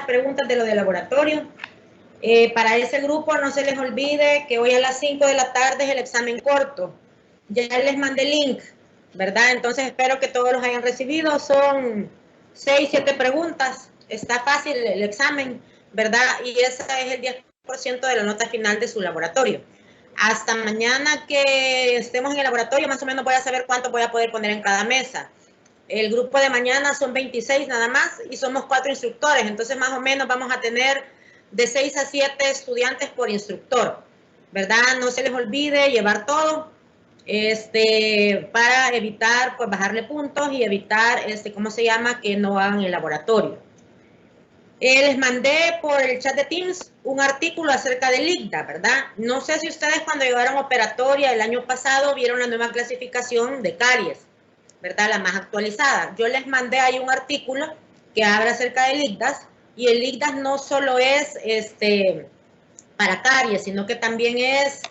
preguntas de lo de laboratorio. Para ese grupo no se les olvide que hoy a las 5 de la tarde es el examen corto. Ya les mandé el link, ¿verdad? Entonces espero que todos los hayan recibido. Son 6, 7 preguntas. Está fácil el examen, ¿verdad? Y ese es el 10% de la nota final de su laboratorio. Hasta mañana que estemos en el laboratorio, más o menos voy a saber cuánto voy a poder poner en cada mesa. El grupo de mañana son 26 nada más y somos 4 instructores. Entonces más o menos vamos a tener de 6 a 7 estudiantes por instructor, ¿verdad? No se les olvide llevar todo para evitar pues bajarle puntos y evitar, ¿cómo se llama? Que no hagan el laboratorio. Les mandé por el chat de Teams un artículo acerca del ICDA, ¿verdad? No sé si ustedes cuando llegaron a operatoria el año pasado vieron la nueva clasificación de caries, ¿verdad? La más actualizada. Yo les mandé ahí un artículo que habla acerca del ICDAS, y el ICDAS no solo es para caries, sino que también es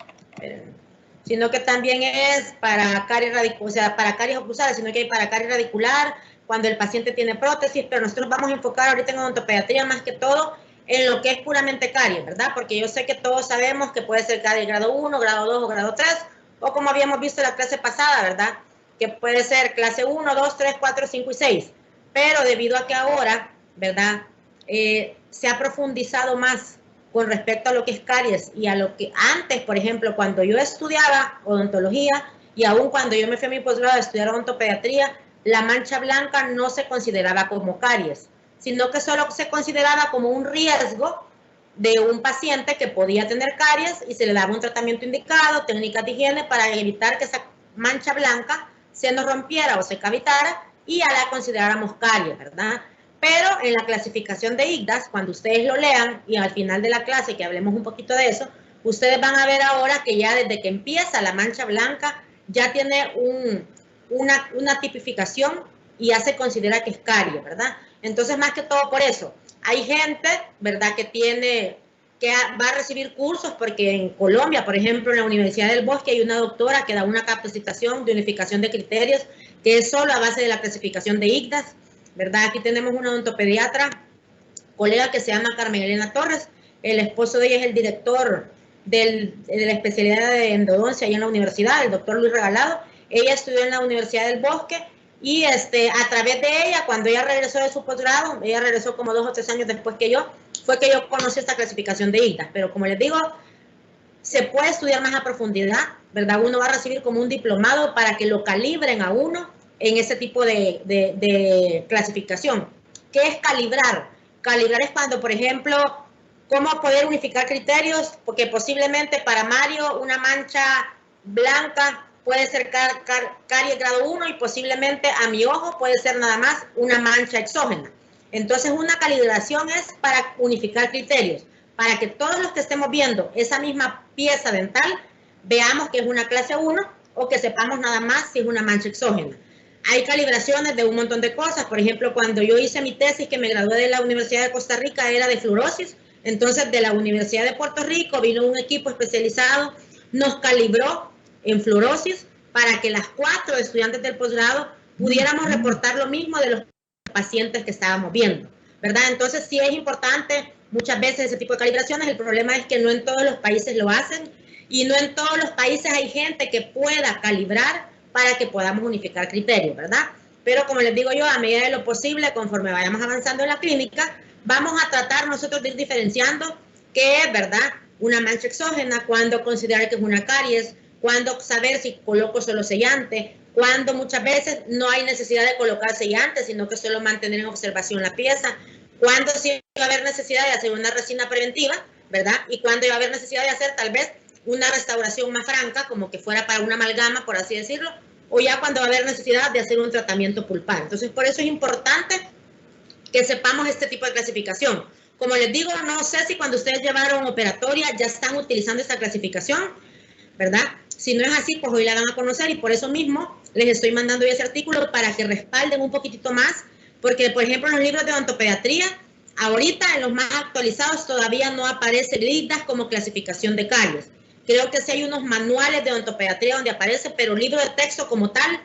para caries radicular, o sea, para caries oclusales, sino que hay para caries radicular, cuando el paciente tiene prótesis, pero nosotros vamos a enfocar ahorita en odontopediatría más que todo en lo que es puramente caries, ¿verdad? Porque yo sé que todos sabemos que puede ser caries grado 1, grado 2 o grado 3, o como habíamos visto en la clase pasada, ¿verdad? Que puede ser clase 1, 2, 3, 4, 5 y 6. Pero debido a que ahora, ¿verdad? Se ha profundizado más con respecto a lo que es caries y a lo que antes, por ejemplo, cuando yo estudiaba odontología y aún cuando yo me fui a mi posgrado a estudiar odontopediatría, la mancha blanca no se consideraba como caries, sino que solo se consideraba como un riesgo de un paciente que podía tener caries y se le daba un tratamiento indicado, técnicas de higiene para evitar que esa mancha blanca se nos rompiera o se cavitara y ya la consideráramos caries, ¿verdad? Pero en la clasificación de ICDAS, cuando ustedes lo lean y al final de la clase que hablemos un poquito de eso, ustedes van a ver ahora que ya desde que empieza la mancha blanca ya tiene una tipificación y ya se considera que es caries, ¿verdad? Entonces, más que todo por eso, hay gente, ¿verdad?, que va a recibir cursos, porque en Colombia, por ejemplo, en la Universidad del Bosque hay una doctora que da una capacitación de unificación de criterios, que es solo a base de la clasificación de ICDAS, ¿verdad? Aquí tenemos una odontopediatra, colega que se llama Carmen Elena Torres, el esposo de ella es el director de la especialidad de endodoncia allá en la universidad, el doctor Luis Regalado. Ella estudió en la Universidad del Bosque y a través de ella, cuando ella regresó de su posgrado, ella regresó como 2 o 3 años después que yo, fue que yo conocí esta clasificación de ICDAS. Pero como les digo, se puede estudiar más a profundidad, ¿verdad? Uno va a recibir como un diplomado para que lo calibren a uno en ese tipo de clasificación. ¿Qué es calibrar? Calibrar es cuando, por ejemplo, cómo poder unificar criterios, porque posiblemente para Mario una mancha blanca puede ser caries grado 1 y posiblemente a mi ojo puede ser nada más una mancha exógena. Entonces, una calibración es para unificar criterios, para que todos los que estemos viendo esa misma pieza dental veamos que es una clase 1 o que sepamos nada más si es una mancha exógena. Hay calibraciones de un montón de cosas. Por ejemplo, cuando yo hice mi tesis, que me gradué de la Universidad de Costa Rica, era de fluorosis. Entonces, de la Universidad de Puerto Rico vino un equipo especializado, nos calibró en fluorosis para que las 4 estudiantes del posgrado pudiéramos reportar lo mismo de los pacientes que estábamos viendo, ¿verdad? Entonces, sí es importante muchas veces ese tipo de calibraciones. El problema es que no en todos los países lo hacen y no en todos los países hay gente que pueda calibrar para que podamos unificar criterios, ¿verdad? Pero como les digo yo, a medida de lo posible, conforme vayamos avanzando en la clínica, vamos a tratar nosotros de ir diferenciando qué es, ¿verdad?, una mancha exógena, cuándo considerar que es una caries, cuándo saber si coloco solo sellante, cuándo muchas veces no hay necesidad de colocar sellante, sino que solo mantener en observación la pieza, cuándo sí va a haber necesidad de hacer una resina preventiva, ¿verdad? Y cuándo va a haber necesidad de hacer tal vez una restauración más franca, como que fuera para una amalgama, por así decirlo, o ya cuando va a haber necesidad de hacer un tratamiento pulpar. Entonces, por eso es importante que sepamos este tipo de clasificación. Como les digo, no sé si cuando ustedes llevaron operatoria ya están utilizando esta clasificación, ¿verdad? Si no es así, pues hoy la van a conocer y por eso mismo les estoy mandando ese artículo para que respalden un poquitito más, porque, por ejemplo, en los libros de odontopediatría, ahorita en los más actualizados todavía no aparece el ICDAS como clasificación de caries. Creo que sí hay unos manuales de odontopediatría donde aparece, pero libro de texto como tal,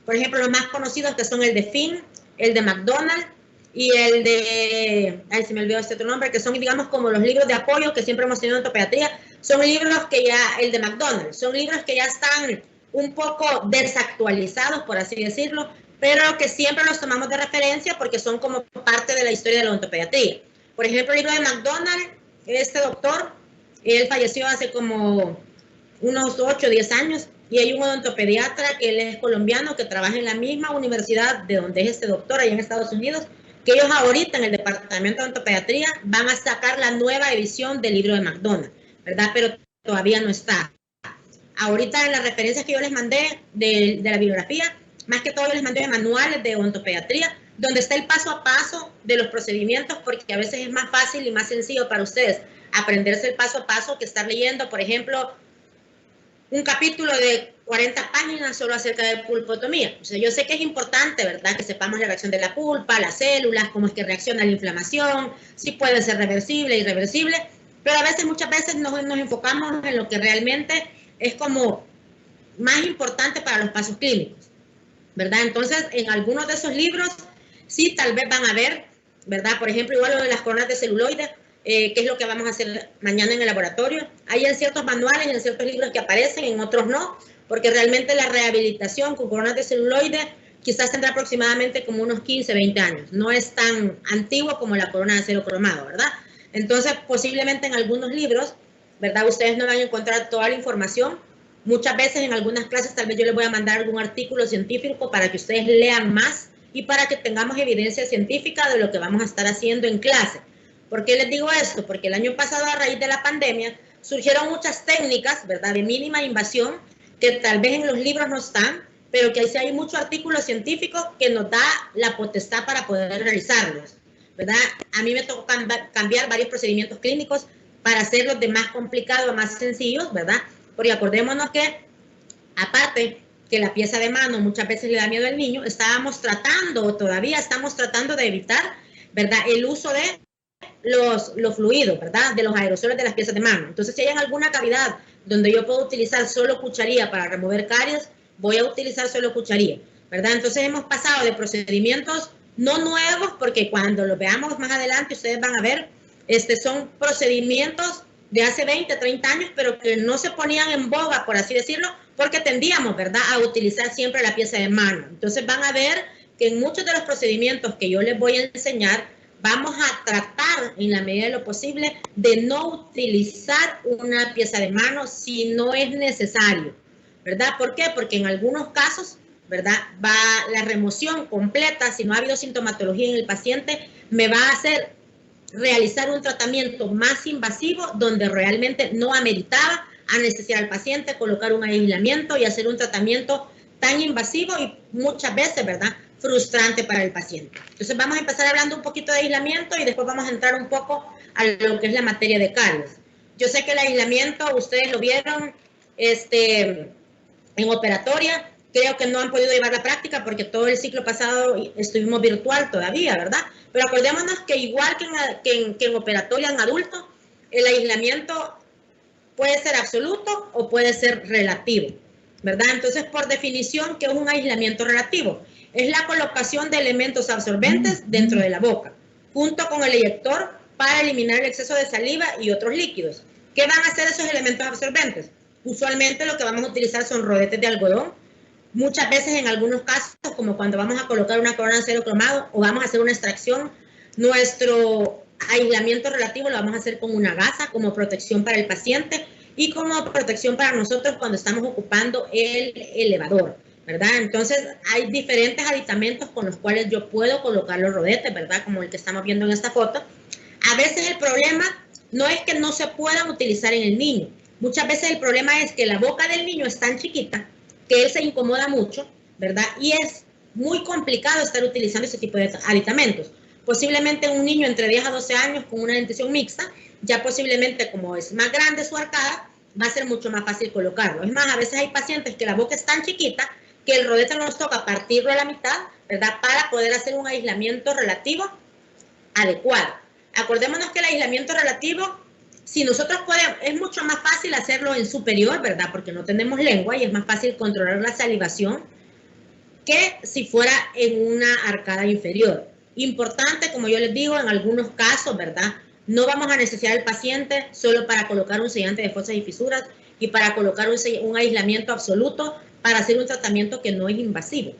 por ejemplo, los más conocidos que son el de Finn, el de McDonald y el de, ay, se me olvidó este otro nombre, que son, digamos, como los libros de apoyo que siempre hemos tenido en ortopediatría. Son libros que ya, el de McDonald's, son libros que ya están un poco desactualizados, por así decirlo, pero que siempre los tomamos de referencia porque son como parte de la historia de la ortopediatría. Por ejemplo, el libro de McDonald's, este doctor, él falleció hace como unos 8 o 10 años, y hay un odontopediatra que él es colombiano, que trabaja en la misma universidad de donde es este doctor, allá en Estados Unidos, que ellos ahorita en el departamento de odontopediatría van a sacar la nueva edición del libro de McDonald's, ¿verdad? Pero todavía no está. Ahorita en las referencias que yo les mandé de la bibliografía, más que todo yo les mandé manuales de odontopediatría, donde está el paso a paso de los procedimientos, porque a veces es más fácil y más sencillo para ustedes aprenderse el paso a paso que estar leyendo, por ejemplo, un capítulo de 40 páginas solo acerca de pulpotomía. O sea, yo sé que es importante, ¿verdad?, que sepamos la reacción de la pulpa, las células, cómo es que reacciona la inflamación, si puede ser reversible, irreversible, pero a veces, muchas veces nos enfocamos en lo que realmente es como más importante para los pasos clínicos, ¿verdad? Entonces, en algunos de esos libros, sí, tal vez van a ver, ¿verdad? Por ejemplo, igual lo de las coronas de celuloide, que es lo que vamos a hacer mañana en el laboratorio. Hay en ciertos manuales, en ciertos libros que aparecen, en otros no, porque realmente la rehabilitación con coronas de celuloide quizás tendrá aproximadamente como unos 15, 20 años. No es tan antiguo como la corona de acero cromado, ¿verdad? Entonces, posiblemente en algunos libros, ¿verdad?, ustedes no van a encontrar toda la información. Muchas veces en algunas clases tal vez yo les voy a mandar algún artículo científico para que ustedes lean más y para que tengamos evidencia científica de lo que vamos a estar haciendo en clase. ¿Por qué les digo esto? Porque el año pasado, a raíz de la pandemia, surgieron muchas técnicas, ¿verdad?, de mínima invasión, que tal vez en los libros no están, pero que ahí sí hay muchos artículos científicos que nos da la potestad para poder realizarlos, ¿verdad? A mí me tocó cambiar varios procedimientos clínicos para hacerlos de más complicados a más sencillos, ¿verdad? Porque acordémonos que, aparte que la pieza de mano muchas veces le da miedo al niño, todavía estamos tratando de evitar, ¿verdad?, el uso de los fluidos, ¿verdad?, de los aerosoles de las piezas de mano. Entonces, si hay en alguna cavidad donde yo puedo utilizar solo cucharilla para remover caries, voy a utilizar solo cucharilla, ¿verdad? Entonces, hemos pasado de procedimientos no nuevos, porque cuando los veamos más adelante, ustedes van a ver, son procedimientos de hace 20, 30 años, pero que no se ponían en boga, por así decirlo, porque tendíamos, ¿verdad?, a utilizar siempre la pieza de mano. Entonces, van a ver que en muchos de los procedimientos que yo les voy a enseñar, vamos a tratar, en la medida de lo posible, de no utilizar una pieza de mano si no es necesario, ¿verdad? ¿Por qué? Porque en algunos casos, ¿verdad?, va la remoción completa, si no ha habido sintomatología en el paciente, me va a hacer realizar un tratamiento más invasivo donde realmente no ameritaba a necesidad al paciente colocar un aislamiento y hacer un tratamiento tan invasivo y muchas veces, ¿verdad?, frustrante para el paciente. Entonces vamos a empezar hablando un poquito de aislamiento y después vamos a entrar un poco a lo que es la materia de caries. Yo sé que el aislamiento, ustedes lo vieron en operatoria, creo que no han podido llevar la práctica porque todo el ciclo pasado estuvimos virtual todavía, ¿verdad? Pero acordémonos que igual que en operatoria en adulto, el aislamiento puede ser absoluto o puede ser relativo, ¿verdad? Entonces, por definición, ¿qué es un aislamiento relativo? Es la colocación de elementos absorbentes dentro de la boca, junto con el eyector para eliminar el exceso de saliva y otros líquidos. ¿Qué van a hacer esos elementos absorbentes? Usualmente lo que vamos a utilizar son rodetes de algodón. Muchas veces, en algunos casos, como cuando vamos a colocar una corona de acero cromado o vamos a hacer una extracción, nuestro aislamiento relativo lo vamos a hacer con una gasa como protección para el paciente y como protección para nosotros cuando estamos ocupando el elevador, ¿verdad? Entonces, hay diferentes aditamentos con los cuales yo puedo colocar los rodetes, ¿verdad?, como el que estamos viendo en esta foto. A veces el problema no es que no se puedan utilizar en el niño. Muchas veces el problema es que la boca del niño es tan chiquita que él se incomoda mucho, ¿verdad? Y es muy complicado estar utilizando ese tipo de aditamentos. Posiblemente un niño entre 10 a 12 años con una dentición mixta, ya posiblemente, como es más grande su arcada, va a ser mucho más fácil colocarlo. Es más, a veces hay pacientes que la boca es tan chiquita que el rodete nos toca partirlo a la mitad, ¿verdad?, para poder hacer un aislamiento relativo adecuado. Acordémonos que el aislamiento relativo, si nosotros podemos, es mucho más fácil hacerlo en superior, ¿verdad?, porque no tenemos lengua y es más fácil controlar la salivación que si fuera en una arcada inferior. Importante, como yo les digo, en algunos casos, ¿verdad? No vamos a necesitar al paciente solo para colocar un sellante de fosas y fisuras y para colocar un aislamiento absoluto para hacer un tratamiento que no es invasivo,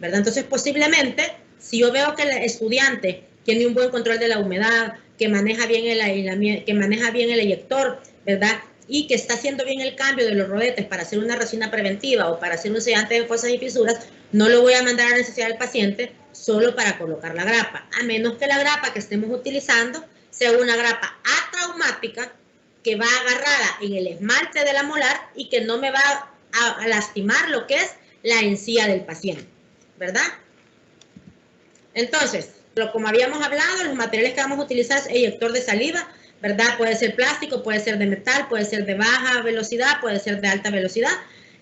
¿verdad? Entonces, posiblemente, si yo veo que el estudiante tiene un buen control de la humedad, que maneja bien el aislamiento, que maneja bien el eyector, ¿verdad? Y que está haciendo bien el cambio de los rodetes para hacer una resina preventiva o para hacer un sellante de fosas y fisuras, no lo voy a mandar a necesidad al paciente solo para colocar la grapa, a menos que la grapa que estemos utilizando sea una grapa atraumática que va agarrada en el esmalte de la molar y que no me va a lastimar lo que es la encía del paciente, ¿verdad? Entonces, como habíamos hablado, los materiales que vamos a utilizar es eyector de saliva, ¿verdad? Puede ser plástico, puede ser de metal, puede ser de baja velocidad, puede ser de alta velocidad.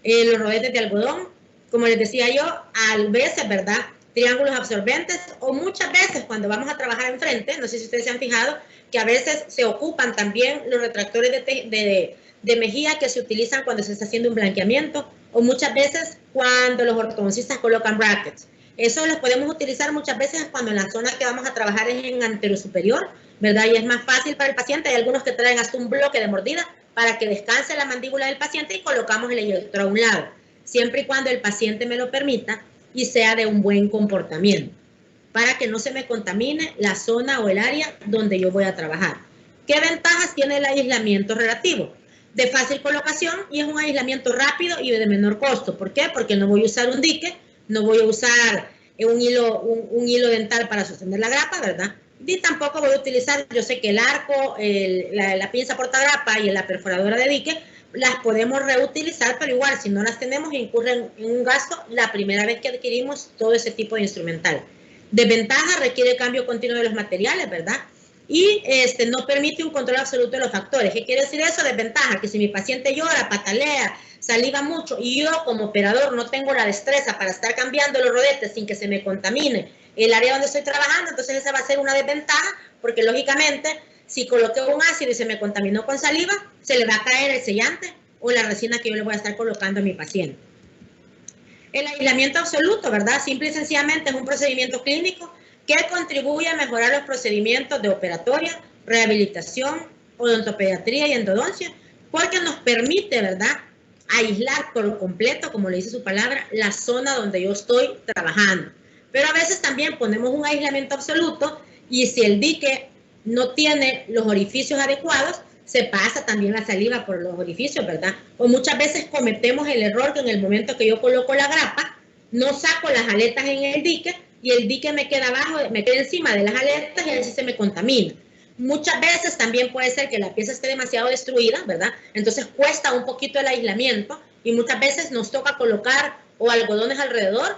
Los rodetes de algodón, como les decía yo, a veces, ¿verdad? Triángulos absorbentes, o muchas veces cuando vamos a trabajar enfrente, no sé si ustedes se han fijado, que a veces se ocupan también los retractores de mejilla que se utilizan cuando se está haciendo un blanqueamiento, o muchas veces cuando los ortodoncistas colocan brackets. Eso los podemos utilizar muchas veces cuando en la zona que vamos a trabajar es en anterosuperior, ¿verdad? Y es más fácil para el paciente. Hay algunos que traen hasta un bloque de mordida para que descanse la mandíbula del paciente y colocamos el eyector a un lado, siempre y cuando el paciente me lo permita y sea de un buen comportamiento, para que no se me contamine la zona o el área donde yo voy a trabajar. ¿Qué ventajas tiene el aislamiento relativo? De fácil colocación y es un aislamiento rápido y de menor costo. ¿Por qué? Porque no voy a usar un dique, no voy a usar un hilo dental para sostener la grapa, ¿verdad? Y tampoco voy a utilizar, yo sé que el arco, la pinza portagrapa y la perforadora de dique las podemos reutilizar, pero igual si no las tenemos incurren en un gasto la primera vez que adquirimos todo ese tipo de instrumental. Desventaja, requiere cambio continuo de los materiales, ¿verdad? Y no permite un control absoluto de los factores. ¿Qué quiere decir eso? Desventaja, que si mi paciente llora, patalea, saliva mucho y yo como operador no tengo la destreza para estar cambiando los rodetes sin que se me contamine el área donde estoy trabajando, entonces esa va a ser una desventaja, porque lógicamente si coloqué un ácido y se me contaminó con saliva, se le va a caer el sellante o la resina que yo le voy a estar colocando a mi paciente. El aislamiento absoluto, ¿verdad? Simple y sencillamente es un procedimiento clínico que contribuye a mejorar los procedimientos de operatoria, rehabilitación, odontopediatría y endodoncia, porque nos permite, ¿verdad?, aislar por completo, como le dice su palabra, la zona donde yo estoy trabajando. Pero a veces también ponemos un aislamiento absoluto y si el dique no tiene los orificios adecuados, se pasa también la saliva por los orificios, ¿verdad? O muchas veces cometemos el error que en el momento que yo coloco la grapa, no saco las aletas en el dique y el dique me queda abajo, me queda encima de las aletas y así se me contamina. Muchas veces también puede ser que la pieza esté demasiado destruida, ¿verdad? Entonces cuesta un poquito el aislamiento y muchas veces nos toca colocar o algodones alrededor,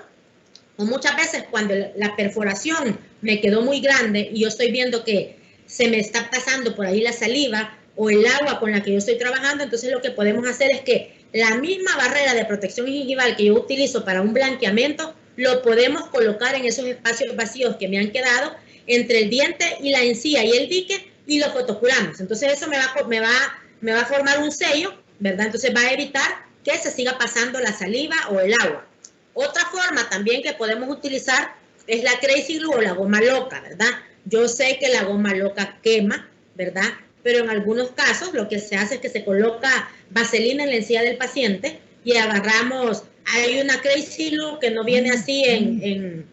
o muchas veces cuando la perforación me quedó muy grande y yo estoy viendo que se me está pasando por ahí la saliva o el agua con la que yo estoy trabajando, entonces lo que podemos hacer es que la misma barrera de protección gingival que yo utilizo para un blanqueamiento, lo podemos colocar en esos espacios vacíos que me han quedado entre el diente y la encía y el dique y lo fotocuramos. Entonces eso me va a formar un sello, ¿verdad? Entonces va a evitar que se siga pasando la saliva o el agua. Otra forma también que podemos utilizar es la Crazy Glue o la goma loca, ¿verdad? Yo sé que la goma loca quema, ¿verdad? Pero en algunos casos lo que se hace es que se coloca vaselina en la encía del paciente y agarramos, hay una Crazy Glue que no viene así en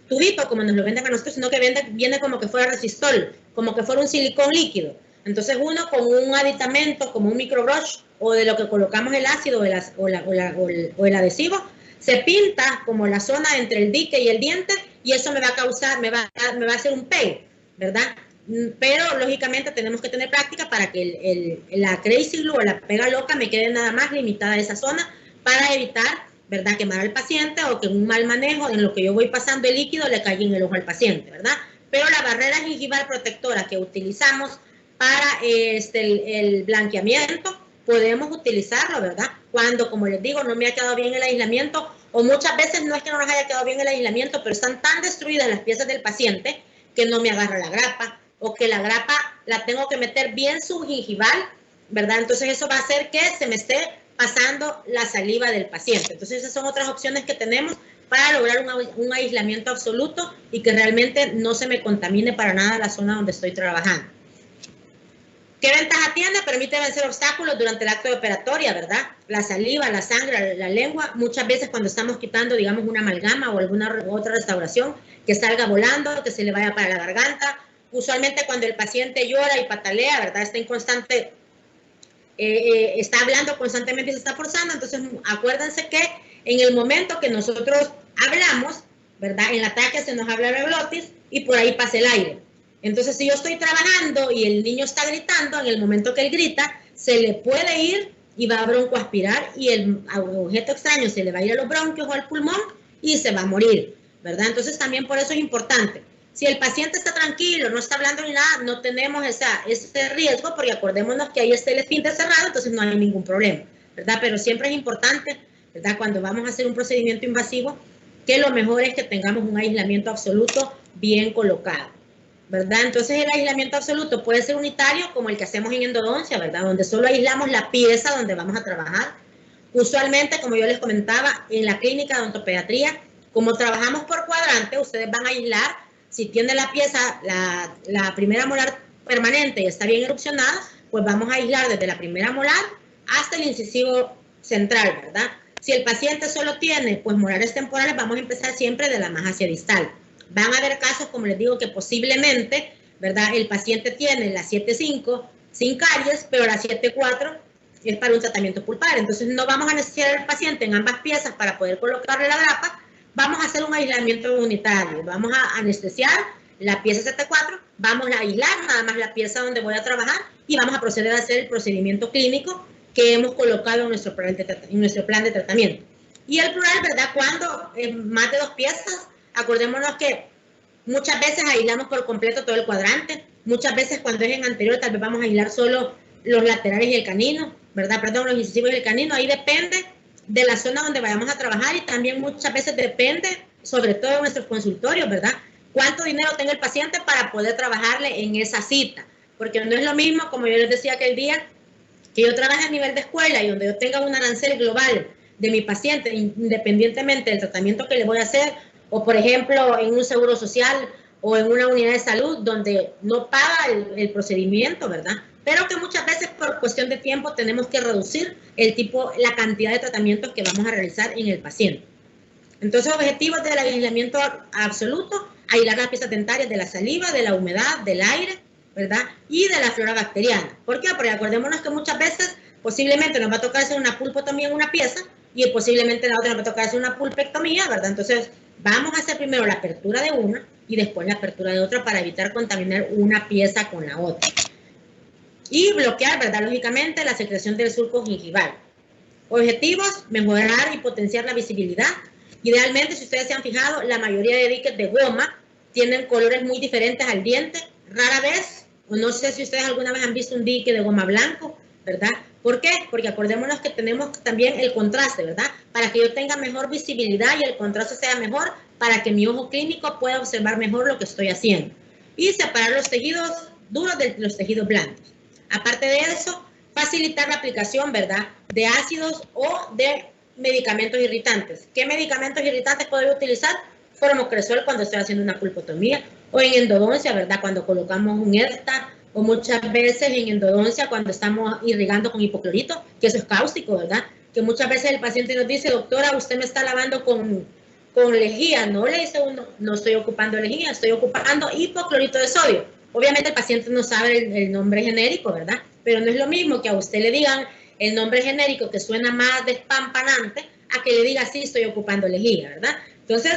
tubito como nos lo venden a nosotros, sino que viene como que fuera resistol, como que fuera un silicón líquido. Entonces uno con un aditamento como un microbrush o de lo que colocamos el ácido o el adhesivo, se pinta como la zona entre el dique y el diente y eso me va a causar, me va a hacer un pego, ¿verdad? Pero lógicamente tenemos que tener práctica para que la Crazy Glue o la pega loca me quede nada más limitada a esa zona para evitar, ¿verdad?, quemar al paciente o que un mal manejo en lo que yo voy pasando el líquido le caiga en el ojo al paciente, ¿verdad? Pero la barrera gingival protectora que utilizamos para el blanqueamiento, podemos utilizarlo, ¿verdad? Cuando, como les digo, no me ha quedado bien el aislamiento, o muchas veces no es que no nos haya quedado bien el aislamiento, pero están tan destruidas las piezas del paciente que no me agarra la grapa, o que la grapa la tengo que meter bien subgingival, ¿verdad? Entonces eso va a hacer que se me esté pasando la saliva del paciente. Entonces esas son otras opciones que tenemos para lograr un aislamiento absoluto y que realmente no se me contamine para nada la zona donde estoy trabajando. ¿Qué ventaja tiene? Permite vencer obstáculos durante el acto de operatoria, ¿verdad? La saliva, la sangre, la lengua, muchas veces cuando estamos quitando, digamos, una amalgama o alguna otra restauración, que salga volando, que se le vaya para la garganta. Usualmente cuando el paciente llora y patalea, ¿verdad? Está en constante, está hablando constantemente y se está forzando, entonces acuérdense que en el momento que nosotros hablamos, ¿verdad? En la tráquea se nos habla la glotis y por ahí pasa el aire. Entonces, si yo estoy trabajando y el niño está gritando, en el momento que él grita, se le puede ir y va a broncoaspirar y el objeto extraño se le va a ir a los bronquios o al pulmón y se va a morir, ¿verdad? Entonces, también por eso es importante. Si el paciente está tranquilo, no está hablando ni nada, no tenemos ese riesgo, porque acordémonos que ahí está el esfínter cerrado, entonces no hay ningún problema, ¿verdad? Pero siempre es importante, ¿verdad? Cuando vamos a hacer un procedimiento invasivo, que lo mejor es que tengamos un aislamiento absoluto bien colocado, ¿verdad? Entonces el aislamiento absoluto puede ser unitario, como el que hacemos en endodoncia, ¿verdad? Donde solo aislamos la pieza donde vamos a trabajar. Usualmente, como yo les comentaba, en la clínica de odontopediatría, como trabajamos por cuadrante, ustedes van a aislar. Si tiene la pieza, la primera molar permanente y está bien erupcionada, pues vamos a aislar desde la primera molar hasta el incisivo central, ¿verdad? Si el paciente solo tiene, pues, molares temporales, vamos a empezar siempre de la más hacia distal. Van a haber casos, como les digo, que posiblemente, ¿verdad? El paciente tiene la 7.5 sin caries, pero la 7.4 es para un tratamiento pulpar. Entonces, no vamos a necesitar al paciente en ambas piezas para poder colocarle la grapa. Vamos a hacer un aislamiento unitario. Vamos a anestesiar la pieza 7.4, vamos a aislar nada más la pieza donde voy a trabajar y vamos a proceder a hacer el procedimiento clínico que hemos colocado en nuestro plan de tratamiento. Y el plural, ¿verdad? Cuando más de 2 piezas, acordémonos que muchas veces aislamos por completo todo el cuadrante, muchas veces cuando es en anterior tal vez vamos a aislar solo los laterales y el canino, ¿verdad? Perdón, los incisivos y el canino, ahí depende de la zona donde vayamos a trabajar y también muchas veces depende, sobre todo de nuestros consultorios, ¿verdad? Cuánto dinero tenga el paciente para poder trabajarle en esa cita, porque no es lo mismo, como yo les decía aquel día, que yo trabaje a nivel de escuela y donde yo tenga un arancel global de mi paciente, independientemente del tratamiento que le voy a hacer, o por ejemplo en un seguro social o en una unidad de salud donde no paga el procedimiento, ¿verdad? Pero que muchas veces por cuestión de tiempo tenemos que reducir la cantidad de tratamientos que vamos a realizar en el paciente. Entonces, objetivos del aislamiento absoluto: aislar las piezas dentarias de la saliva, de la humedad, del aire, ¿verdad? Y de la flora bacteriana. ¿Por qué? Porque acordémonos que muchas veces posiblemente nos va a tocar hacer una pulpotomía en una pieza y posiblemente la otra nos va a tocar hacer una pulpectomía, ¿verdad? Entonces, vamos a hacer primero la apertura de una y después la apertura de otra para evitar contaminar una pieza con la otra. Y bloquear, ¿verdad? Lógicamente, la secreción del surco gingival. Objetivos: mejorar y potenciar la visibilidad. Idealmente, si ustedes se han fijado, la mayoría de diques de goma tienen colores muy diferentes al diente. Rara vez, o no sé si ustedes alguna vez han visto un dique de goma blanco, ¿verdad? ¿Por qué? Porque acordémonos que tenemos también el contraste, ¿verdad? Para que yo tenga mejor visibilidad y el contraste sea mejor, para que mi ojo clínico pueda observar mejor lo que estoy haciendo. Y separar los tejidos duros de los tejidos blandos. Aparte de eso, facilitar la aplicación, ¿verdad?, de ácidos o de medicamentos irritantes. ¿Qué medicamentos irritantes puedo utilizar? Formocresol cuando estoy haciendo una pulpotomía, o en endodoncia, ¿verdad?, cuando colocamos un ERTA, o muchas veces en endodoncia cuando estamos irrigando con hipoclorito, que eso es cáustico, ¿verdad? Que muchas veces el paciente nos dice: doctora, usted me está lavando con lejía. No, le dice uno, no estoy ocupando lejía, estoy ocupando hipoclorito de sodio. Obviamente el paciente no sabe el nombre genérico, ¿verdad? Pero no es lo mismo que a usted le digan el nombre genérico, que suena más despampanante, a que le diga: sí, estoy ocupando lejía, ¿verdad? Entonces,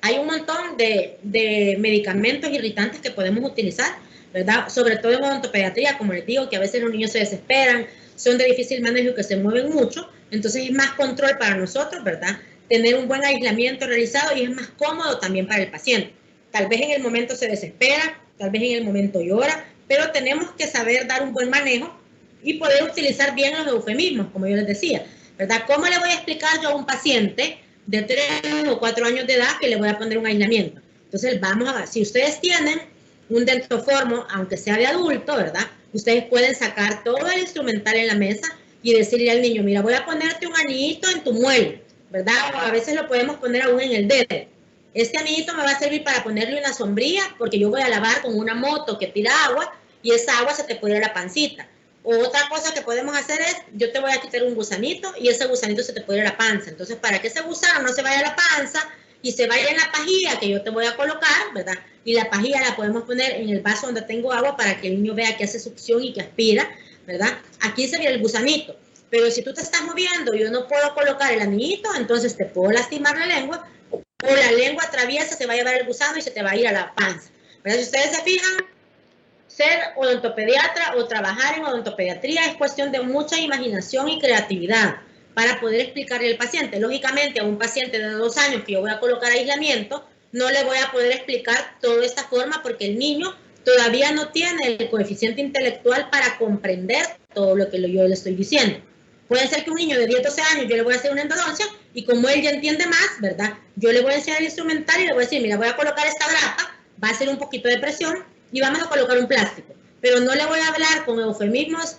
hay un montón de medicamentos irritantes que podemos utilizar, ¿verdad? Sobre todo en odontopediatría, como les digo, que a veces los niños se desesperan, son de difícil manejo y que se mueven mucho. Entonces es más control para nosotros, ¿verdad?, tener un buen aislamiento realizado, y es más cómodo también para el paciente. Tal vez en el momento se desespera, tal vez en el momento llora, pero tenemos que saber dar un buen manejo y poder utilizar bien los eufemismos, como yo les decía, ¿verdad? ¿Cómo le voy a explicar yo a un paciente de 3 o 4 años de edad que le voy a poner un aislamiento? Entonces, vamos a ver, si ustedes tienen un dentoformo, aunque sea de adulto, ¿verdad?, ustedes pueden sacar todo el instrumental en la mesa y decirle al niño, mira, voy a ponerte un anillito en tu muelle, ¿verdad? O a veces lo podemos poner aún en el dedo. Este anillito me va a servir para ponerle una sombría, porque yo voy a lavar con una moto que tira agua, y esa agua se te puede ir a la pancita. O otra cosa que podemos hacer es, yo te voy a quitar un gusanito, y ese gusanito se te puede ir a la panza. Entonces, para que ese gusano no se vaya a la panza, y se vaya en la pajilla que yo te voy a colocar, ¿verdad? Y la pajilla la podemos poner en el vaso donde tengo agua para que el niño vea que hace succión y que aspira, ¿verdad? Aquí sería el gusanito. Pero si tú te estás moviendo y yo no puedo colocar el anillito, entonces te puedo lastimar la lengua, o la lengua atraviesa, se va a llevar el gusano y se te va a ir a la panza, ¿verdad? Si ustedes se fijan, ser odontopediatra o trabajar en odontopediatría es cuestión de mucha imaginación y creatividad para poder explicarle al paciente. Lógicamente, a un paciente de 2 años que yo voy a colocar aislamiento, no le voy a poder explicar toda esta forma porque el niño todavía no tiene el coeficiente intelectual para comprender todo lo que yo le estoy diciendo. Puede ser que un niño de 10, 12 años yo le voy a hacer una endodoncia y como él ya entiende más, ¿verdad? Yo le voy a enseñar el instrumental y le voy a decir, mira, voy a colocar esta grapa, va a hacer un poquito de presión y vamos a colocar un plástico. Pero no le voy a hablar con eufemismos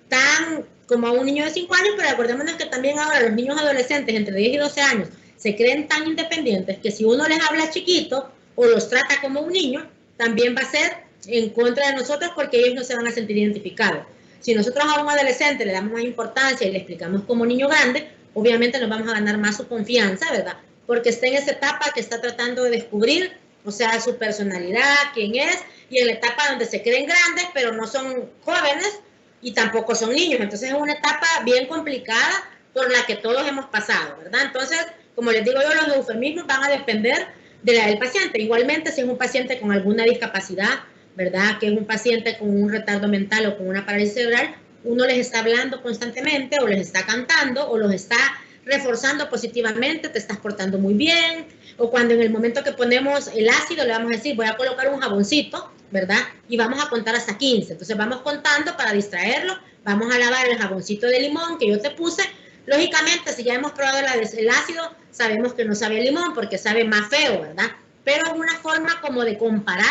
tan como a un niño de 5 años, pero acordémonos que también ahora los niños adolescentes entre 10 y 12 años se creen tan independientes que si uno les habla chiquito o los trata como un niño, también va a ser en contra de nosotros porque ellos no se van a sentir identificados. Si nosotros a un adolescente le damos más importancia y le explicamos como niño grande, obviamente nos vamos a ganar más su confianza, ¿verdad? Porque está en esa etapa que está tratando de descubrir, o sea, su personalidad, quién es, y en la etapa donde se creen grandes, pero no son jóvenes, y tampoco son niños. Entonces es una etapa bien complicada por la que todos hemos pasado, ¿verdad? Entonces, como les digo yo, los eufemismos van a depender de la del paciente. Igualmente, si es un paciente con alguna discapacidad, ¿verdad? Que es un paciente con un retardo mental o con una parálisis cerebral, uno les está hablando constantemente o les está cantando o los está reforzando positivamente, te estás portando muy bien, o cuando en el momento que ponemos el ácido le vamos a decir, voy a colocar un jaboncito, ¿verdad? Y vamos a contar hasta 15. Entonces vamos contando para distraerlo, vamos a lavar el jaboncito de limón que yo te puse. Lógicamente, si ya hemos probado el ácido, sabemos que no sabe a limón porque sabe más feo, ¿verdad? Pero es una forma como de comparar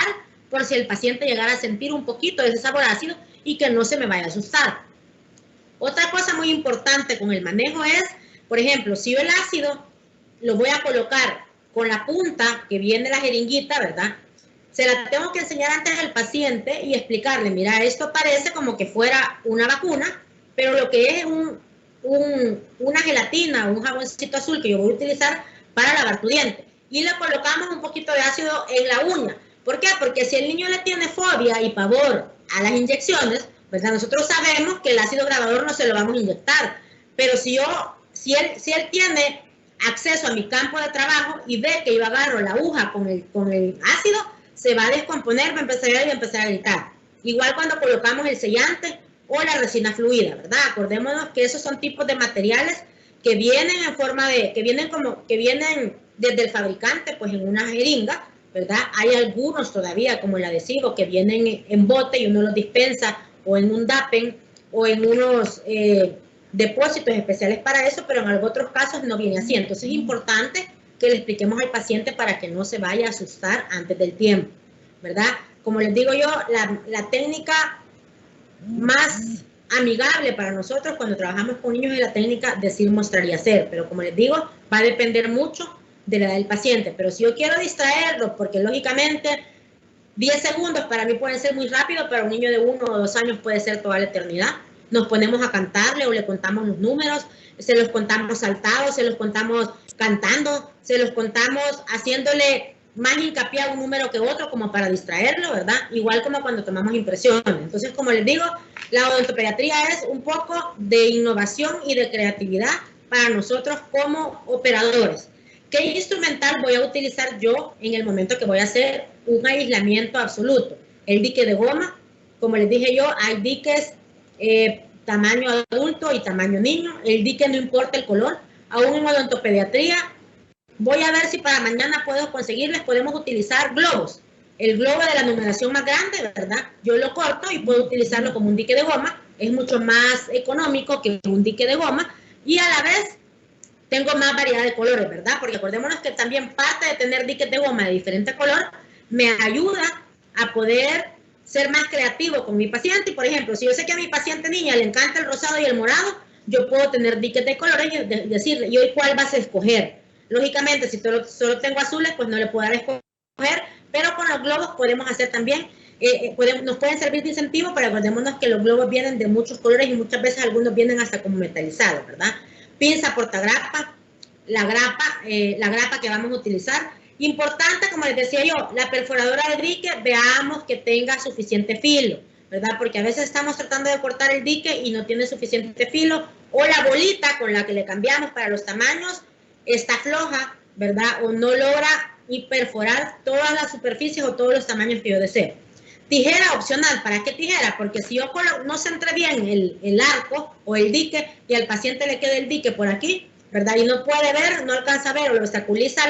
por si el paciente llegara a sentir un poquito de ese sabor ácido y que no se me vaya a asustar. Otra cosa muy importante con el manejo es, por ejemplo, si yo el ácido lo voy a colocar con la punta que viene la jeringuita, ¿verdad? Se la tengo que enseñar antes al paciente y explicarle, mira, esto parece como que fuera una vacuna, pero lo que es una gelatina, un jaboncito azul que yo voy a utilizar para lavar tu diente. Y le colocamos un poquito de ácido en la uña. ¿Por qué? Porque si el niño le tiene fobia y pavor a las inyecciones, ¿verdad? Nosotros sabemos que el ácido grabador no se lo vamos a inyectar, pero si él tiene acceso a mi campo de trabajo y ve que yo agarro la aguja con el ácido, se va a descomponer, va a empezar a empezar a gritar. Igual cuando colocamos el sellante o la resina fluida, ¿verdad? Acordémonos que esos son tipos de materiales que vienen en forma de, que vienen desde el fabricante, pues en una jeringa, ¿verdad? Hay algunos todavía, como el adhesivo, que vienen en bote y uno los dispensa o en un DAPEN o en unos depósitos especiales para eso, pero en otros casos no viene así. Entonces es importante que le expliquemos al paciente para que no se vaya a asustar antes del tiempo, ¿verdad? Como les digo yo, la técnica más amigable para nosotros cuando trabajamos con niños es la técnica decir, mostrar y hacer, pero como les digo, va a depender mucho de la edad del paciente, pero si yo quiero distraerlo, porque lógicamente 10 segundos para mí pueden ser muy rápido, para un niño de 1 o 2 años puede ser toda la eternidad, nos ponemos a cantarle o le contamos los números, se los contamos saltados, se los contamos cantando, se los contamos haciéndole más hincapié a un número que otro como para distraerlo, ¿verdad? Igual como cuando tomamos impresiones. Entonces, como les digo, la odontopediatría es un poco de innovación y de creatividad para nosotros como operadores. ¿Qué instrumental voy a utilizar yo en el momento que voy a hacer un aislamiento absoluto? El dique de goma, como les dije yo, hay diques tamaño adulto y tamaño niño. El dique no importa el color. Aún en odontopediatría, voy a ver si para mañana puedo conseguirles, podemos utilizar globos. El globo de la numeración más grande, ¿verdad? Yo lo corto y puedo utilizarlo como un dique de goma. Es mucho más económico que un dique de goma y a la vez tengo más variedad de colores, ¿verdad? Porque acordémonos que también parte de tener diques de goma de diferente color me ayuda a poder ser más creativo con mi paciente. Y por ejemplo, si yo sé que a mi paciente niña le encanta el rosado y el morado, yo puedo tener diques de colores y decirle, ¿y hoy cuál vas a escoger? Lógicamente, si solo tengo azules, pues no le puedo dar a escoger, pero con los globos podemos hacer también, nos pueden servir de incentivo, pero acordémonos que los globos vienen de muchos colores y muchas veces algunos vienen hasta como metalizados, ¿verdad? Pinza portagrapa, la grapa que vamos a utilizar. Importante, como les decía yo, la perforadora de dique, veamos que tenga suficiente filo, ¿verdad? Porque a veces estamos tratando de cortar el dique y no tiene suficiente filo, o la bolita con la que le cambiamos para los tamaños está floja, ¿verdad? O no logra perforar todas las superficies o todos los tamaños que yo deseo. Tijera opcional. ¿Para qué tijera? Porque si yo no centré bien el arco o el dique y al paciente le queda el dique por aquí, ¿verdad? Y no puede ver, no alcanza a ver o le obstaculiza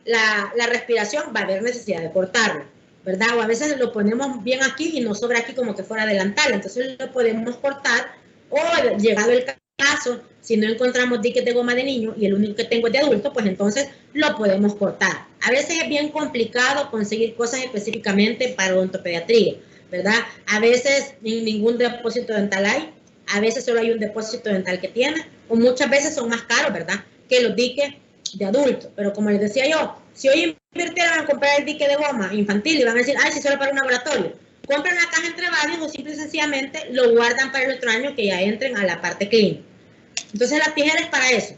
la respiración, va a haber necesidad de cortarlo, ¿verdad? O a veces lo ponemos bien aquí y nos sobra aquí como que fuera delantal, entonces lo podemos cortar, o llegado el caso, si no encontramos diques de goma de niño y el único que tengo es de adulto, pues entonces lo podemos cortar. A veces es bien complicado conseguir cosas específicamente para odontopediatría, ¿verdad? A veces ningún depósito dental hay, a veces solo hay un depósito dental que tiene, o muchas veces son más caros, ¿verdad?, que los diques de adultos. Pero como les decía yo, si hoy invirtieran en comprar el dique de goma infantil y van a decir, ay, si solo para un laboratorio, compran la caja entre varios o simple y sencillamente lo guardan para el otro año que ya entren a la parte clínica. Entonces la tijera es para eso.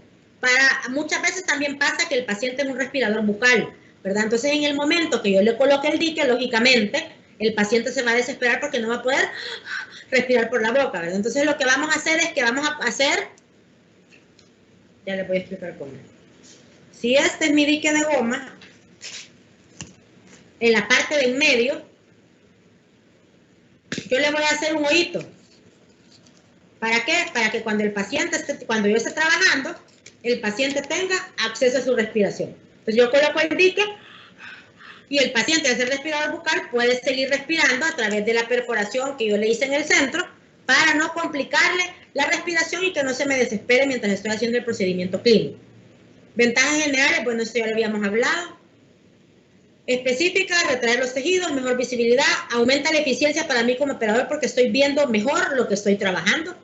Muchas veces también pasa que el paciente es un respirador bucal, ¿verdad? Entonces en el momento que yo le coloque el dique, lógicamente el paciente se va a desesperar porque no va a poder respirar por la boca, ¿verdad? Entonces lo que vamos a hacer es que vamos a hacer, ya les voy a explicar cómo. Si este es mi dique de goma, en la parte de en medio, yo le voy a hacer un hoyito. ¿Para qué? Para que cuando yo esté trabajando, el paciente tenga acceso a su respiración. Entonces yo coloco el dique y el paciente, al ser respirador bucal, puede seguir respirando a través de la perforación que yo le hice en el centro para no complicarle la respiración y que no se me desespere mientras estoy haciendo el procedimiento clínico. Ventajas generales, bueno, esto ya lo habíamos hablado. Específica, retraer los tejidos, mejor visibilidad, aumenta la eficiencia para mí como operador porque estoy viendo mejor lo que estoy trabajando,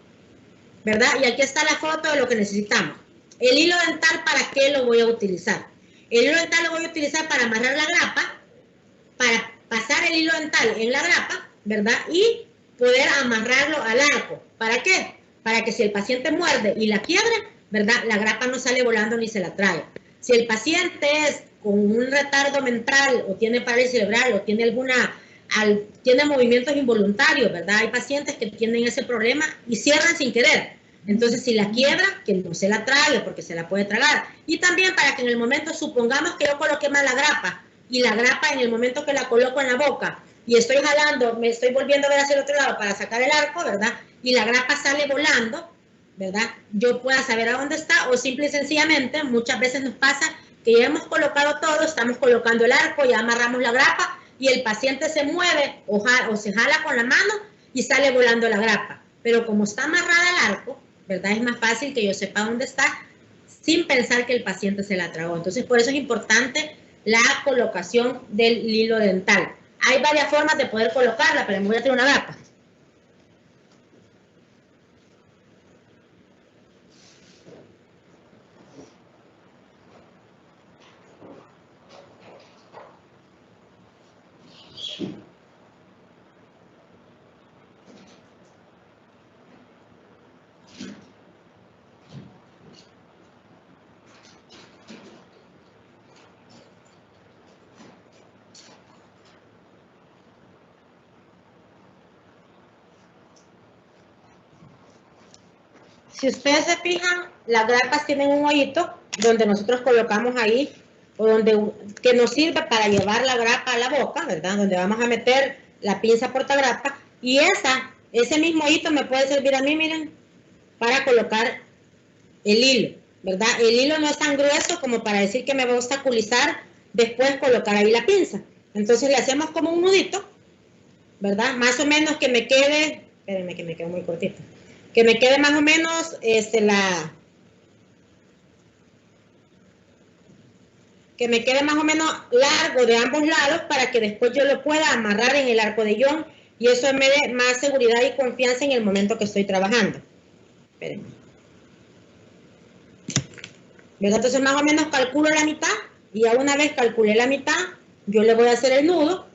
¿verdad? Y aquí está la foto de lo que necesitamos. El hilo dental, ¿para qué lo voy a utilizar? El hilo dental lo voy a utilizar para amarrar la grapa, para pasar el hilo dental en la grapa, ¿verdad? Y poder amarrarlo al arco. ¿Para qué? Para que si el paciente muerde y la quiebra, ¿verdad?, la grapa no sale volando ni se la trae. Si el paciente es con un retardo mental o tiene parálisis cerebral o tiene tiene movimientos involuntarios, ¿verdad? Hay pacientes que tienen ese problema y cierran sin querer. Entonces, si la quiebra, que no se la trague porque se la puede tragar. Y también para que en el momento, supongamos que yo coloqué mal la grapa y la grapa en el momento que la coloco en la boca y estoy jalando, me estoy volviendo a ver hacia el otro lado para sacar el arco, ¿verdad? Y la grapa sale volando, ¿verdad? Yo pueda saber a dónde está, o simple y sencillamente, muchas veces nos pasa que ya hemos colocado todo, estamos colocando el arco, ya amarramos la grapa y el paciente se mueve o se jala con la mano y sale volando la grapa. Pero como está amarrada el arco, ¿verdad?, es más fácil que yo sepa dónde está sin pensar que el paciente se la tragó. Entonces, por eso es importante la colocación del hilo dental. Hay varias formas de poder colocarla, pero me voy a traer una grapa. Si ustedes se fijan, las grapas tienen un hoyito donde nosotros colocamos ahí, o que nos sirve para llevar la grapa a la boca, ¿verdad? Donde vamos a meter la pinza portagrapa, y ese mismo hoyito me puede servir a mí, miren, para colocar el hilo, ¿verdad? El hilo no es tan grueso como para decir que me va a obstaculizar después colocar ahí la pinza. Entonces le hacemos como un nudito, ¿verdad? Más o menos que me quede, espérenme que me quede muy cortito, que me quede más o menos que me quede más o menos largo de ambos lados para que después yo lo pueda amarrar en el arco de John y eso me dé más seguridad y confianza en el momento que estoy trabajando. Espérenme. ¿verdad? Entonces más o menos calculo la mitad y ya una vez calculé la mitad, yo le voy a hacer el nudo.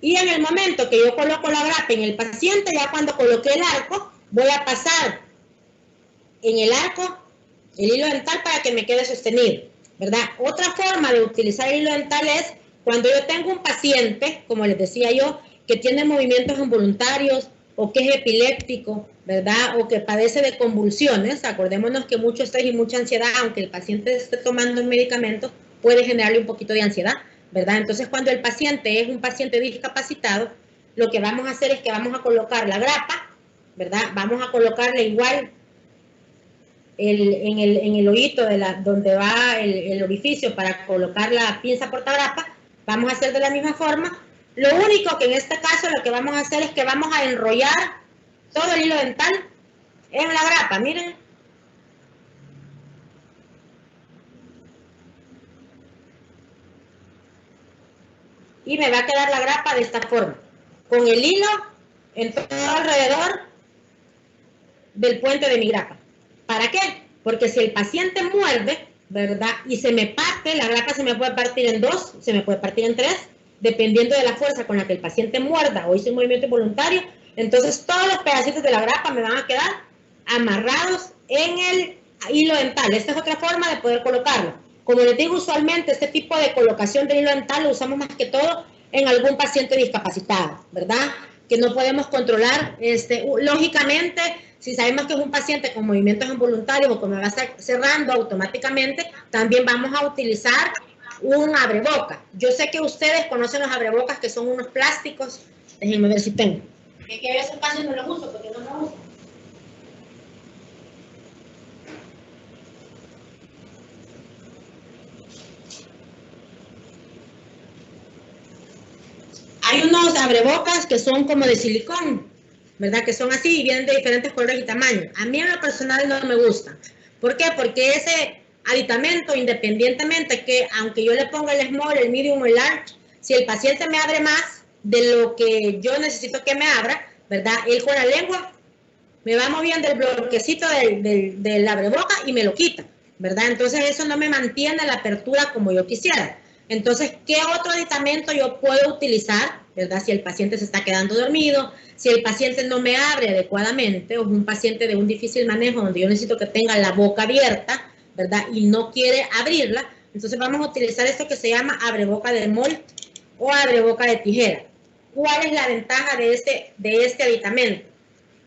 Y en el momento que yo coloco la grapa en el paciente, ya cuando coloqué el arco, voy a pasar en el arco el hilo dental para que me quede sostenido, ¿verdad? Otra forma de utilizar el hilo dental es cuando yo tengo un paciente, como les decía yo, que tiene movimientos involuntarios o que es epiléptico, ¿verdad? O que padece de convulsiones. Acordémonos que mucho estrés y mucha ansiedad, aunque el paciente esté tomando un medicamento, puede generarle un poquito de ansiedad, ¿verdad? Entonces, cuando el paciente es un paciente discapacitado, lo que vamos a hacer es que vamos a colocar la grapa, ¿verdad? Vamos a colocarle igual en el hoyito donde va el orificio para colocar la pinza portagrapa, vamos a hacer de la misma forma. Lo único que en este caso lo que vamos a hacer es que vamos a enrollar todo el hilo dental en la grapa, miren. Y me va a quedar la grapa de esta forma, con el hilo en todo alrededor del puente de mi grapa. ¿Para qué? Porque si el paciente muerde, ¿verdad? Y se me parte, la grapa se me puede partir en dos, se me puede partir en tres, dependiendo de la fuerza con la que el paciente muerda o hice un movimiento involuntario. Entonces todos los pedacitos de la grapa me van a quedar amarrados en el hilo dental. Esta es otra forma de poder colocarlo. Como les digo, usualmente este tipo de colocación del hilo dental lo usamos más que todo en algún paciente discapacitado, ¿verdad? Que no podemos controlar. Lógicamente, si sabemos que es un paciente con movimientos involuntarios o que me va a estar cerrando automáticamente, también vamos a utilizar un abreboca. Yo sé que ustedes conocen los abrebocas, que son unos plásticos. Déjenme ver si tengo. Es que a veces casi no los uso porque no me uso. Hay unos abrebocas que son como de silicón, ¿verdad? Que son así y vienen de diferentes colores y tamaños. A mí en lo personal no me gustan. ¿Por qué? Porque ese aditamento, independientemente que aunque yo le ponga el small, el medium o el large, si el paciente me abre más de lo que yo necesito que me abra, ¿verdad? Él con la lengua me va moviendo el bloquecito del abreboca y me lo quita, ¿verdad? Entonces eso no me mantiene la apertura como yo quisiera. Entonces, ¿qué otro aditamento yo puedo utilizar, ¿verdad? Si el paciente se está quedando dormido, si el paciente no me abre adecuadamente o es un paciente de un difícil manejo donde yo necesito que tenga la boca abierta, ¿verdad? Y no quiere abrirla, entonces vamos a utilizar esto que se llama abreboca de Molt o abreboca de tijera. ¿Cuál es la ventaja de este aditamento?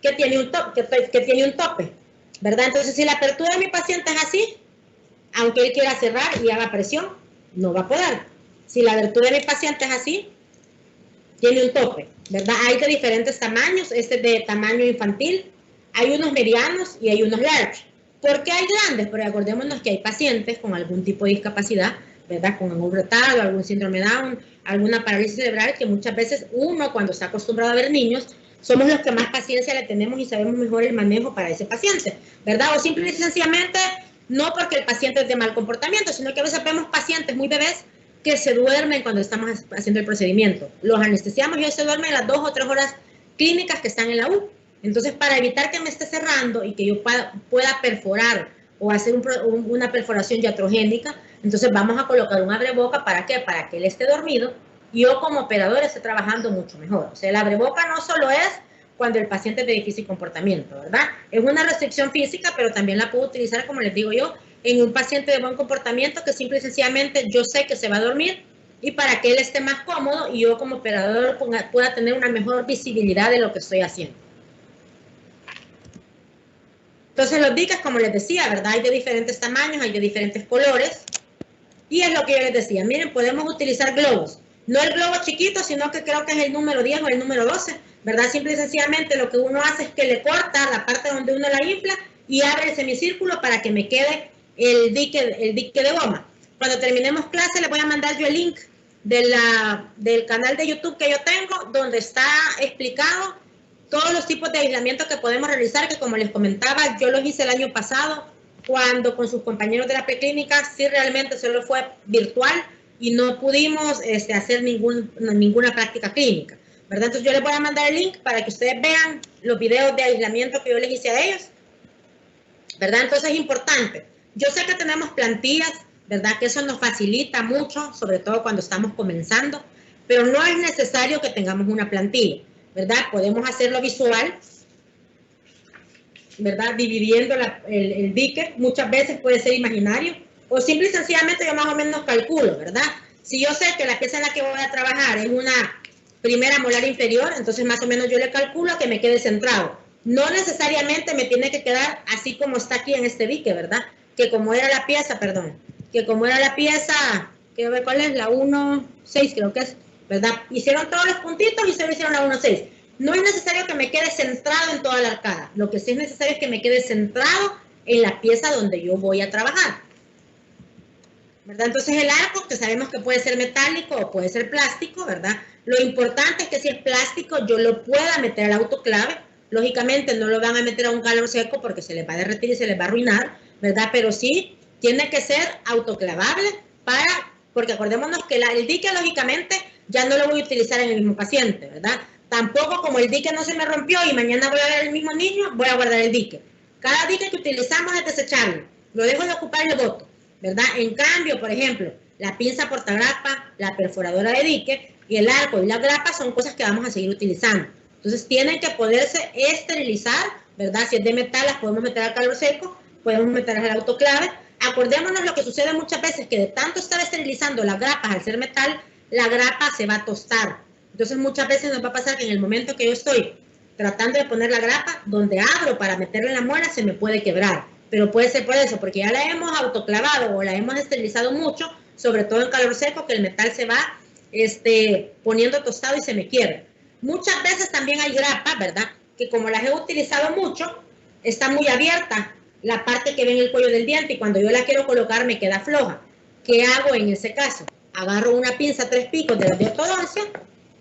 Que tiene un tope, ¿verdad? Entonces, si la apertura de mi paciente es así, aunque él quiera cerrar y haga presión, no va a poder. Si la abertura de mi paciente es así, tiene un tope, ¿verdad? Hay de diferentes tamaños, este es de tamaño infantil, hay unos medianos y hay unos large. ¿Por qué hay grandes? Porque acordémonos que hay pacientes con algún tipo de discapacidad, ¿verdad? Con algún retardo, algún síndrome Down, alguna parálisis cerebral, que muchas veces uno, cuando está acostumbrado a ver niños, somos los que más paciencia le tenemos y sabemos mejor el manejo para ese paciente, ¿verdad? O simple y sencillamente, no porque el paciente es de mal comportamiento, sino que a veces vemos pacientes muy bebés que se duermen cuando estamos haciendo el procedimiento. Los anestesiamos y ellos se duermen las 2 o 3 horas clínicas que están en la U. Entonces, para evitar que me esté cerrando y que yo pueda perforar o hacer una perforación iatrogénica, entonces vamos a colocar un abreboca. ¿Para qué? Para que él esté dormido y yo como operador esté trabajando mucho mejor. O sea, el abreboca no solo es cuando el paciente es de difícil comportamiento, ¿verdad? Es una restricción física, pero también la puedo utilizar, como les digo yo, en un paciente de buen comportamiento que simple y sencillamente yo sé que se va a dormir y para que él esté más cómodo y yo como operador pueda tener una mejor visibilidad de lo que estoy haciendo. Entonces los diques, como les decía, ¿verdad? Hay de diferentes tamaños, hay de diferentes colores. Y es lo que yo les decía, miren, podemos utilizar globos. No el globo chiquito, sino que creo que es el número 10 o el número 12, ¿verdad? Simple y sencillamente lo que uno hace es que le corta la parte donde uno la infla y abre el semicírculo para que me quede el dique de goma. Cuando terminemos clase les voy a mandar yo el link del canal de YouTube que yo tengo, donde está explicado todos los tipos de aislamiento que podemos realizar, que como les comentaba, yo los hice el año pasado, cuando con sus compañeros de la preclínica, sí realmente solo fue virtual y no pudimos hacer ninguna práctica clínica. ¿verdad? Entonces yo les voy a mandar el link para que ustedes vean los videos de aislamiento que yo les hice a ellos, ¿verdad? Entonces es importante. Yo sé que tenemos plantillas, ¿verdad? Que eso nos facilita mucho, sobre todo cuando estamos comenzando, pero no es necesario que tengamos una plantilla, ¿verdad? Podemos hacerlo visual, ¿verdad? Dividiendo el dique, muchas veces puede ser imaginario, o simple y sencillamente yo más o menos calculo, ¿verdad? Si yo sé que la pieza en la que voy a trabajar es una primera molar inferior, entonces más o menos yo le calculo que me quede centrado. No necesariamente me tiene que quedar así como está aquí en este dique, ¿verdad? Que como era la pieza, perdón, que como era la pieza, quiero ver cuál es, la 1.6 creo que es, ¿verdad? Hicieron todos los puntitos y se lo hicieron la 1.6. No es necesario que me quede centrado en toda la arcada. Lo que sí es necesario es que me quede centrado en la pieza donde yo voy a trabajar, ¿verdad? Entonces el arco, que sabemos que puede ser metálico o puede ser plástico, ¿verdad? Lo importante es que si es plástico yo lo pueda meter al autoclave. Lógicamente no lo van a meter a un calor seco porque se les va a derretir y se les va a arruinar, ¿verdad? Pero sí tiene que ser autoclavable porque acordémonos que el dique lógicamente ya no lo voy a utilizar en el mismo paciente, ¿verdad? Tampoco como el dique no se me rompió y mañana voy a ver al mismo niño, voy a guardar el dique. Cada dique que utilizamos es desechable. Lo dejo de ocupar y lo boto, ¿verdad? En cambio, por ejemplo, la pinza portagrapa, la perforadora de dique y el arco y la grapa son cosas que vamos a seguir utilizando. Entonces tienen que poderse esterilizar, ¿verdad? Si es de metal las podemos meter al calor seco, podemos meterlas al autoclave. Acordémonos lo que sucede muchas veces, que de tanto estar esterilizando las grapas al ser metal, la grapa se va a tostar. Entonces muchas veces nos va a pasar que en el momento que yo estoy tratando de poner la grapa, donde abro para meterla en la muela se me puede quebrar. Pero puede ser por eso, porque ya la hemos autoclavado o la hemos esterilizado mucho, sobre todo en calor seco, que el metal se va poniendo tostado y se me quiebra. Muchas veces también hay grapas, ¿verdad? Que como las he utilizado mucho, está muy abierta la parte que ve en el cuello del diente y cuando yo la quiero colocar me queda floja. ¿Qué hago en ese caso? Agarro una pinza 3 picos de la de ortodoncia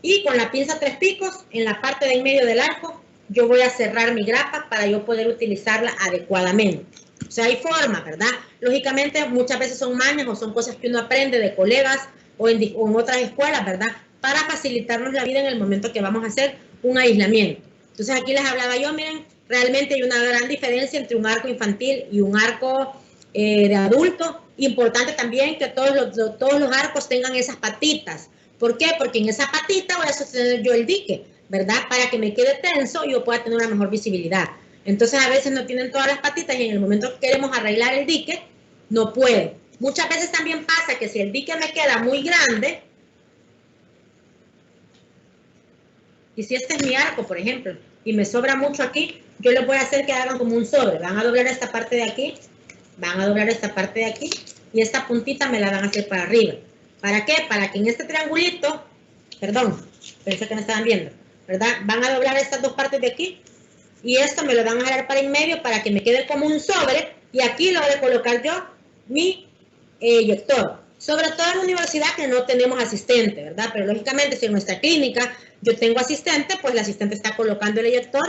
y con la pinza 3 picos en la parte de en medio del arco yo voy a cerrar mi grapa para yo poder utilizarla adecuadamente. O sea, hay formas, ¿verdad? Lógicamente muchas veces son mañas o son cosas que uno aprende de colegas o en otras escuelas, ¿verdad? Para facilitarnos la vida en el momento que vamos a hacer un aislamiento. Entonces aquí les hablaba yo, miren, realmente hay una gran diferencia entre un arco infantil y un arco de adulto. Importante también que todos los arcos tengan esas patitas. ¿Por qué? Porque en esa patita voy a sostener yo el dique, ¿verdad? Para que me quede tenso y yo pueda tener una mejor visibilidad. Entonces a veces no tienen todas las patitas y en el momento que queremos arreglar el dique, no puede. Muchas veces también pasa que si el dique me queda muy grande, y si este es mi arco, por ejemplo, y me sobra mucho aquí, yo les voy a hacer que hagan como un sobre. Van a doblar esta parte de aquí, van a doblar esta parte de aquí, y esta puntita me la van a hacer para arriba. ¿Para qué? Para que en este triangulito, perdón, pensé que me estaban viendo, ¿verdad? Van a doblar estas dos partes de aquí, y esto me lo van a jalar para en medio para que me quede como un sobre, y aquí lo voy a colocar yo, mi eyector. Sobre todo en la universidad que no tenemos asistente, ¿verdad? Pero lógicamente si en nuestra clínica yo tengo asistente, pues el asistente está colocando el eyector.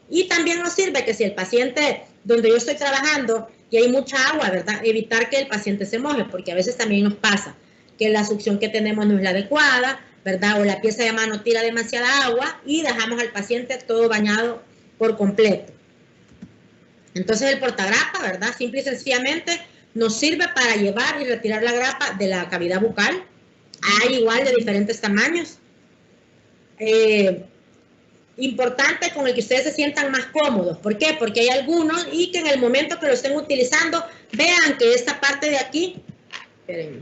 Y también nos sirve que si el paciente, donde yo estoy trabajando y hay mucha agua, ¿verdad? Evitar que el paciente se moje, porque a veces también nos pasa que la succión que tenemos no es la adecuada, ¿verdad? O la pieza de mano tira demasiada agua y dejamos al paciente todo bañado por completo. Entonces el portagrapa, ¿verdad? Simple y sencillamente nos sirve para llevar y retirar la grapa de la cavidad bucal. Hay igual de diferentes tamaños. Importante con el que ustedes se sientan más cómodos. ¿Por qué? Porque hay algunos y que en el momento que lo estén utilizando, vean que esta parte de aquí, espérenme,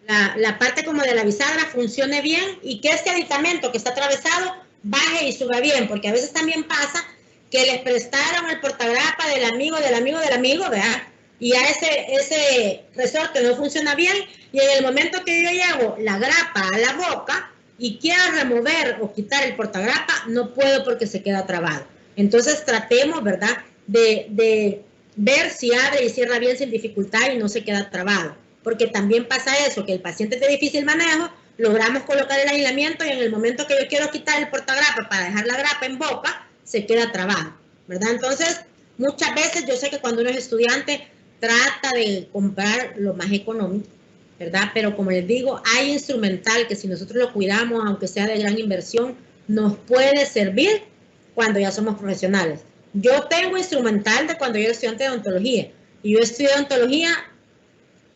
la parte como de la bisagra funcione bien y que este aditamento que está atravesado baje y suba bien, porque a veces también pasa que les prestaron el portagrapa del amigo, ¿verdad? Y a ese resorte no funciona bien y en el momento que yo llevo la grapa a la boca y quiero remover o quitar el portagrapa, no puedo porque se queda trabado. Entonces tratemos, ¿verdad? De ver si abre y cierra bien sin dificultad y no se queda trabado. Porque también pasa eso, que el paciente es de difícil manejo, logramos colocar el aislamiento y en el momento que yo quiero quitar el portagrapa para dejar la grapa en boca, se queda trabado, ¿verdad? Entonces, muchas veces yo sé que cuando uno es estudiante trata de comprar lo más económico, ¿verdad? Pero como les digo, hay instrumental que si nosotros lo cuidamos, aunque sea de gran inversión, nos puede servir cuando ya somos profesionales. Yo tengo instrumental de cuando yo era estudiante de odontología, y yo estudié odontología.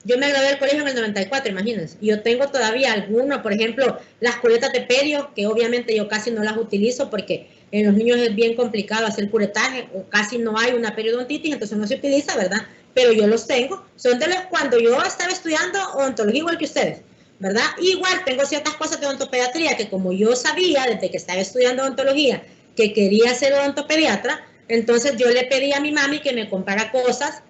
Yo me gradué del colegio en el 94, imagínense. Y yo tengo todavía algunos, por ejemplo, las curetas de perio, que obviamente yo casi no las utilizo porque en los niños es bien complicado hacer curetaje, o casi no hay una periodontitis, entonces no se utiliza, ¿verdad? Pero yo los tengo. Son de los cuando yo estaba estudiando odontología igual que ustedes, ¿verdad? Igual tengo ciertas cosas de odontopediatría que como yo sabía desde que estaba estudiando odontología que quería ser odontopediatra, entonces yo le pedí a mi mami que me comprara cosas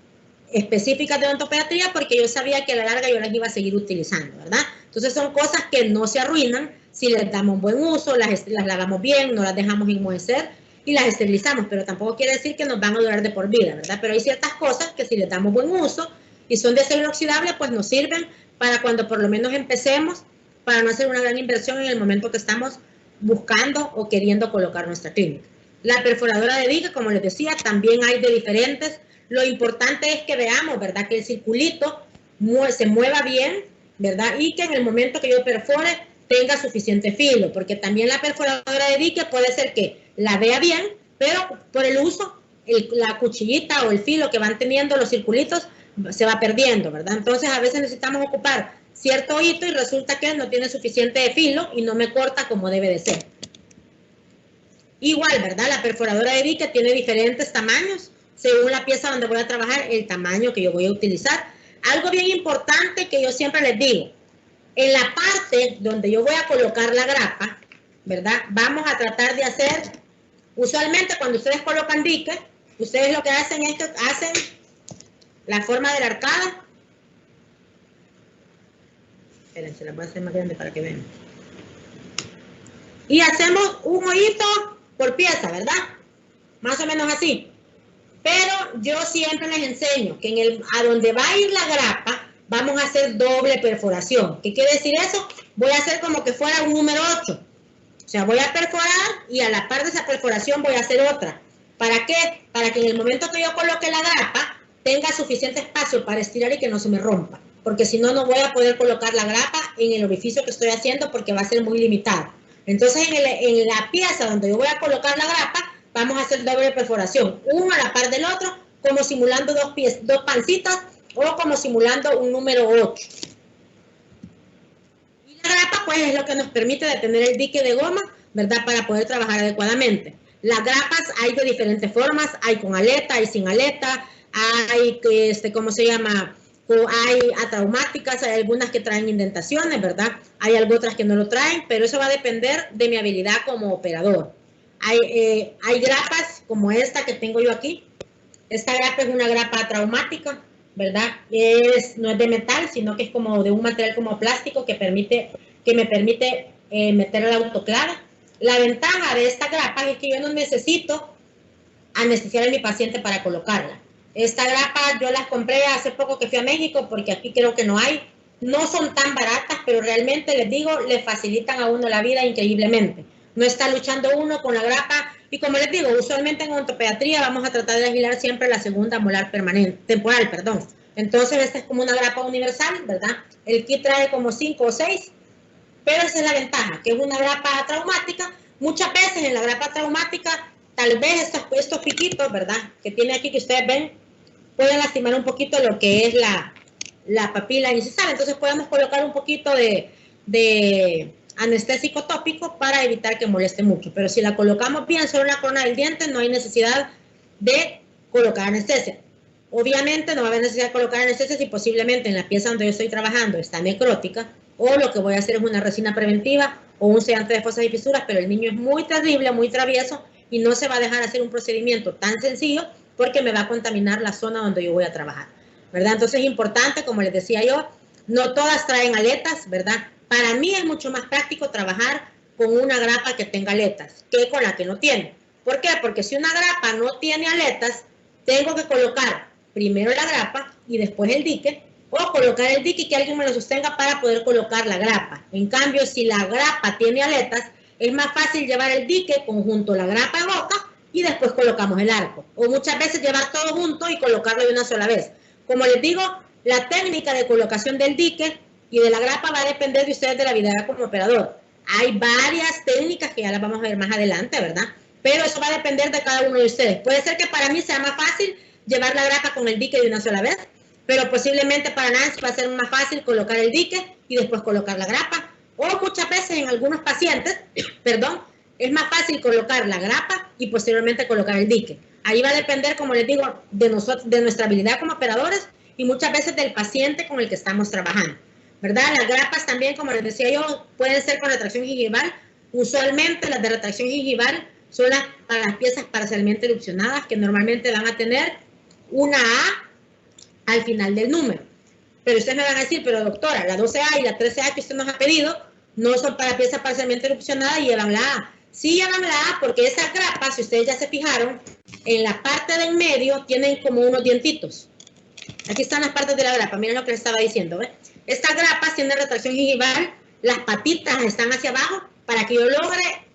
específicas de odontopediatría porque yo sabía que a la larga yo las iba a seguir utilizando, ¿verdad? Entonces son cosas que no se arruinan si les damos buen uso, las lavamos bien, no las dejamos enmohecer y las esterilizamos, pero tampoco quiere decir que nos van a durar de por vida, ¿verdad? Pero hay ciertas cosas que si les damos buen uso y son de acero inoxidable, pues nos sirven para cuando por lo menos empecemos, para no hacer una gran inversión en el momento que estamos buscando o queriendo colocar nuestra clínica. La perforadora de dique, como les decía, también hay de diferentes. Lo importante es que veamos, ¿verdad? Que el circulito se mueva bien, ¿verdad? Y que en el momento que yo perfore tenga suficiente filo, porque también la perforadora de dique puede ser que la vea bien, pero por el uso, la cuchillita o el filo que van teniendo los circulitos se va perdiendo, ¿verdad? Entonces a veces necesitamos ocupar cierto hito y resulta que no tiene suficiente filo y no me corta como debe de ser. Igual, ¿verdad? La perforadora de dique tiene diferentes tamaños, según la pieza donde voy a trabajar, el tamaño que yo voy a utilizar. Algo bien importante que yo siempre les digo, en la parte donde yo voy a colocar la grapa, ¿verdad? Vamos a tratar de hacer, usualmente cuando ustedes colocan dique, ustedes lo que hacen es que hacen la forma de la arcada. Espérense, la voy a hacer más grande para que vean. Y hacemos un hoyito por pieza, ¿verdad? Más o menos así. Pero yo siempre les enseño que a donde va a ir la grapa, vamos a hacer doble perforación. ¿Qué quiere decir eso? Voy a hacer como que fuera un número 8. O sea, voy a perforar y a la par de esa perforación voy a hacer otra. ¿Para qué? Para que en el momento que yo coloque la grapa, tenga suficiente espacio para estirar y que no se me rompa. Porque si no, no voy a poder colocar la grapa en el orificio que estoy haciendo porque va a ser muy limitado. Entonces, en la pieza donde yo voy a colocar la grapa, vamos a hacer doble perforación, uno a la par del otro, como simulando dos pancitas o como simulando un número 8. Y la grapa, pues, es lo que nos permite detener el dique de goma, ¿verdad? Para poder trabajar adecuadamente. Las grapas hay de diferentes formas, hay con aleta, hay sin aleta, hay, ¿cómo se llama? Hay atraumáticas, hay algunas que traen indentaciones, ¿verdad? Hay otras que no lo traen, pero eso va a depender de mi habilidad como operador. Hay grapas como esta que tengo yo aquí. Esta grapa es una grapa traumática, ¿verdad? No es de metal, sino que es como de un material como plástico que me permite meter el autoclave. La ventaja de esta grapa es que yo no necesito anestesiar a mi paciente para colocarla. Esta grapa yo las compré hace poco que fui a México porque aquí creo que no hay. No son tan baratas, pero realmente les digo, le facilitan a uno la vida increíblemente. No está luchando uno con la grapa. Y como les digo, usualmente en odontopediatría vamos a tratar de aislar siempre la segunda molar temporal, perdón. Entonces esta es como una grapa universal, ¿verdad? El kit trae como 5 o 6, pero esa es la ventaja, que es una grapa traumática. Muchas veces en la grapa traumática, tal vez estos piquitos, ¿verdad? Que tiene aquí que ustedes ven, pueden lastimar un poquito lo que es la papila incisal. Entonces podemos colocar un poquito de anestésico tópico para evitar que moleste mucho. Pero si la colocamos bien sobre la corona del diente, no hay necesidad de colocar anestesia. Obviamente no va a haber necesidad de colocar anestesia si posiblemente en la pieza donde yo estoy trabajando está necrótica, o lo que voy a hacer es una resina preventiva o un sellante de fosas y fisuras, pero el niño es muy terrible, muy travieso y no se va a dejar hacer un procedimiento tan sencillo porque me va a contaminar la zona donde yo voy a trabajar, ¿verdad? Entonces es importante, como les decía yo, no todas traen aletas, ¿verdad? Para mí es mucho más práctico trabajar con una grapa que tenga aletas que con la que no tiene. ¿Por qué? Porque si una grapa no tiene aletas, tengo que colocar primero la grapa y después el dique, o colocar el dique y que alguien me lo sostenga para poder colocar la grapa. En cambio, si la grapa tiene aletas, es más fácil llevar el dique conjunto la grapa de boca y después colocamos el arco. O muchas veces llevar todo junto y colocarlo de una sola vez. Como les digo, la técnica de colocación del dique Y de la grapa va a depender de ustedes de la habilidad como operador. Hay varias técnicas que ya las vamos a ver más adelante, ¿verdad? Pero eso va a depender de cada uno de ustedes. Puede ser que para mí sea más fácil llevar la grapa con el dique de una sola vez, pero posiblemente para Nancy va a ser más fácil colocar el dique y después colocar la grapa. O muchas veces en algunos pacientes, perdón, es más fácil colocar la grapa y posteriormente colocar el dique. Ahí va a depender, como les digo, de nosotros, de nuestra habilidad como operadores y muchas veces del paciente con el que estamos trabajando, ¿verdad? Las grapas también, como les decía yo, pueden ser con retracción gingival. Usualmente las de retracción gingival son para las piezas parcialmente erupcionadas, que normalmente van a tener una A al final del número. Pero ustedes me van a decir, pero doctora, la 12A y la 13A que usted nos ha pedido no son para piezas parcialmente erupcionadas y llevan la A. Sí llevan la A porque esas grapas, si ustedes ya se fijaron, en la parte del medio tienen como unos dientitos. Aquí están las partes de la grapa, miren lo que les estaba diciendo, ¿ves? Estas grapas tienen retracción gingival, las patitas están hacia abajo para que yo logre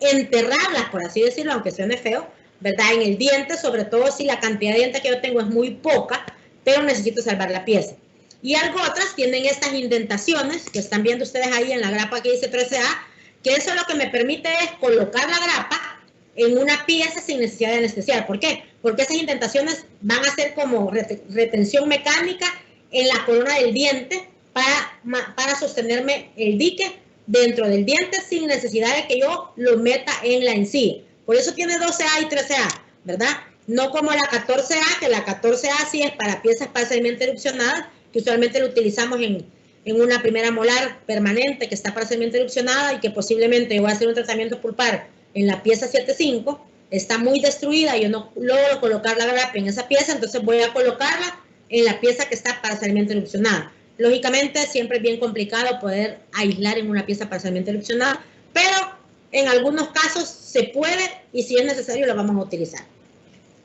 enterrarlas, por así decirlo, aunque suene feo, ¿verdad? En el diente, sobre todo si la cantidad de dientes que yo tengo es muy poca, pero necesito salvar la pieza. Y algo otras tienen estas indentaciones que están viendo ustedes ahí en la grapa que dice 13A, que eso lo que me permite es colocar la grapa en una pieza sin necesidad de anestesiar. ¿Por qué? Porque esas indentaciones van a ser como retención mecánica en la corona del diente para sostenerme el dique dentro del diente sin necesidad de que yo lo meta en la encía. Por eso tiene 12A y 13A, ¿verdad? No como la 14A, que la 14A sí es para piezas parcialmente erupcionadas, que usualmente lo utilizamos en una primera molar permanente que está parcialmente erupcionada y que posiblemente yo voy a hacer un tratamiento pulpar en la pieza 7.5, está muy destruida, yo no logro colocar la grapa en esa pieza, entonces voy a colocarla en la pieza que está parcialmente erupcionada. Lógicamente siempre es bien complicado poder aislar en una pieza parcialmente erupcionada, pero en algunos casos se puede y si es necesario lo vamos a utilizar,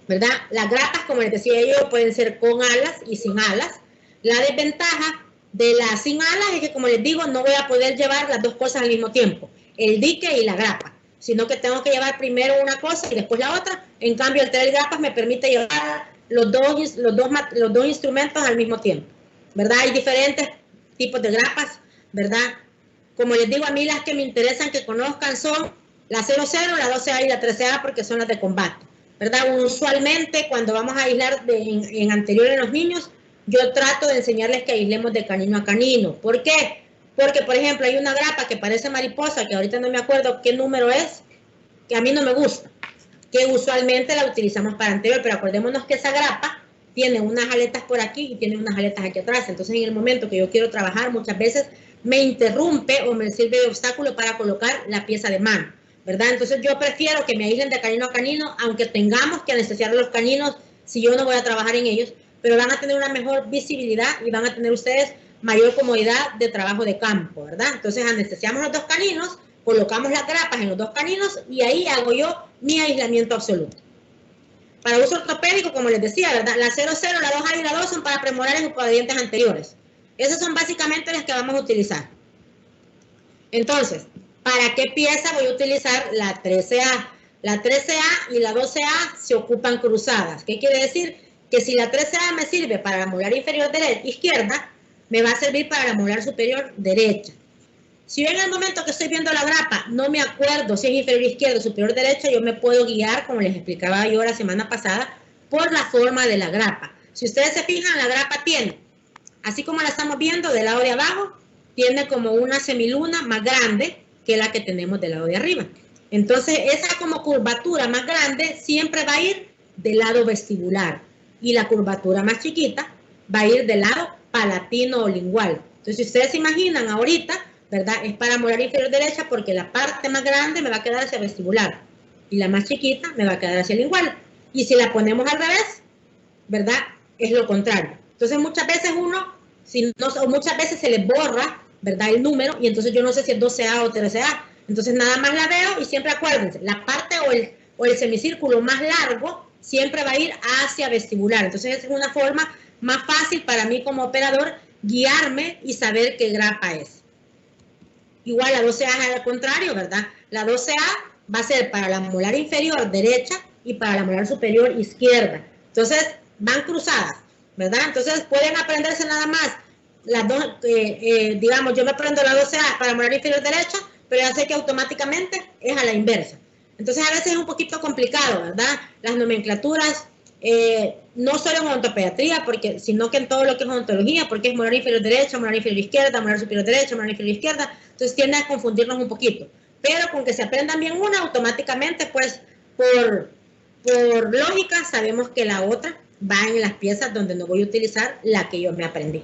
¿verdad? Las grapas, como les decía yo, pueden ser con alas y sin alas. La desventaja de las sin alas es que, como les digo, no voy a poder llevar las dos cosas al mismo tiempo, el dique y la grapa, sino que tengo que llevar primero una cosa y después la otra. En cambio, el tener grapas me permite llevar los dos instrumentos al mismo tiempo, ¿verdad? Hay diferentes tipos de grapas, ¿verdad? Como les digo, a mí las que me interesan que conozcan son la 00, la 12A y la 13A porque son las de combate, ¿verdad? Usualmente cuando vamos a aislar en anterior en los niños, yo trato de enseñarles que aislemos de canino a canino. ¿Por qué? Porque, por ejemplo, hay una grapa que parece mariposa, que ahorita no me acuerdo qué número es, que a mí no me gusta, que usualmente la utilizamos para anterior, pero acordémonos que esa grapa tiene unas aletas por aquí y tiene unas aletas aquí atrás. Entonces, en el momento que yo quiero trabajar, muchas veces me interrumpe o me sirve de obstáculo para colocar la pieza de mano, ¿verdad? Entonces, yo prefiero que me aíslen de canino a canino, aunque tengamos que anestesiar los caninos si yo no voy a trabajar en ellos, pero van a tener una mejor visibilidad y van a tener ustedes mayor comodidad de trabajo de campo, ¿verdad? Entonces, anestesiamos los dos caninos, colocamos las grapas en los dos caninos y ahí hago yo mi aislamiento absoluto. Para uso ortopédico, como les decía, ¿verdad? La 00, la 2A y la 2 son para premolares o para dientes anteriores. Esas son básicamente las que vamos a utilizar. Entonces, ¿para qué pieza voy a utilizar la 13A? La 13A y la 12A se ocupan cruzadas. ¿Qué quiere decir? Que si la 13A me sirve para la molar inferior izquierda, me va a servir para la molar superior derecha. Si yo en el momento que estoy viendo la grapa no me acuerdo si es inferior izquierda o superior derecha, yo me puedo guiar, como les explicaba yo la semana pasada, por la forma de la grapa. Si ustedes se fijan, la grapa tiene, así como la estamos viendo del lado de abajo, tiene como una semiluna más grande que la que tenemos del lado de arriba. Entonces, esa como curvatura más grande siempre va a ir del lado vestibular y la curvatura más chiquita va a ir del lado palatino o lingual. Entonces, si ustedes se imaginan ahorita, ¿verdad? Es para molar inferior derecha porque la parte más grande me va a quedar hacia vestibular y la más chiquita me va a quedar hacia lingual. Y si la ponemos al revés, ¿verdad? Es lo contrario. Entonces, muchas veces muchas veces se les borra, ¿verdad? El número y entonces yo no sé si es 12A o 13A. Entonces, nada más la veo y siempre acuérdense, la parte o el semicírculo más largo siempre va a ir hacia vestibular. Entonces, esa es una forma más fácil para mí como operador guiarme y saber qué grapa es. Igual la 12A es al contrario, ¿verdad? La 12A va a ser para la molar inferior derecha y para la molar superior izquierda. Entonces, van cruzadas, ¿verdad? Entonces, pueden aprenderse nada más las dos, digamos, yo me prendo la 12A para molar inferior derecha, pero ya sé que automáticamente es a la inversa. Entonces a veces es un poquito complicado, ¿verdad? Las nomenclaturas, no solo en odontopediatría, porque, sino que en todo lo que es odontología, porque es molar inferior derecha, molar inferior izquierda, molar superior derecha, molar inferior izquierda, entonces tiende a confundirnos un poquito. Pero con que se aprendan bien una, automáticamente, pues, por lógica, sabemos que la otra va en las piezas donde no voy a utilizar la que yo me aprendí,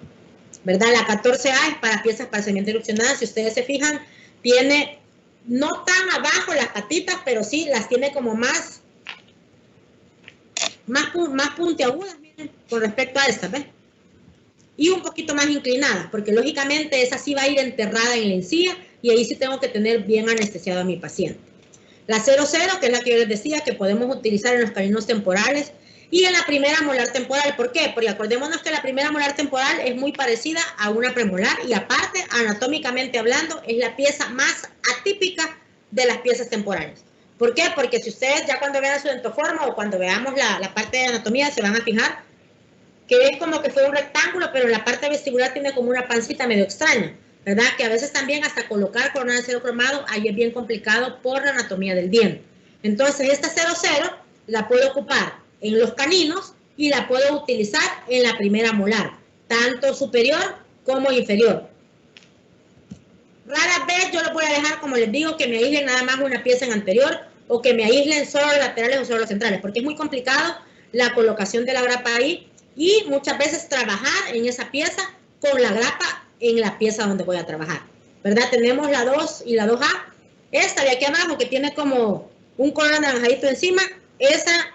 ¿verdad? La 14A es para piezas parcialmente erupcionadas. Si ustedes se fijan, tiene no tan abajo las patitas, pero sí las tiene como más puntiagudas, miren, con respecto a esta, ¿ves? Y un poquito más inclinadas, porque lógicamente esa sí va a ir enterrada en la encía y ahí sí tengo que tener bien anestesiado a mi paciente. La 00, que es la que yo les decía, que podemos utilizar en los caninos temporales y en la primera molar temporal. ¿Por qué? Porque acordémonos que la primera molar temporal es muy parecida a una premolar y aparte, anatómicamente hablando, es la pieza más atípica de las piezas temporales. ¿Por qué? Porque si ustedes ya cuando vean su dentoforma o cuando veamos la parte de anatomía se van a fijar que es como que fue un rectángulo, pero en la parte vestibular tiene como una pancita medio extraña, ¿verdad? Que a veces también hasta colocar corona de acero cromado ahí es bien complicado por la anatomía del diente. Entonces esta 00 la puedo ocupar en los caninos y la puedo utilizar en la primera molar, tanto superior como inferior. Rara vez yo lo voy a dejar, como les digo, que me aíslen nada más una pieza en anterior o que me aíslen solo los laterales o solo los centrales, porque es muy complicado la colocación de la grapa ahí y muchas veces trabajar en esa pieza con la grapa en la pieza donde voy a trabajar, ¿verdad? Tenemos la 2 y la 2A. Esta de aquí abajo que tiene como un color anaranjadito encima, esa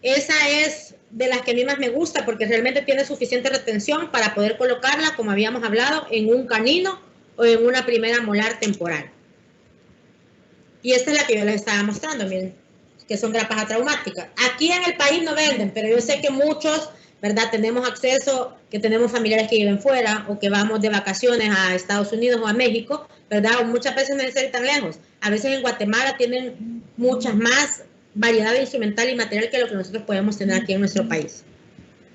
es de las que a mí más me gusta porque realmente tiene suficiente retención para poder colocarla, como habíamos hablado, en un canino o en una primera molar temporal. Y esta es la que yo les estaba mostrando, miren, que son grapas atraumáticas. Aquí en el país no venden, pero yo sé que muchos, ¿verdad? Tenemos acceso, que tenemos familiares que viven fuera o que vamos de vacaciones a Estados Unidos o a México, ¿verdad? O muchas veces no necesitan ir tan lejos. A veces en Guatemala tienen muchas más variedad de instrumental y material que lo que nosotros podemos tener aquí en nuestro país,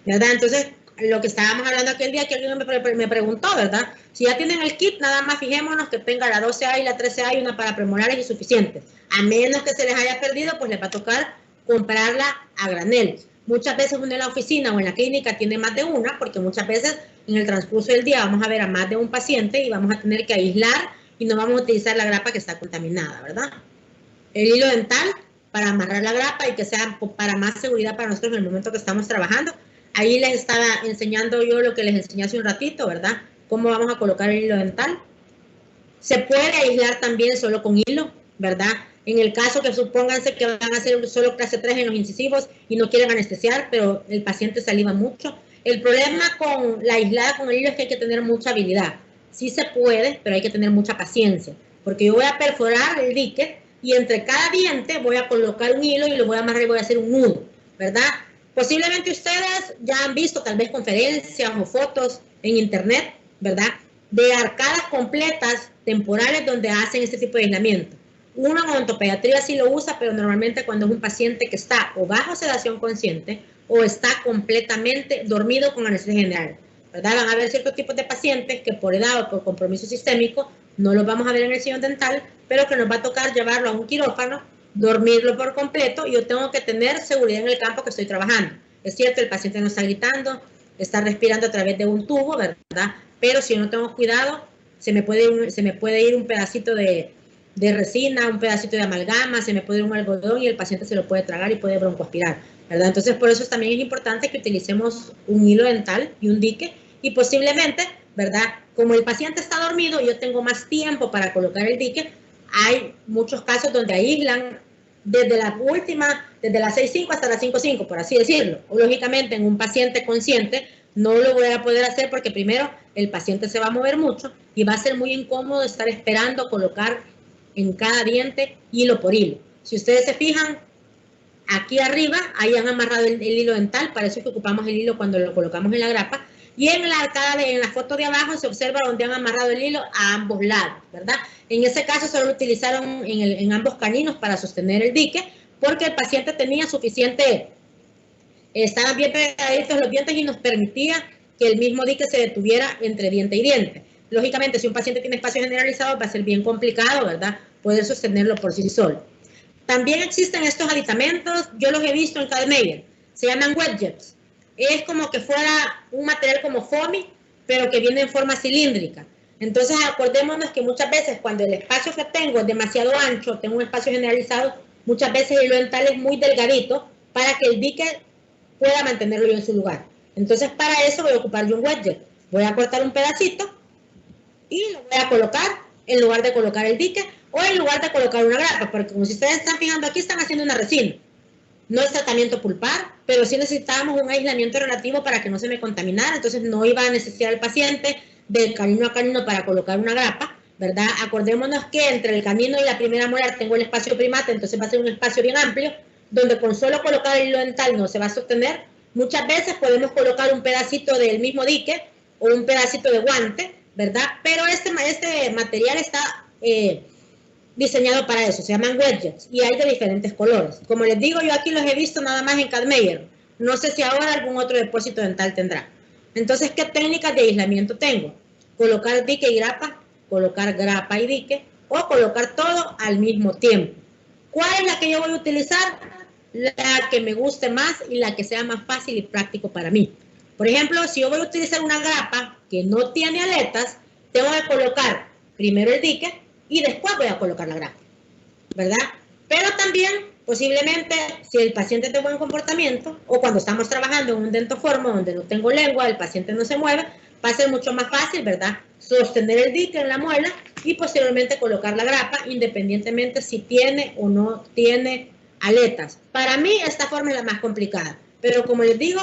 ¿verdad? Entonces, lo que estábamos hablando aquel día, que alguien me preguntó, ¿verdad? Si ya tienen el kit, nada más fijémonos que tenga la 12A y la 13A y una para premolares y suficientes. A menos que se les haya perdido, pues les va a tocar comprarla a granel. Muchas veces uno en la oficina o en la clínica tiene más de una, porque muchas veces en el transcurso del día vamos a ver a más de un paciente y vamos a tener que aislar y no vamos a utilizar la grapa que está contaminada, ¿verdad? El hilo dental para amarrar la grapa y que sea para más seguridad para nosotros en el momento que estamos trabajando. Ahí les estaba enseñando yo lo que les enseñé hace un ratito, ¿verdad? Cómo vamos a colocar el hilo dental. Se puede aislar también solo con hilo, ¿verdad? En el caso que supónganse que van a hacer solo clase 3 en los incisivos y no quieren anestesiar, pero el paciente saliva mucho. El problema con la aislada con el hilo es que hay que tener mucha habilidad. Sí se puede, pero hay que tener mucha paciencia, porque yo voy a perforar el dique y entre cada diente voy a colocar un hilo y lo voy a amarrar y voy a hacer un nudo, ¿verdad? Posiblemente ustedes ya han visto tal vez conferencias o fotos en internet, ¿verdad? De arcadas completas temporales donde hacen este tipo de aislamiento. Uno en odontopediatría sí lo usa, pero normalmente cuando es un paciente que está o bajo sedación consciente o está completamente dormido con anestesia general, ¿verdad? Van a haber ciertos tipos de pacientes que por edad o por compromiso sistémico no los vamos a ver en el sillón dental, pero que nos va a tocar llevarlo a un quirófano, dormirlo por completo y yo tengo que tener seguridad en el campo que estoy trabajando. Es cierto, el paciente no está gritando, está respirando a través de un tubo, ¿verdad? Pero si yo no tengo cuidado, se me puede ir un pedacito de resina, un pedacito de amalgama, se me puede ir un algodón y el paciente se lo puede tragar y puede broncoaspirar, ¿verdad? Entonces, por eso también es importante que utilicemos un hilo dental y un dique y posiblemente, ¿verdad? Como el paciente está dormido y yo tengo más tiempo para colocar el dique, hay muchos casos donde aíslan desde la última, desde la 6.5 hasta la 5.5, por así decirlo. O lógicamente en un paciente consciente no lo voy a poder hacer porque primero el paciente se va a mover mucho y va a ser muy incómodo estar esperando colocar en cada diente hilo por hilo. Si ustedes se fijan, aquí arriba, ahí han amarrado el hilo dental, para eso es que ocupamos el hilo cuando lo colocamos en la grapa, y en la arcada, en la foto de abajo, se observa donde han amarrado el hilo a ambos lados, ¿verdad? En ese caso solo lo utilizaron en ambos caninos para sostener el dique, porque el paciente tenía suficiente, estaban bien pegaditos los dientes y nos permitía que el mismo dique se detuviera entre diente y diente. Lógicamente, si un paciente tiene espacio generalizado, va a ser bien complicado, ¿verdad?, poder sostenerlo por sí solo. También existen estos aditamentos, yo los he visto en Kadmeyer, se llaman wedgets. Es como que fuera un material como foamy, pero que viene en forma cilíndrica. Entonces, acordémonos que muchas veces cuando el espacio que tengo es demasiado ancho, tengo un espacio generalizado, muchas veces el hilo dental es muy delgadito para que el dique pueda mantenerlo en su lugar. Entonces, para eso voy a ocupar yo un wedget. Voy a cortar un pedacito y lo voy a colocar en lugar de colocar el dique o en lugar de colocar una grapa, porque como si ustedes están fijando aquí, están haciendo una resina. No es tratamiento pulpar, pero sí necesitábamos un aislamiento relativo para que no se me contaminara, entonces no iba a necesitar el paciente del canino a canino para colocar una grapa, ¿verdad? Acordémonos que entre el canino y la primera molar tengo el espacio primate, entonces va a ser un espacio bien amplio, donde con solo colocar el hilo dental no se va a sostener. Muchas veces podemos colocar un pedacito del mismo dique o un pedacito de guante, ¿verdad? Pero este material está diseñado para eso, se llaman wedgets y hay de diferentes colores. Como les digo, yo aquí los he visto nada más en Kadmeyer. No sé si ahora algún otro depósito dental tendrá. Entonces, ¿qué técnicas de aislamiento tengo? Colocar dique y grapa, colocar grapa y dique o colocar todo al mismo tiempo. ¿Cuál es la que yo voy a utilizar? La que me guste más y la que sea más fácil y práctico para mí. Por ejemplo, si yo voy a utilizar una grapa que no tiene aletas, tengo que colocar primero el dique y después voy a colocar la grapa, ¿verdad? Pero también, posiblemente, si el paciente es de buen comportamiento o cuando estamos trabajando en un dentoformo donde no tengo lengua, el paciente no se mueve, va a ser mucho más fácil, ¿verdad?, sostener el dique en la muela y posteriormente colocar la grapa, independientemente si tiene o no tiene aletas. Para mí, esta forma es la más complicada, pero como les digo,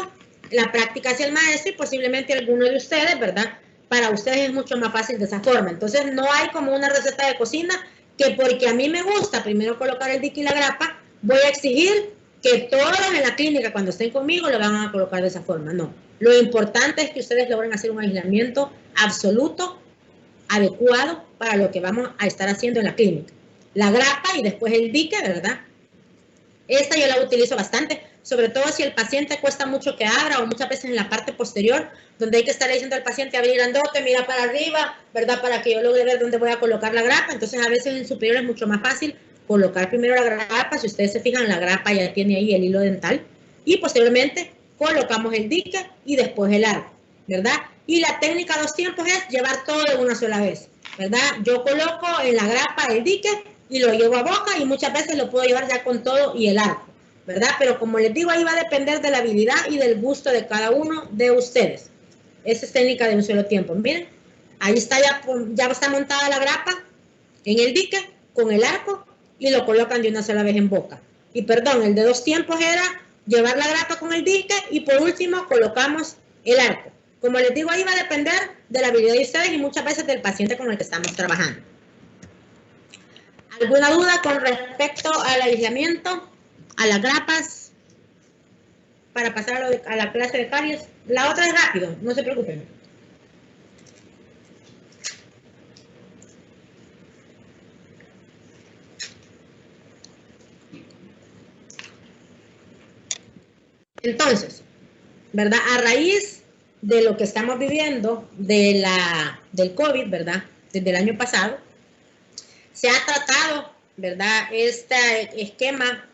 la práctica hacia el maestro y posiblemente alguno de ustedes, ¿verdad?, para ustedes es mucho más fácil de esa forma. Entonces, no hay como una receta de cocina que porque a mí me gusta primero colocar el dique y la grapa, voy a exigir que todos en la clínica, cuando estén conmigo, lo van a colocar de esa forma. No. Lo importante es que ustedes logren hacer un aislamiento absoluto, adecuado para lo que vamos a estar haciendo en la clínica. La grapa y después el dique, ¿verdad? Esta yo la utilizo bastante, sobre todo si el paciente cuesta mucho que abra o muchas veces en la parte posterior, donde hay que estar diciendo al paciente abrir grandote, mira para arriba, ¿verdad? Para que yo logre ver dónde voy a colocar la grapa. Entonces a veces en superior es mucho más fácil colocar primero la grapa. Si ustedes se fijan, la grapa ya tiene ahí el hilo dental y posteriormente colocamos el dique y después el arco, ¿verdad? Y la técnica a 2 tiempos es llevar todo de una sola vez, ¿verdad? Yo coloco en la grapa el dique y lo llevo a boca y muchas veces lo puedo llevar ya con todo y el arco, ¿verdad? Pero como les digo, ahí va a depender de la habilidad y del gusto de cada uno de ustedes. Esa es técnica de un solo tiempo. Miren, ahí está ya está montada la grapa en el dique con el arco y lo colocan de una sola vez en boca. Y perdón, el de 2 tiempos era llevar la grapa con el dique y por último colocamos el arco. Como les digo, ahí va a depender de la habilidad de ustedes y muchas veces del paciente con el que estamos trabajando. ¿Alguna duda con respecto al aislamiento, a las grapas, para pasar a la clase de caries? La otra es rápido, no se preocupen. Entonces, ¿verdad? A raíz de lo que estamos viviendo del COVID, ¿verdad? Desde el año pasado, se ha tratado, ¿verdad? Este esquema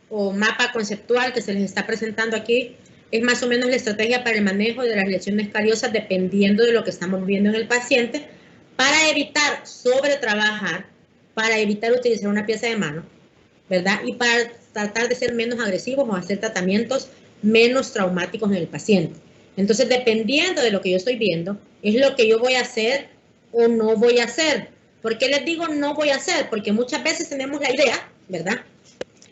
o mapa conceptual que se les está presentando aquí es más o menos la estrategia para el manejo de las lesiones cariosas dependiendo de lo que estamos viendo en el paciente para evitar sobretrabajar, para evitar utilizar una pieza de mano, ¿verdad? Y para tratar de ser menos agresivos o hacer tratamientos menos traumáticos en el paciente. Entonces, dependiendo de lo que yo estoy viendo, es lo que yo voy a hacer o no voy a hacer. ¿Por qué les digo no voy a hacer? Porque muchas veces tenemos la idea, ¿verdad?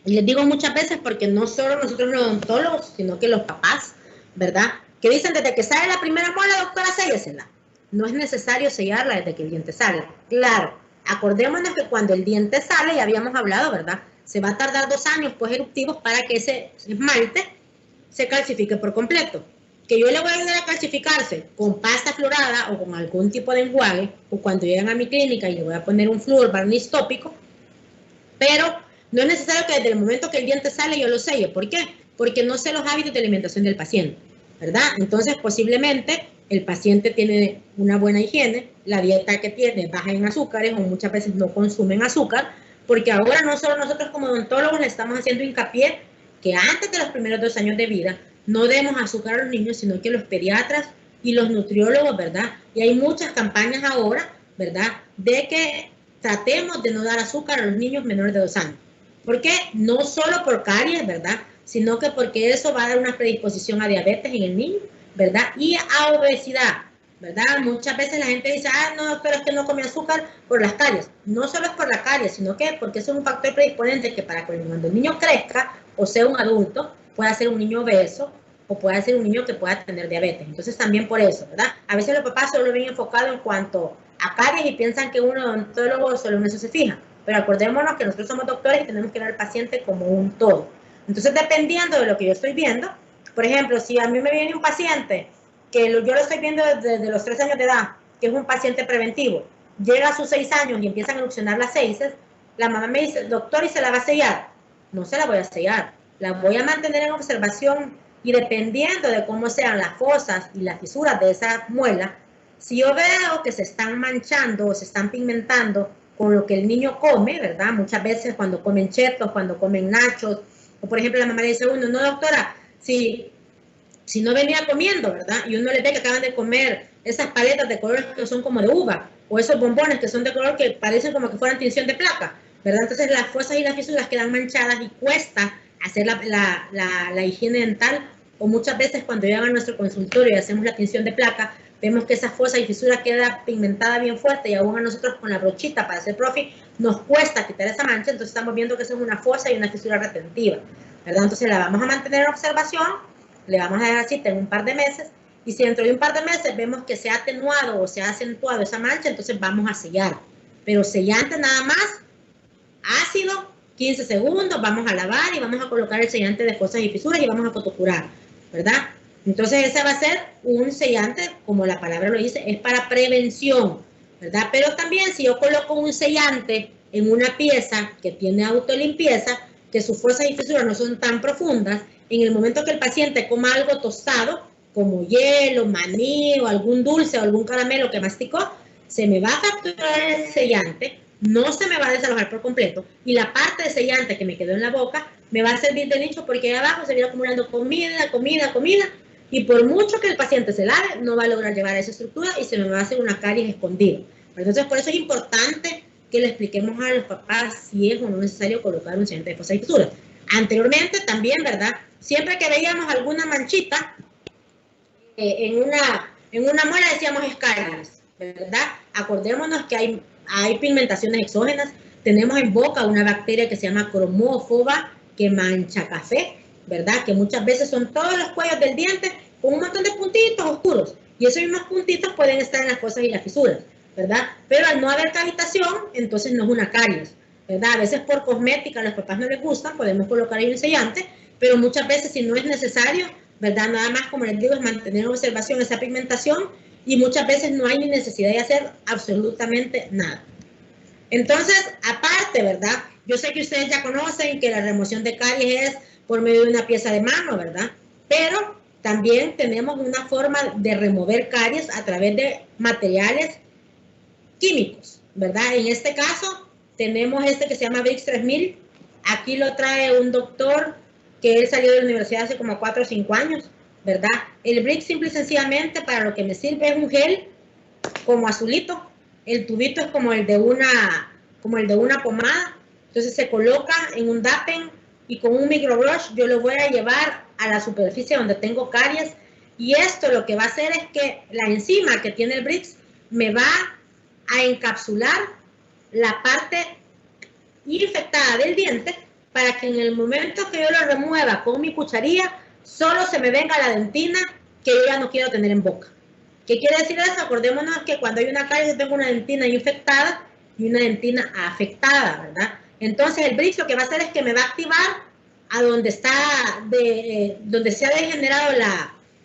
Y les digo muchas veces porque no solo nosotros los odontólogos, sino que los papás, ¿verdad? Que dicen desde que sale la primera muela, doctora, séllesela. No es necesario sellarla desde que el diente sale. Claro, acordémonos que cuando el diente sale, ya habíamos hablado, ¿verdad? Se va a tardar 2 años post-eruptivos para que ese esmalte se calcifique por completo. Que yo le voy a ayudar a calcificarse con pasta fluorada o con algún tipo de enjuague, o cuando lleguen a mi clínica y le voy a poner un flúor barniz tópico, pero no es necesario que desde el momento que el diente sale yo lo selle. ¿Por qué? Porque no sé los hábitos de alimentación del paciente. ¿verdad? Entonces, posiblemente el paciente tiene una buena higiene, la dieta que tiene baja en azúcares o muchas veces no consumen azúcar, porque ahora no solo nosotros como odontólogos le estamos haciendo hincapié que antes de los primeros 2 años de vida no demos azúcar a los niños, sino que los pediatras y los nutriólogos, ¿verdad? Y hay muchas campañas ahora, ¿verdad? De que tratemos de no dar azúcar a los niños menores de 2 años. ¿Por qué? No solo por caries, ¿verdad? Sino que porque eso va a dar una predisposición a diabetes en el niño, ¿verdad? Y a obesidad, ¿verdad? Muchas veces la gente dice, ah, no, doctor, es que no come azúcar por las caries. No solo es por la caries, sino que porque eso es un factor predisponente que para que cuando el niño crezca o sea un adulto, pueda ser un niño obeso o pueda ser un niño que pueda tener diabetes. Entonces también por eso, ¿verdad? A veces los papás solo ven enfocado en cuanto a caries y piensan que un odontólogo solo en eso se fija. Pero acordémonos que nosotros somos doctores y tenemos que ver al paciente como un todo. Entonces, dependiendo de lo que yo estoy viendo, por ejemplo, si a mí me viene un paciente que yo lo estoy viendo desde los 3 años de edad, que es un paciente preventivo, llega a sus 6 años y empiezan a erupcionar las heces, la mamá me dice, doctor, ¿y se la va a sellar? No se la voy a sellar, la voy a mantener en observación y dependiendo de cómo sean las fosas y las fisuras de esa muela, si yo veo que se están manchando o se están pigmentando con lo que el niño come, ¿verdad? Muchas veces cuando comen chetos, cuando comen nachos, o por ejemplo la mamá le dice a uno, no doctora, si no venía comiendo, ¿verdad? Y uno le ve que acaban de comer esas paletas de colores que son como de uva, o esos bombones que son de color que parecen como que fueran tinción de placa, ¿verdad? Entonces las fosas y las fisuras quedan manchadas y cuesta hacer la higiene dental, o muchas veces cuando llegan a nuestro consultorio y hacemos la tinción de placa, vemos que esa fosa y fisura queda pigmentada bien fuerte y aún a nosotros con la brochita para hacer profi nos cuesta quitar esa mancha, entonces estamos viendo que eso es una fosa y una fisura retentiva, ¿verdad? Entonces la vamos a mantener en observación, le vamos a dejar cita en un par de meses y si dentro de un par de meses vemos que se ha atenuado o se ha acentuado esa mancha, entonces vamos a sellar. Pero sellante nada más, ácido, 15 segundos, vamos a lavar y vamos a colocar el sellante de fosas y fisuras y vamos a fotocurar, ¿verdad? Entonces ese va a ser un sellante, como la palabra lo dice, es para prevención, ¿verdad? Pero también si yo coloco un sellante en una pieza que tiene autolimpieza, que sus fosas y fisuras no son tan profundas, en el momento que el paciente coma algo tostado, como hielo, maní o algún dulce o algún caramelo que masticó, se me va a capturar el sellante, no se me va a desalojar por completo y la parte de sellante que me quedó en la boca me va a servir de nicho porque ahí abajo se viene acumulando comida y por mucho que el paciente se lave, no va a lograr llevar a esa estructura y se me va a hacer una caries escondida. Entonces, por eso es importante que le expliquemos a los papás si es o no necesario colocar un sellante de fosas y fisuras. Anteriormente también, ¿verdad? Siempre que veíamos alguna manchita en una muela decíamos es caries, ¿verdad? Acordémonos que hay pigmentaciones exógenas. Tenemos en boca una bacteria que se llama cromófoba que mancha café, ¿verdad? Que muchas veces son todos los cuellos del diente con un montón de puntitos oscuros. Y esos mismos puntitos pueden estar en las fosas y las fisuras, ¿verdad? Pero al no haber cavitación, entonces no es una caries, ¿verdad? A veces por cosmética a los papás no les gusta, podemos colocar ahí un sellante, pero muchas veces si no es necesario, ¿verdad? Nada más, como les digo, es mantener en observación esa pigmentación y muchas veces no hay ni necesidad de hacer absolutamente nada. Entonces, aparte, ¿verdad? Yo sé que ustedes ya conocen que la remoción de caries es por medio de una pieza de mano, ¿verdad? Pero también tenemos una forma de remover caries a través de materiales químicos, ¿verdad? En este caso, tenemos este que se llama Brix 3000. Aquí lo trae un doctor que él salió de la universidad hace como 4 o 5 años, ¿verdad? El Brix simple y sencillamente para lo que me sirve es un gel como azulito. El tubito es como el de una pomada. Entonces se coloca en un dapen y con un microbrush yo lo voy a llevar a la superficie donde tengo caries. Y esto lo que va a hacer es que la enzima que tiene el Brix me va a encapsular la parte infectada del diente para que en el momento que yo lo remueva con mi cucharilla, solo se me venga la dentina que yo ya no quiero tener en boca. ¿Qué quiere decir eso? Acordémonos que cuando hay una caries yo tengo una dentina infectada y una dentina afectada, ¿verdad? Entonces el Brix lo que va a hacer es que me va a activar a donde está, donde se ha degenerado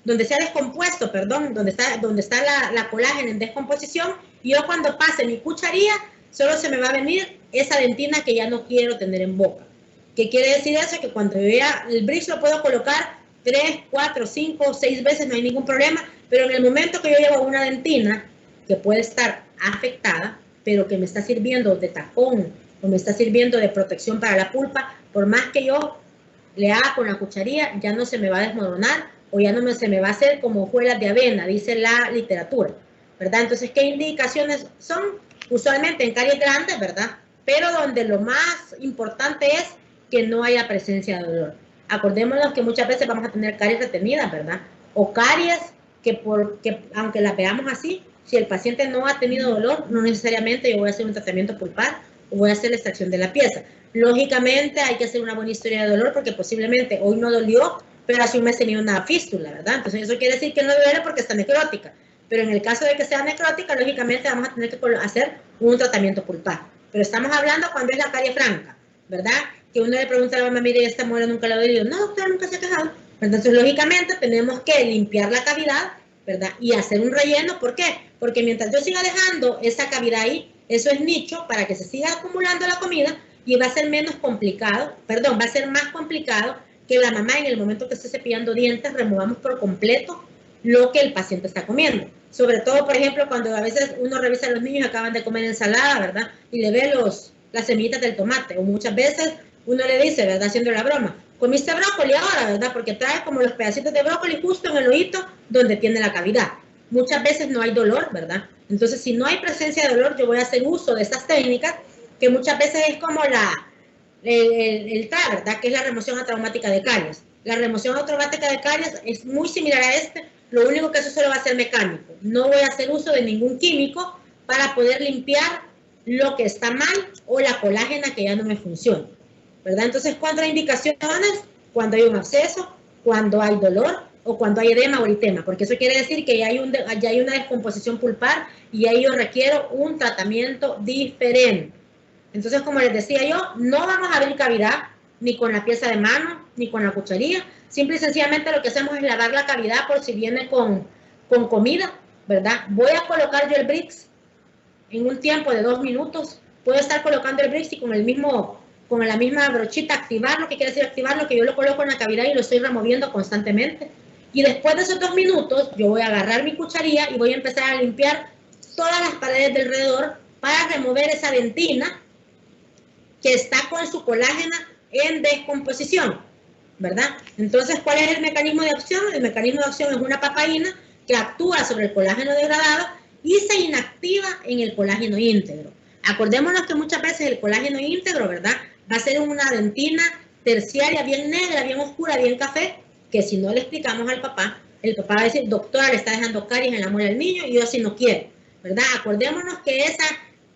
donde se ha descompuesto, perdón, donde está la colágeno en descomposición, y yo cuando pase mi cucharilla, solo se me va a venir esa dentina que ya no quiero tener en boca. ¿Qué quiere decir eso? Que cuando yo ya el Brix lo puedo colocar 3, 4, 5, 6 veces no hay ningún problema, pero en el momento que yo llevo una dentina que puede estar afectada, pero que me está sirviendo de tapón o me está sirviendo de protección para la pulpa, por más que yo le haga con la cucharilla, ya no se me va a desmoronar o ya no se me va a hacer como hojuelas de avena, dice la literatura, ¿verdad? Entonces, ¿qué indicaciones son? Usualmente en caries grandes, ¿verdad? Pero donde lo más importante es que no haya presencia de dolor. Acordémonos que muchas veces vamos a tener caries retenidas, ¿verdad? O caries que aunque las veamos así, si el paciente no ha tenido dolor, no necesariamente yo voy a hacer un tratamiento pulpar o voy a hacer la extracción de la pieza. Lógicamente hay que hacer una buena historia de dolor porque posiblemente hoy no dolió, pero hace un mes tenía una fístula, ¿verdad? Entonces eso quiere decir que no duele porque está necrótica. Pero en el caso de que sea necrótica, lógicamente vamos a tener que hacer un tratamiento pulpar. Pero estamos hablando cuando es la carie franca, ¿verdad? Que uno le pregunta a la mamá, mire, esta muela nunca la ha dolido. No, doctora, nunca se ha quejado. Entonces, lógicamente, tenemos que limpiar la cavidad, ¿verdad? Y hacer un relleno. ¿Por qué? Porque mientras yo siga dejando esa cavidad ahí, eso es nicho para que se siga acumulando la comida y va a ser menos complicado, perdón, va a ser más complicado que la mamá en el momento que esté cepillando dientes removamos por completo lo que el paciente está comiendo. Sobre todo, por ejemplo, cuando a veces uno revisa a los niños acaban de comer ensalada, ¿verdad? Y le ve las semillitas del tomate. O muchas veces uno le dice, ¿verdad? Haciendo la broma, comiste brócoli ahora, ¿verdad? Porque trae como los pedacitos de brócoli justo en el oído donde tiene la cavidad. Muchas veces no hay dolor, ¿verdad? Entonces, si no hay presencia de dolor, yo voy a hacer uso de estas técnicas, que muchas veces es como el TRA, ¿verdad? Que es la remoción atraumática de caries. La remoción atraumática de caries es muy similar a lo único que eso solo va a ser mecánico. No voy a hacer uso de ningún químico para poder limpiar lo que está mal o la colágena que ya no me funciona, ¿verdad? Entonces, contraindicaciones, cuando hay un absceso, cuando hay dolor o cuando hay edema o eritema, porque eso quiere decir que ya hay una descomposición pulpar y ahí yo requiero un tratamiento diferente. Entonces, como les decía yo, no vamos a abrir cavidad ni con la pieza de mano, ni con la cucharilla. Simple y sencillamente lo que hacemos es lavar la cavidad por si viene con comida, ¿verdad? Voy a colocar yo el Brix en un tiempo de 2 minutos. Puedo estar colocando el Brix y con la misma brochita activarlo, que quiere decir activarlo, que yo lo coloco en la cavidad y lo estoy removiendo constantemente. Y después de esos 2 minutos, yo voy a agarrar mi cucharilla y voy a empezar a limpiar todas las paredes de alrededor para remover esa dentina que está con su colágena en descomposición, ¿verdad? Entonces, ¿cuál es el mecanismo de acción? El mecanismo de acción es una papaína que actúa sobre el colágeno degradado y se inactiva en el colágeno íntegro. Acordémonos que muchas veces el colágeno íntegro, ¿verdad? Va a ser una dentina terciaria bien negra, bien oscura, bien café, que si no le explicamos al papá, el papá va a decir, doctora, le está dejando caries en la muela del niño y yo así no quiero, ¿verdad? Acordémonos que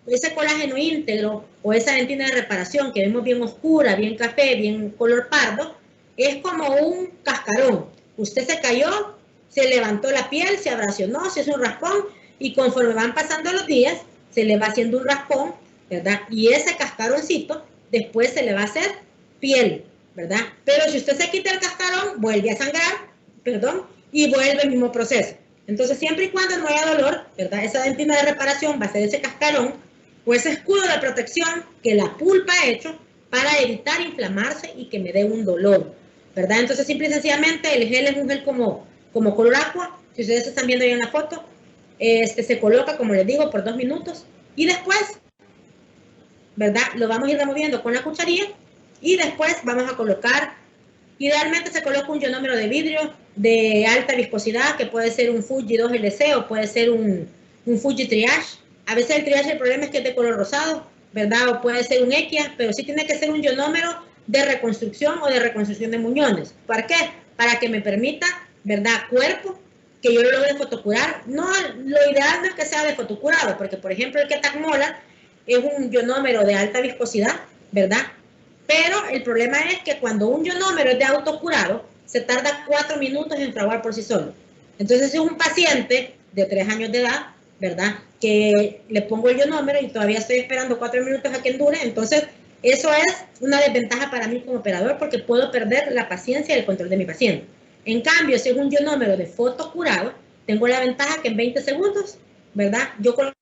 ese colágeno íntegro o esa dentina de reparación que vemos bien oscura, bien café, bien color pardo, es como un cascarón. Usted se cayó, se levantó la piel, se abrasionó, se hizo un raspón y conforme van pasando los días, se le va haciendo un raspón, ¿verdad? Y ese cascaroncito después se le va a hacer piel, ¿verdad? Pero si usted se quita el cascarón, vuelve a sangrar, perdón, y vuelve el mismo proceso. Entonces, siempre y cuando no haya dolor, ¿verdad? Esa dentina de reparación va a ser ese cascarón o ese escudo de protección que la pulpa ha hecho para evitar inflamarse y que me dé un dolor, ¿verdad? Entonces, simple y sencillamente, el gel es un gel como color agua. Si ustedes están viendo ahí en la foto, se coloca, como les digo, por 2 minutos y después, ¿verdad? Lo vamos a ir removiendo con la cucharilla y después vamos a colocar, idealmente se coloca un ionómero de vidrio de alta viscosidad, que puede ser un Fuji 2LC o puede ser un Fuji Triage. A veces el Triage, el problema es que es de color rosado, ¿verdad? O puede ser un Equia, pero sí tiene que ser un ionómero de reconstrucción o de reconstrucción de muñones. ¿Para qué? Para que me permita, ¿verdad? Cuerpo, que yo lo logre fotocurar. No, lo ideal no es que sea de fotocurado, porque por ejemplo el Ketak Molar es un ionómero de alta viscosidad, ¿verdad? Pero el problema es que cuando un ionómero es de autocurado, se tarda 4 minutos en fraguar por sí solo. Entonces, si es un paciente de 3 años de edad, ¿verdad? Que le pongo el ionómero y todavía estoy esperando 4 minutos a que endure, entonces eso es una desventaja para mí como operador porque puedo perder la paciencia y el control de mi paciente. En cambio, si es un ionómero de fotocurado, tengo la ventaja que en 20 segundos, ¿verdad? Yo coloco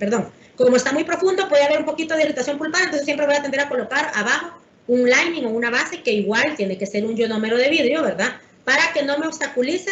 perdón, como está muy profundo puede haber un poquito de irritación pulpar, entonces siempre voy a tender a colocar abajo un lining o una base que igual tiene que ser un ionómero de vidrio, ¿verdad? Para que no me obstaculice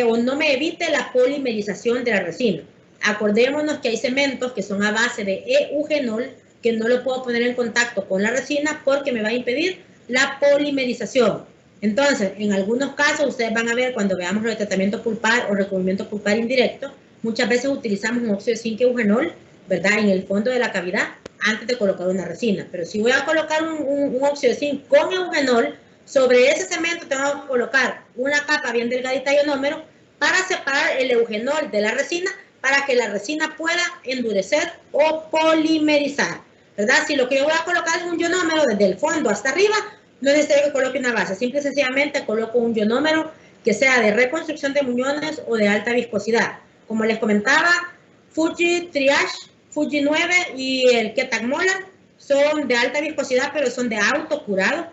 o no me evite la polimerización de la resina. Acordémonos que hay cementos que son a base de eugenol, que no lo puedo poner en contacto con la resina porque me va a impedir la polimerización. Entonces, en algunos casos, ustedes van a ver cuando veamos lo de tratamiento pulpar o recubrimiento pulpar indirecto, muchas veces utilizamos un óxido de zinc eugenol, ¿verdad? En el fondo de la cavidad antes de colocar una resina. Pero si voy a colocar un óxido de zinc con eugenol, sobre ese cemento tengo que colocar una capa bien delgadita de ionómero para separar el eugenol de la resina para que la resina pueda endurecer o polimerizar, ¿verdad? Si lo que yo voy a colocar es un ionómero desde el fondo hasta arriba, no es necesario que coloque una base, simple y sencillamente coloco un ionómero que sea de reconstrucción de muñones o de alta viscosidad. Como les comentaba, Fuji Triage, Fuji 9 y el Ketak Molar son de alta viscosidad, pero son de autocurado.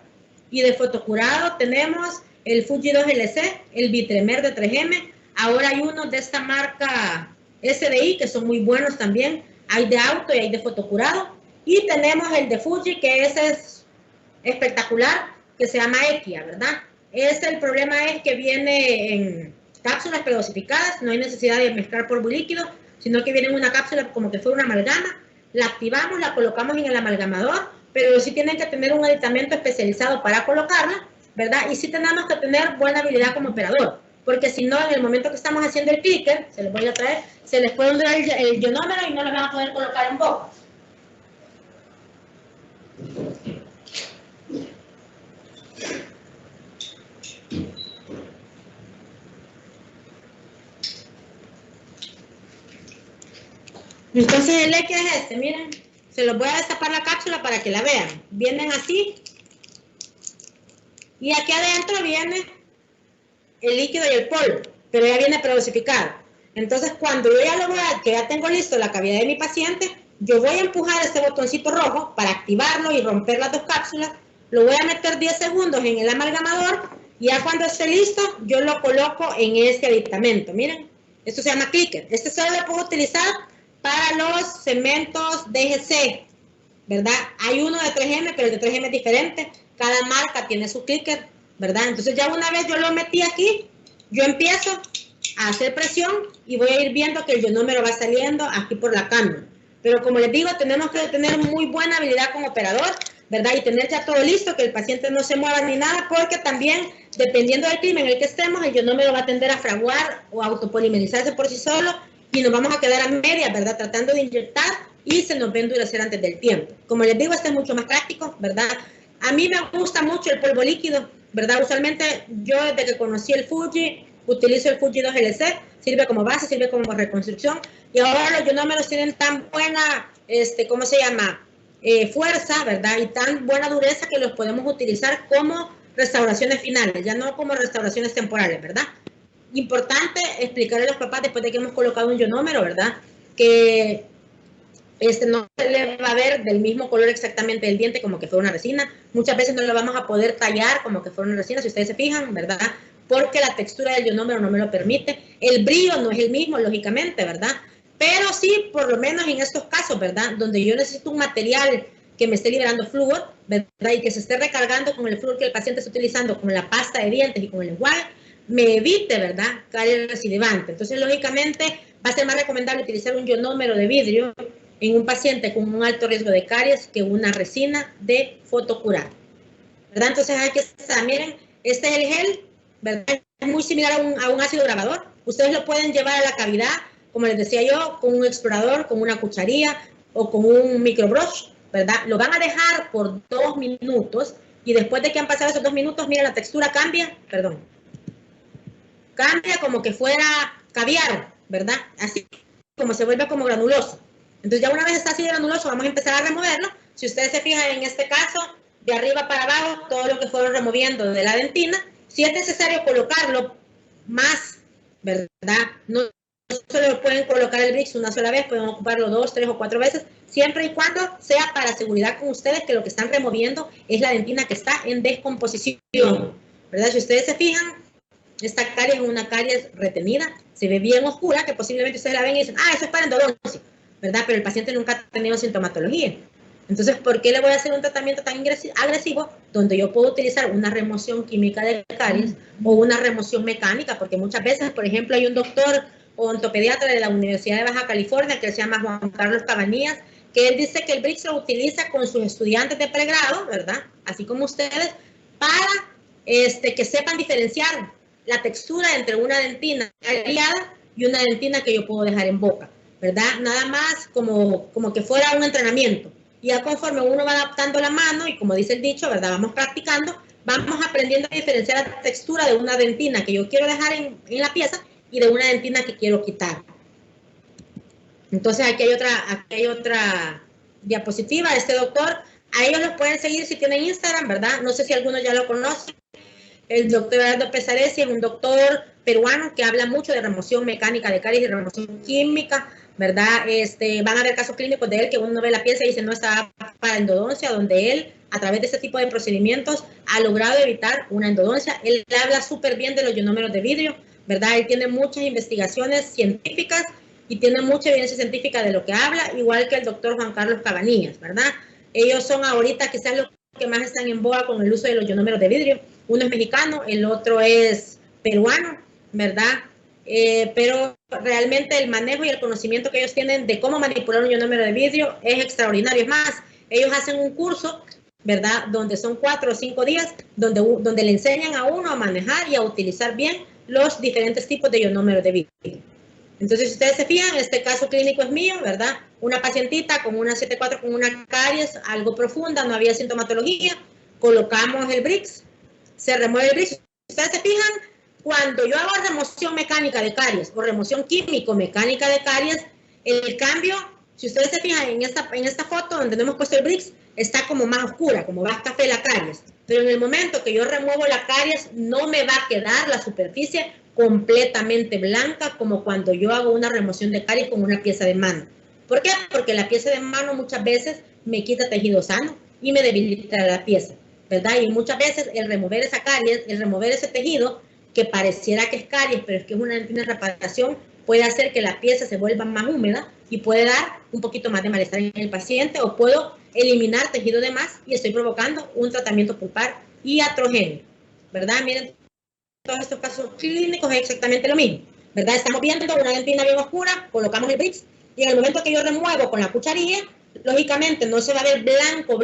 Y de fotocurado tenemos el Fuji 2LC, el Vitremer de 3M. Ahora hay unos de esta marca SDI que son muy buenos también. Hay de auto y hay de fotocurado. Y tenemos el de Fuji, que ese es espectacular, que se llama Equia, ¿verdad? El problema es que viene en cápsulas predosificadas, no hay necesidad de mezclar polvo líquido, sino que viene en una cápsula como que fuera una amalgama, la activamos, la colocamos en el amalgamador, pero sí tienen que tener un aditamento especializado para colocarla, ¿verdad? Y sí tenemos que tener buena habilidad como operador, porque si no, en el momento que estamos haciendo el clicker, se les voy a traer, se les puede hundir el ionómero y no lo van a poder colocar en boca. Entonces el Equia es este, miren, se los voy a destapar la cápsula para que la vean. Vienen así y aquí adentro viene el líquido y el polvo, pero ya viene predosificado. Entonces cuando yo ya lo voy a, que ya tengo listo la cavidad de mi paciente, yo voy a empujar este botoncito rojo para activarlo y romper las dos cápsulas, lo voy a meter 10 segundos en el amalgamador y ya cuando esté listo yo lo coloco en este aditamento. Miren, esto se llama clicker. Este solo lo puedo utilizar para los cementos DGC, ¿verdad? Hay uno de 3M, pero el de 3M es diferente. Cada marca tiene su clicker, ¿verdad? Entonces ya una vez yo lo metí aquí, yo empiezo a hacer presión y voy a ir viendo que el ionómero va saliendo aquí por la cámara. Pero como les digo, tenemos que tener muy buena habilidad como operador, ¿verdad? Y tener ya todo listo, que el paciente no se mueva ni nada, porque también, dependiendo del clima en el que estemos, el ionómero va a tender a fraguar o autopolimerizarse por sí solo y nos vamos a quedar a medias, ¿verdad? Tratando de inyectar y se nos va a endurecer antes del tiempo. Como les digo, este es mucho más práctico, ¿verdad? A mí me gusta mucho el polvo líquido, ¿verdad? Usualmente yo desde que conocí el Fuji, utilizo el Fuji 2LC, sirve como base, sirve como reconstrucción, y ahora los ionómeros tienen tan buena, ¿cómo se llama? Fuerza, ¿verdad? Y tan buena dureza que los podemos utilizar como restauraciones finales, ya no como restauraciones temporales, ¿verdad? Importante explicarle a los papás después de que hemos colocado un ionómero, ¿verdad? Que no se le va a ver del mismo color exactamente del diente como que fuera una resina. Muchas veces no lo vamos a poder tallar como que fuera una resina, si ustedes se fijan, ¿verdad? Porque la textura del ionómero no me lo permite. El brillo no es el mismo, lógicamente, ¿verdad? Pero sí, por lo menos en estos casos, ¿verdad? Donde yo necesito un material que me esté liberando flúor, ¿verdad? Y que se esté recargando con el flúor que el paciente está utilizando, con la pasta de dientes y con el enjuague, me evite, ¿verdad? Caries recidivante. Entonces, lógicamente, va a ser más recomendable utilizar un ionómero de vidrio en un paciente con un alto riesgo de caries que una resina de fotocurado, ¿verdad? Entonces hay que saber, miren, este es el gel, ¿verdad? Es muy similar a un ácido grabador. Ustedes lo pueden llevar a la cavidad, como les decía yo, con un explorador, con una cucharilla o con un microbrush, ¿verdad? Lo van a dejar por 2 minutos y después de que han pasado esos 2 minutos, miren, la textura cambia, perdón, cambia como que fuera caviar, ¿verdad? Así como se vuelve como granuloso. Entonces ya una vez está así de granuloso, vamos a empezar a removerlo. Si ustedes se fijan en este caso, de arriba para abajo, todo lo que fueron removiendo de la dentina, si es necesario colocarlo más, ¿verdad? No solo pueden colocar el Brix una sola vez, pueden ocuparlo 2, 3 o 4 veces, siempre y cuando sea para seguridad con ustedes que lo que están removiendo es la dentina que está en descomposición, ¿verdad? Si ustedes se fijan, esta caries es una caries retenida, se ve bien oscura, que posiblemente ustedes la ven y dicen, ah, eso es para endodoncia, ¿verdad? Pero el paciente nunca ha tenido sintomatología. Entonces, ¿por qué le voy a hacer un tratamiento tan agresivo donde yo puedo utilizar una remoción química de caries o una remoción mecánica? Porque muchas veces, por ejemplo, hay un doctor odontopediatra de la Universidad de Baja California que se llama Juan Carlos Cabanillas, que él dice que el BRICS lo utiliza con sus estudiantes de pregrado, ¿verdad? Así como ustedes, para que sepan diferenciar la textura entre una dentina aliada y una dentina que yo puedo dejar en boca, ¿verdad? Nada más como que fuera un entrenamiento. Y ya conforme uno va adaptando la mano, y como dice el dicho, ¿verdad? Vamos practicando, vamos aprendiendo a diferenciar la textura de una dentina que yo quiero dejar en la pieza y de una dentina que quiero quitar. Entonces aquí hay otra diapositiva. Este doctor, a ellos los pueden seguir si tienen Instagram, ¿verdad? No sé si algunos ya lo conocen. El doctor Eduardo Pesaresi es un doctor peruano que habla mucho de remoción mecánica de caries y remoción química, ¿verdad? Van a ver casos clínicos de él que uno ve la pieza y dice no está para endodoncia, donde él, a través de este tipo de procedimientos, ha logrado evitar una endodoncia. Él habla súper bien de los ionómeros de vidrio, ¿verdad? Él tiene muchas investigaciones científicas y tiene mucha evidencia científica de lo que habla, igual que el doctor Juan Carlos Cabanillas, ¿verdad? Ellos son ahorita quizás los que más están en boga con el uso de los ionómeros de vidrio. Uno es mexicano, el otro es peruano, ¿verdad? Pero realmente el manejo y el conocimiento que ellos tienen de cómo manipular un ionómero de vidrio es extraordinario. Es más, ellos hacen un curso, ¿verdad? Donde son 4 o 5 días, donde le enseñan a uno a manejar y a utilizar bien los diferentes tipos de ionómeros de vidrio. Entonces, si ustedes se fijan, este caso clínico es mío, ¿verdad? Una pacientita con una 7-4 con una caries algo profunda, no había sintomatología, colocamos el BRICS, se remueve el BRICS. Si ustedes se fijan, cuando yo hago remoción mecánica de caries o remoción químico-mecánica de caries, el cambio, si ustedes se fijan en esta foto donde no hemos puesto el BRICS, está como más oscura, como más café la caries. Pero en el momento que yo remuevo la caries, no me va a quedar la superficie completamente blanca como cuando yo hago una remoción de caries con una pieza de mano. ¿Por qué? Porque la pieza de mano muchas veces me quita tejido sano y me debilita la pieza, ¿verdad? Y muchas veces el remover esa caries, el remover ese tejido que pareciera que es caries, pero es que es una dentina de reparación, puede hacer que la pieza se vuelva más húmeda y puede dar un poquito más de malestar en el paciente, o puedo eliminar tejido de más y estoy provocando un tratamiento pulpar iatrogénico, ¿verdad? Miren, todos estos casos clínicos es exactamente lo mismo, ¿verdad? Estamos viendo una dentina bien oscura, colocamos el BRICS y en el momento que yo remuevo con la cucharilla, lógicamente no se va a ver blanco,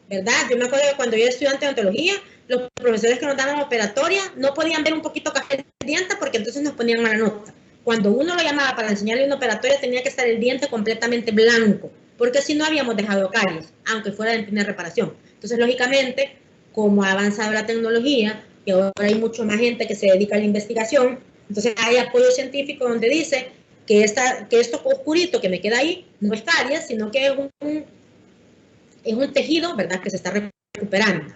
¿verdad? Yo me acuerdo que cuando yo era estudiante de odontología, los profesores que nos daban operatoria no podían ver un poquito café el diente porque entonces nos ponían mala nota. Cuando uno lo llamaba para enseñarle una operatoria tenía que estar el diente completamente blanco, porque si no habíamos dejado caries, aunque fuera dentina de reparación. Entonces, lógicamente, como ha avanzado la tecnología, y ahora hay mucho más gente que se dedica a la investigación, entonces hay apoyo científico donde dice que esto oscurito que me queda ahí no es caries, sino que es un tejido, ¿verdad?, que se está recuperando.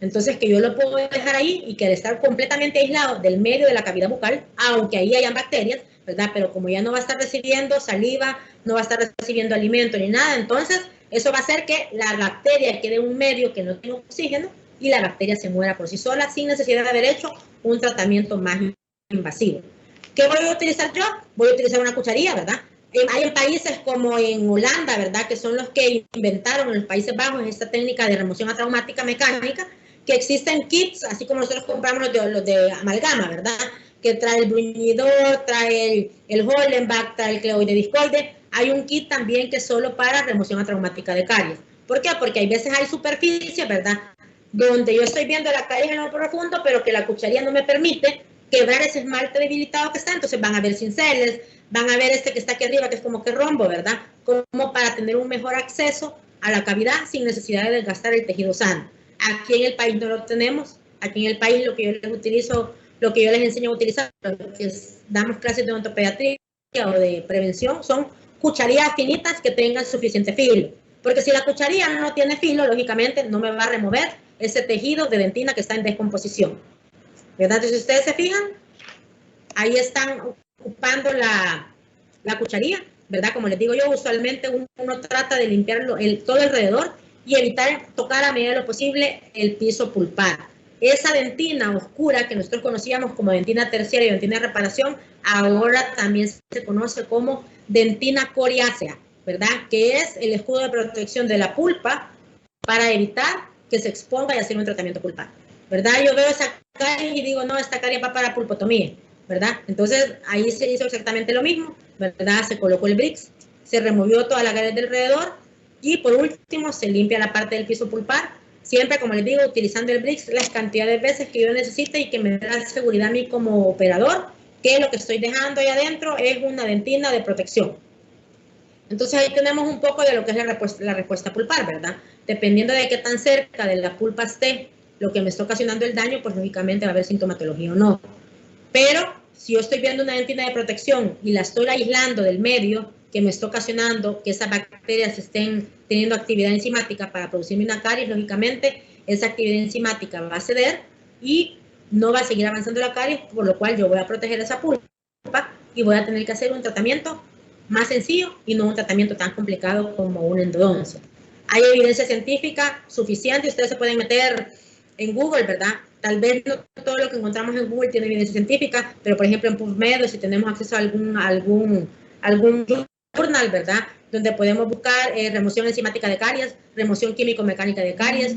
Entonces, que yo lo puedo dejar ahí y que al estar completamente aislado del medio de la cavidad bucal, aunque ahí hayan bacterias, ¿verdad? Pero como ya no va a estar recibiendo saliva, no va a estar recibiendo alimento ni nada, entonces eso va a hacer que la bacteria quede en un medio que no tiene oxígeno y la bacteria se muera por sí sola sin necesidad de haber hecho un tratamiento más invasivo. ¿Qué voy a utilizar yo? Voy a utilizar una cucharilla, ¿verdad? Hay en países como en Holanda, ¿verdad?, que son los que inventaron en los Países Bajos esta técnica de remoción atraumática mecánica, que existen kits, así como nosotros compramos los de amalgama, ¿verdad?, que trae el bruñidor, trae el Hollenbach, trae el cleoide discoide. Hay un kit también que es solo para remoción atraumática de caries. ¿Por qué? Porque hay veces hay superficies, ¿verdad?, donde yo estoy viendo la caries en lo profundo, pero que la cucharilla no me permite quebrar ese esmalte debilitado que está, entonces van a ver cinceles, van a ver este que está aquí arriba, que es como que rombo, ¿verdad?, como para tener un mejor acceso a la cavidad sin necesidad de desgastar el tejido sano. Aquí en el país no lo tenemos. Aquí en el país lo que yo les utilizo, lo que yo les enseño a utilizar, lo que damos clases de odontopediatría o de prevención, son cucharillas finitas que tengan suficiente filo. Porque si la cucharilla no tiene filo, lógicamente no me va a remover ese tejido de dentina que está en descomposición, ¿verdad? Entonces, si ustedes se fijan, ahí están ocupando la cucharilla, ¿verdad? Como les digo yo, usualmente uno trata de limpiar todo alrededor y evitar tocar a medida de lo posible el piso pulpar. Esa dentina oscura que nosotros conocíamos como dentina terciaria y dentina de reparación, ahora también se conoce como dentina coriácea. ¿verdad? Que es el escudo de protección de la pulpa para evitar que se exponga y hacer un tratamiento pulpar, ¿verdad? Yo veo esa caries y digo, no, esta caries va para pulpotomía, ¿verdad? Entonces, ahí se hizo exactamente lo mismo, ¿verdad? Se colocó el Brix, se removió toda la caries de alrededor y por último se limpia la parte del piso pulpar, siempre, como les digo, utilizando el Brix las cantidades de veces que yo necesite y que me dé la seguridad a mí como operador que lo que estoy dejando ahí adentro es una dentina de protección. Entonces ahí tenemos un poco de lo que es la respuesta pulpar, ¿verdad? Dependiendo de qué tan cerca de la pulpa esté lo que me está ocasionando el daño, pues lógicamente va a haber sintomatología o no. Pero si yo estoy viendo una dentina de protección y la estoy aislando del medio que me está ocasionando que esas bacterias estén teniendo actividad enzimática para producirme una caries, lógicamente esa actividad enzimática va a ceder y no va a seguir avanzando la caries, por lo cual yo voy a proteger esa pulpa y voy a tener que hacer un tratamiento más sencillo y no un tratamiento tan complicado como una endodoncia. Hay evidencia científica suficiente, ustedes se pueden meter en Google, ¿verdad? Tal vez no todo lo que encontramos en Google tiene evidencia científica, pero por ejemplo en PubMed, si tenemos acceso a algún journal, ¿verdad? Donde podemos buscar remoción enzimática de caries, remoción químico-mecánica de caries,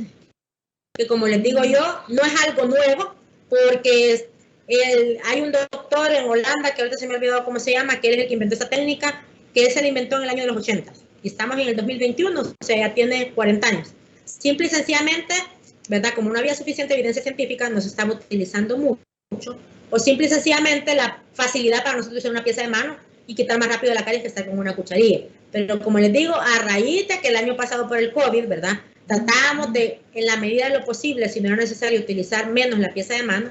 que como les digo yo, no es algo nuevo, porque hay un doctor en Holanda, que ahorita se me ha olvidado cómo se llama, que él es el que inventó esta técnica, que él se la inventó en el año de los 80, y estamos en el 2021, o sea, ya tiene 40 años. Simple y sencillamente, ¿verdad? Como no había suficiente evidencia científica, nos estaba utilizando mucho, o simple y sencillamente la facilidad para nosotros usar una pieza de mano y quitar más rápido la caries que estar con una cucharilla. Pero como les digo, a raíz de que el año pasado por el COVID, ¿verdad? Tratábamos de, en la medida de lo posible, si no era necesario utilizar menos la pieza de mano,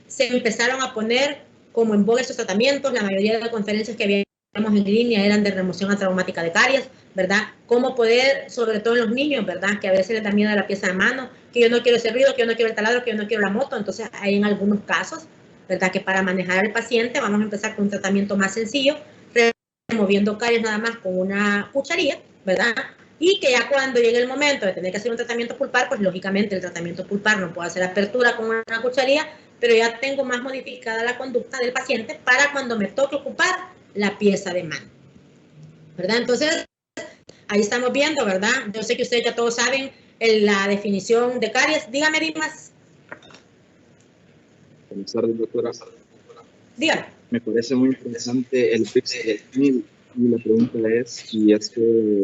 se empezaron a poner como en boga estos tratamientos. La mayoría de las conferencias que habíamos en línea eran de remoción atraumática de caries, ¿verdad? Cómo poder, sobre todo en los niños, ¿verdad? Que a veces les da miedo a la pieza de mano, que yo no quiero ese ruido, que yo no quiero el taladro, que yo no quiero la moto. Entonces hay en algunos casos, ¿verdad? Que para manejar al paciente vamos a empezar con un tratamiento más sencillo, removiendo caries nada más con una cucharilla, ¿verdad? Y que ya cuando llegue el momento de tener que hacer un tratamiento pulpar, pues lógicamente el tratamiento pulpar no puedo hacer apertura con una cucharilla, pero ya tengo más modificada la conducta del paciente para cuando me toque ocupar la pieza de mano, ¿verdad? Entonces, ahí estamos viendo, ¿verdad? Yo sé que ustedes ya todos saben la definición de caries. Dígame, Dimas. Buenas tardes, doctora. Dígame. Me parece muy interesante el Brix del CNIL y la pregunta es si este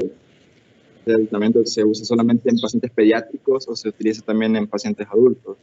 medicamento se usa solamente en pacientes pediátricos o se utiliza también en pacientes adultos.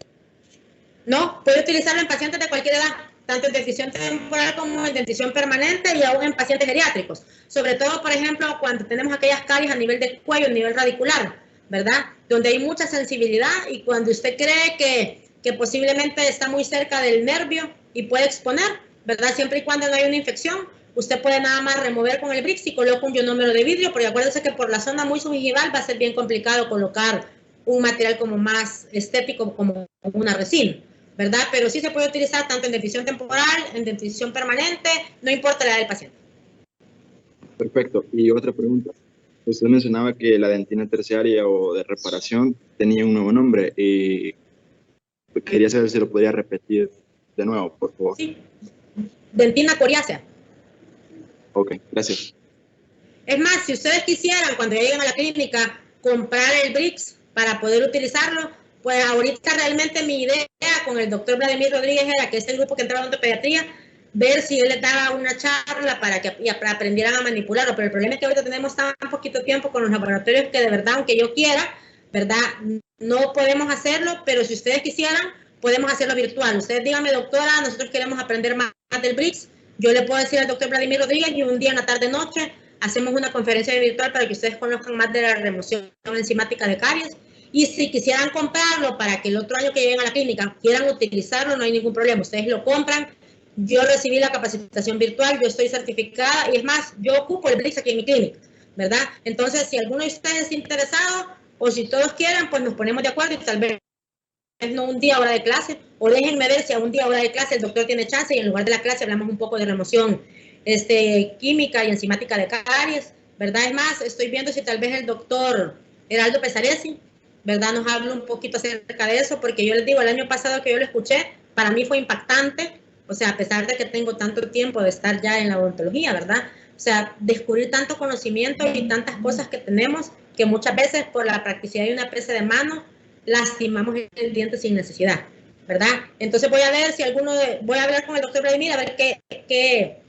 No, puede utilizarlo en pacientes de cualquier edad, tanto en dentición temporal como en dentición permanente y aún en pacientes geriátricos. Sobre todo, por ejemplo, cuando tenemos aquellas caries a nivel de cuello, a nivel radicular, ¿verdad? Donde hay mucha sensibilidad y cuando usted cree que posiblemente está muy cerca del nervio y puede exponer, ¿verdad? Siempre y cuando no hay una infección, usted puede nada más remover con el Brix y coloca un ionómero de vidrio, porque acuérdense que por la zona muy subgingival va a ser bien complicado colocar un material como más estético como una resina, ¿verdad? Pero sí se puede utilizar tanto en dentición temporal, en dentición permanente, no importa la edad del paciente. Perfecto. Y otra pregunta. Usted mencionaba que la dentina terciaria o de reparación tenía un nuevo nombre y quería saber si lo podría repetir de nuevo, por favor. Sí, dentina coriácea. Ok, gracias. Es más, si ustedes quisieran, cuando lleguen a la clínica, comprar el Brix para poder utilizarlo, pues ahorita realmente mi idea con el doctor Vladimir Rodríguez era, que es el grupo que entraba en odontopediatría, ver si él les daba una charla para que aprendieran a manipularlo. Pero el problema es que ahorita tenemos tan poquito tiempo con los laboratorios que de verdad, aunque yo quiera, ¿verdad? No podemos hacerlo, pero si ustedes quisieran, podemos hacerlo virtual. Ustedes díganme, doctora, nosotros queremos aprender más del Brix. Yo le puedo decir al doctor Vladimir Rodríguez y un día en la tarde-noche hacemos una conferencia virtual para que ustedes conozcan más de la remoción enzimática de caries. Y si quisieran comprarlo para que el otro año que lleguen a la clínica quieran utilizarlo, no hay ningún problema. Ustedes lo compran. Yo recibí la capacitación virtual, yo estoy certificada y es más, yo ocupo el Brix aquí en mi clínica, ¿verdad? Entonces, si alguno de ustedes es interesado o si todos quieren, pues nos ponemos de acuerdo y tal vez no un día, hora de clase, o déjenme ver si a un día, hora de clase el doctor tiene chance y en lugar de la clase hablamos un poco de remoción química y enzimática de caries, ¿verdad? Es más, estoy viendo si tal vez el doctor Heraldo Pesaresi, ¿verdad? Nos habla un poquito acerca de eso, porque yo les digo, el año pasado que yo lo escuché, para mí fue impactante, o sea, a pesar de que tengo tanto tiempo de estar ya en la odontología, ¿verdad? O sea, descubrir tanto conocimiento y tantas cosas que tenemos que muchas veces por la practicidad de una presa de mano lastimamos el diente sin necesidad, ¿verdad? Entonces voy a ver si voy a hablar con el doctor Vladimir a ver qué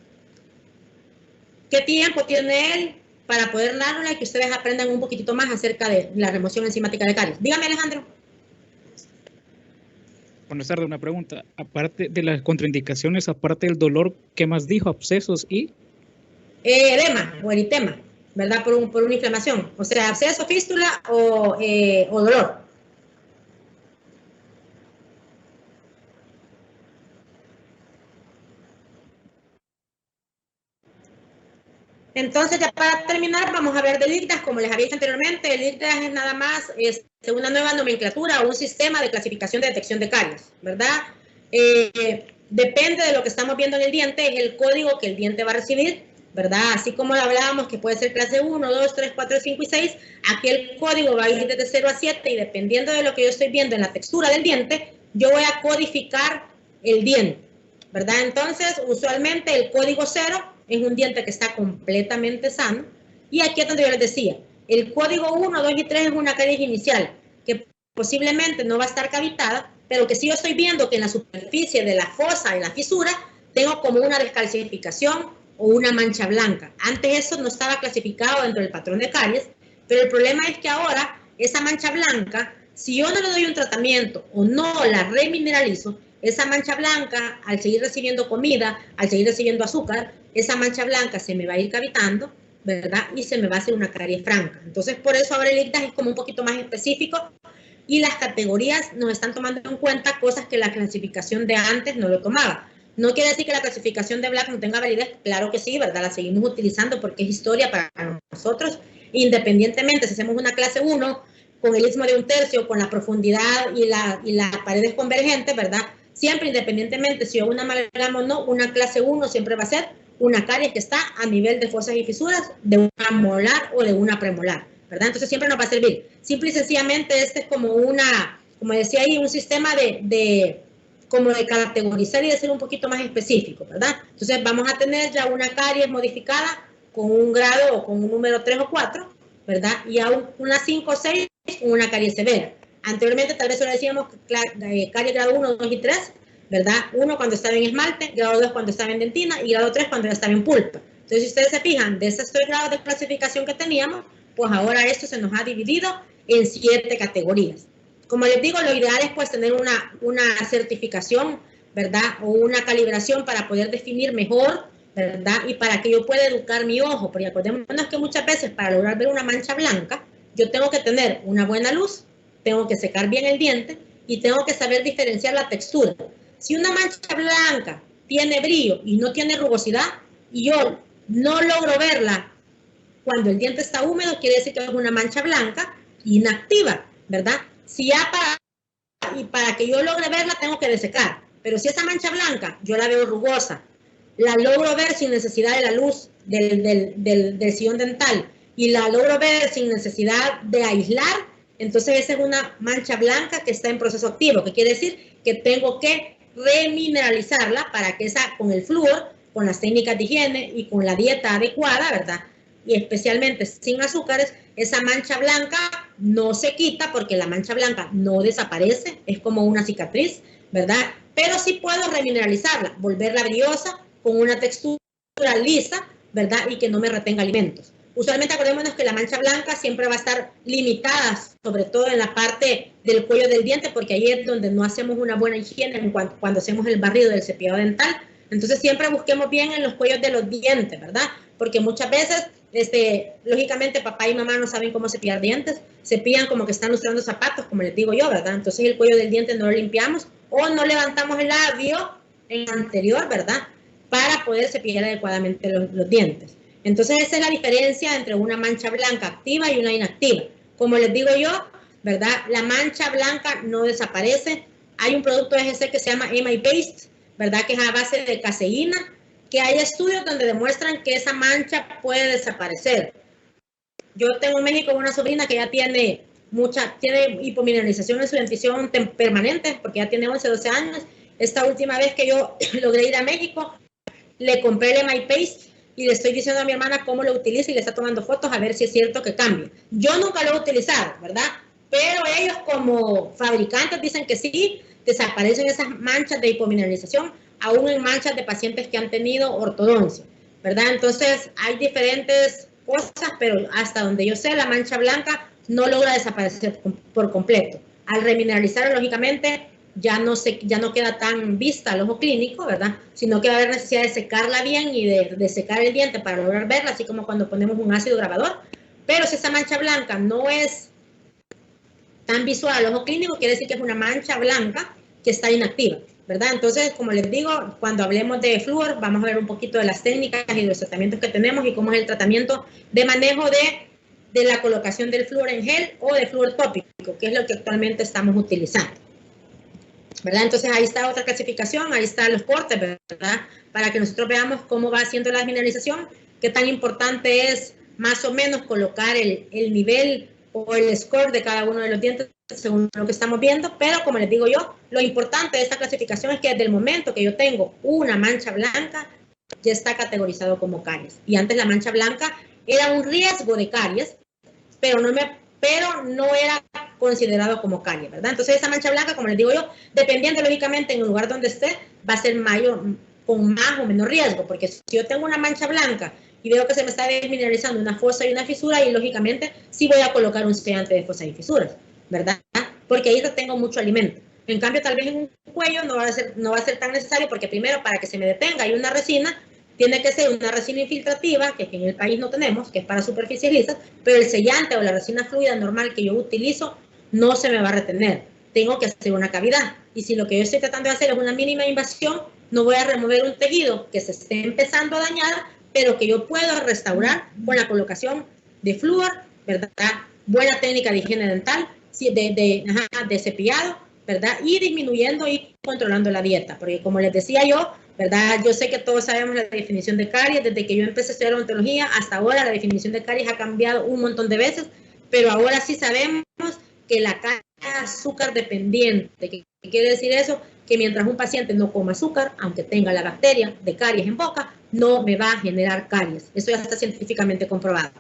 tiempo tiene él para poder darle y que ustedes aprendan un poquitito más acerca de la remoción enzimática de caries. Dígame, Alejandro. Buenas tardes, una pregunta. Aparte de las contraindicaciones, aparte del dolor, ¿qué más dijo? ¿Abscesos y? Edema o eritema, ¿verdad? Por una inflamación. O sea, absceso, fístula o dolor. Entonces, ya para terminar, vamos a ver del ICDAS, como les había dicho anteriormente. El ICDAS es nada más una nueva nomenclatura o un sistema de clasificación de detección de caries, ¿verdad? Depende de lo que estamos viendo en el diente, es el código que el diente va a recibir, ¿verdad? Así como lo hablábamos, que puede ser clase 1, 2, 3, 4, 5 y 6, aquí el código va a ir desde 0 a 7 y dependiendo de lo que yo estoy viendo en la textura del diente, yo voy a codificar el diente, ¿verdad? Entonces, usualmente el código 0 es un diente que está completamente sano. Y aquí es donde yo les decía, el código 1, 2 y 3 es una caries inicial, que posiblemente no va a estar cavitada, pero que si yo estoy viendo que en la superficie de la fosa, en la fisura, tengo como una descalcificación o una mancha blanca. Antes eso no estaba clasificado dentro del patrón de caries, pero el problema es que ahora esa mancha blanca, si yo no le doy un tratamiento o no la remineralizo, esa mancha blanca, al seguir recibiendo comida, al seguir recibiendo azúcar, esa mancha blanca se me va a ir cavitando, ¿verdad? Y se me va a hacer una caries franca. Entonces, por eso ahora el ICDAS es como un poquito más específico y las categorías nos están tomando en cuenta cosas que la clasificación de antes no lo tomaba. No quiere decir que la clasificación de Black no tenga validez, claro que sí, ¿verdad? La seguimos utilizando porque es historia para nosotros, independientemente si hacemos una clase 1 con el istmo de un tercio, con la profundidad y las paredes convergentes, ¿verdad? Siempre, independientemente si yo una amalgama o no, una clase 1 siempre va a ser una caries que está a nivel de fosas y fisuras de una molar o de una premolar, ¿verdad? Entonces siempre nos va a servir. Simple y sencillamente este es como como decía ahí, un sistema como de categorizar y de ser un poquito más específico, ¿verdad? Entonces vamos a tener ya una caries modificada con un grado o con un número 3 o 4, ¿verdad? Y a una 5 o 6 con una caries severa. Anteriormente tal vez solo decíamos caries grado 1, 2 y 3, ¿verdad? 1 cuando estaba en esmalte, grado 2 cuando estaba en dentina y grado 3 cuando ya estaba en pulpa. Entonces, si ustedes se fijan, de esos 3 grados de clasificación que teníamos, pues ahora esto se nos ha dividido en 7 categorías. Como les digo, lo ideal es pues tener una certificación, ¿verdad? O una calibración para poder definir mejor, ¿verdad? Y para que yo pueda educar mi ojo, porque acordémonos que muchas veces para lograr ver una mancha blanca, yo tengo que tener una buena luz, tengo que secar bien el diente y tengo que saber diferenciar la textura. Si una mancha blanca tiene brillo y no tiene rugosidad y yo no logro verla cuando el diente está húmedo, quiere decir que es una mancha blanca inactiva, ¿verdad? Si ya para que yo logre verla tengo que desecar, pero si esa mancha blanca yo la veo rugosa, la logro ver sin necesidad de la luz del sillón dental y la logro ver sin necesidad de aislar, entonces esa es una mancha blanca que está en proceso activo, que quiere decir que tengo que remineralizarla para que con el flúor, con las técnicas de higiene y con la dieta adecuada, ¿verdad? Y especialmente sin azúcares, esa mancha blanca no se quita porque la mancha blanca no desaparece, es como una cicatriz, ¿verdad? Pero sí puedo remineralizarla, volverla brillosa con una textura lisa, ¿verdad? Y que no me retenga alimentos. Usualmente acordémonos que la mancha blanca siempre va a estar limitada, sobre todo en la parte del cuello del diente, porque ahí es donde no hacemos una buena higiene cuando hacemos el barrido del cepillado dental. Entonces siempre busquemos bien en los cuellos de los dientes, ¿verdad? Porque muchas veces, lógicamente, papá y mamá no saben cómo cepillar dientes, cepillan como que están lustrando zapatos, como les digo yo, ¿verdad? Entonces el cuello del diente no lo limpiamos o no levantamos el labio en anterior, ¿verdad? Para poder cepillar adecuadamente los dientes. Entonces esa es la diferencia entre una mancha blanca activa y una inactiva. Como les digo yo, ¿verdad? La mancha blanca no desaparece. Hay un producto EGC que se llama EMI Paste, ¿verdad? Que es a base de caseína, que hay estudios donde demuestran que esa mancha puede desaparecer. Yo tengo en México una sobrina que ya tiene hipomineralización en su dentición permanente, porque ya tiene 11, 12 años. Esta última vez que yo logré ir a México, le compré el EMI Paste y le estoy diciendo a mi hermana cómo lo utiliza y le está tomando fotos a ver si es cierto que cambia. Yo nunca lo he utilizado, ¿verdad? Pero ellos como fabricantes dicen que sí, desaparecen esas manchas de hipomineralización, aún en manchas de pacientes que han tenido ortodoncia, ¿verdad? Entonces hay diferentes cosas, pero hasta donde yo sé, la mancha blanca no logra desaparecer por completo. Al remineralizar, lógicamente, ya no queda tan vista al ojo clínico, ¿verdad? Sino que va a haber necesidad de secarla bien y de secar el diente para lograr verla, así como cuando ponemos un ácido grabador. Pero si esa mancha blanca no es tan visual al ojo clínico, quiere decir que es una mancha blanca que está inactiva, ¿verdad? Entonces, como les digo, cuando hablemos de flúor, vamos a ver un poquito de las técnicas y de los tratamientos que tenemos y cómo es el tratamiento de manejo de la colocación del flúor en gel o de flúor tópico, que es lo que actualmente estamos utilizando, ¿verdad? Entonces, ahí está otra clasificación, ahí están los cortes, ¿verdad? Para que nosotros veamos cómo va haciendo la mineralización, qué tan importante es más o menos colocar el nivel o el score de cada uno de los dientes según lo que estamos viendo, pero como les digo yo, lo importante de esta clasificación es que desde el momento que yo tengo una mancha blanca, ya está categorizado como caries. Y antes la mancha blanca era un riesgo de caries, pero no era considerado como caries, ¿verdad? Entonces esa mancha blanca, como les digo yo, dependiendo lógicamente en el lugar donde esté, va a ser mayor, con más o menos riesgo, porque si yo tengo una mancha blanca y veo que se me está desmineralizando una fosa y una fisura, y lógicamente sí voy a colocar un sellante de fosas y fisuras, ¿verdad? Porque ahí retengo mucho alimento. En cambio, tal vez en un cuello no va a ser tan necesario, porque primero, para que se me detenga, hay una resina, tiene que ser una resina infiltrativa, que en el país no tenemos, que es para superficies lisas, pero el sellante o la resina fluida normal que yo utilizo no se me va a retener. Tengo que hacer una cavidad. Y si lo que yo estoy tratando de hacer es una mínima invasión, no voy a remover un tejido que se esté empezando a dañar, pero que yo puedo restaurar con la de flúor, ¿verdad? Buena técnica de higiene dental, de cepillado, ¿verdad? Y disminuyendo y controlando la dieta, porque como les decía yo, ¿verdad? Yo sé que todos sabemos la definición de caries, desde que yo empecé a estudiar odontología hasta ahora la definición de caries ha cambiado un montón de veces, pero ahora sí sabemos que la caries es azúcar dependiente. ¿Qué quiere decir eso? Que mientras un paciente no coma azúcar, aunque tenga la bacteria de caries en boca, no me va a generar caries. Eso ya está científicamente comprobado,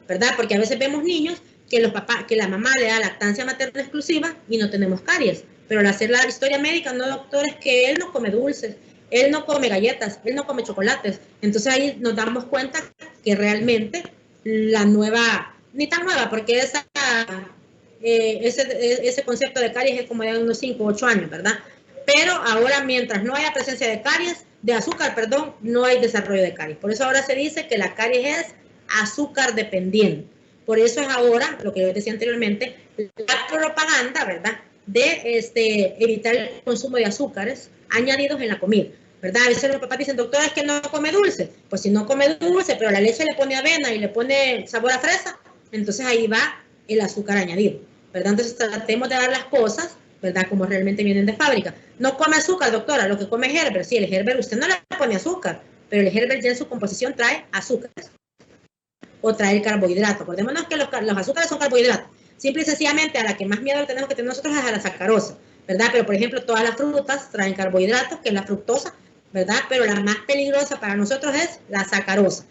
¿verdad? Porque a veces vemos niños que la mamá le da lactancia materna exclusiva y no tenemos caries. Pero al hacer la historia médica, no, doctor, es que él no come dulces, él no come galletas, él no come chocolates. Entonces ahí nos damos cuenta que realmente la nueva, ni tan nueva, porque ese concepto de caries es como de unos 5 o 8 años, ¿verdad? Pero ahora, mientras no haya presencia de azúcar, no hay desarrollo de caries. Por eso ahora se dice que la caries es azúcar dependiente. Por eso es ahora, lo que yo decía anteriormente, la propaganda, ¿verdad?, de evitar el consumo de azúcares añadidos en la comida, ¿verdad? A veces los papás dicen, doctor, es que no come dulce. Pues si no come dulce, pero la leche le pone avena y le pone sabor a fresa, entonces ahí va el azúcar añadido, ¿verdad? Entonces tratemos de dar las cosas, ¿verdad?, como realmente vienen de fábrica. No come azúcar, doctora, lo que come es Gerber. Sí, el Gerber usted no le pone azúcar, pero el Gerber ya en su composición trae azúcares o trae carbohidrato. Acordémonos que los azúcares son carbohidratos. Simple y sencillamente a la que más miedo tenemos que tener nosotros es a la sacarosa, ¿verdad? Pero por ejemplo todas las frutas traen carbohidratos, que es la fructosa, ¿verdad? Pero la más peligrosa para nosotros es la sacarosa,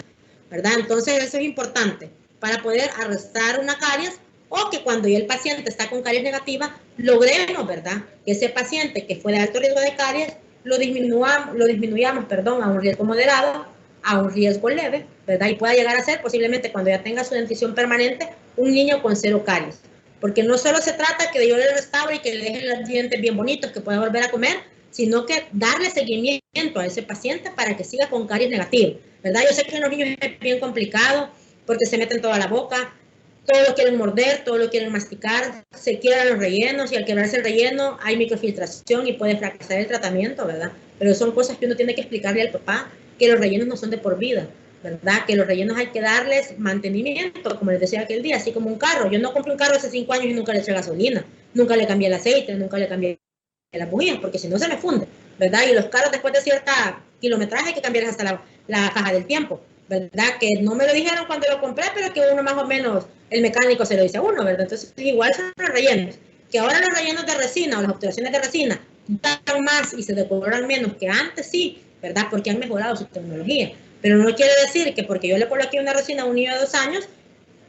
¿verdad? Entonces eso es importante para poder arrestar una caries, o que cuando ya el paciente está con caries negativa, logremos, ¿verdad?, que ese paciente que fue de alto riesgo de caries, lo disminuyamos, a un riesgo moderado, a un riesgo leve, ¿verdad? Y pueda llegar a ser posiblemente, cuando ya tenga su dentición permanente, un niño con 0 caries. Porque no solo se trata que yo le restaure y que le deje los dientes bien bonitos, que pueda volver a comer, sino que darle seguimiento a ese paciente para que siga con caries negativas, ¿verdad? Yo sé que en los niños es bien complicado porque se meten toda la boca, todo lo quieren morder, todo lo quieren masticar, se quiebran los rellenos, y al quebrarse el relleno hay microfiltración y puede fracasar el tratamiento, ¿verdad? Pero son cosas que uno tiene que explicarle al papá, que los rellenos no son de por vida, ¿verdad? Que los rellenos hay que darles mantenimiento, como les decía aquel día, así como un carro. Yo no compré un carro hace 5 años y nunca le eché gasolina, nunca le cambié el aceite, nunca le cambié las bujías, porque si no se me funde, ¿verdad? Y los carros después de cierta kilometraje hay que cambiarles hasta la caja del tiempo, ¿verdad? Que no me lo dijeron cuando lo compré, pero que uno más o menos, el mecánico se lo dice a uno, ¿verdad? Entonces igual son los rellenos, que ahora los rellenos de resina o las obturaciones de resina dan más y se decoran menos que antes, sí, ¿verdad? Porque han mejorado su tecnología. Pero no quiere decir que porque yo le coloqué una resina a un niño de 2 años,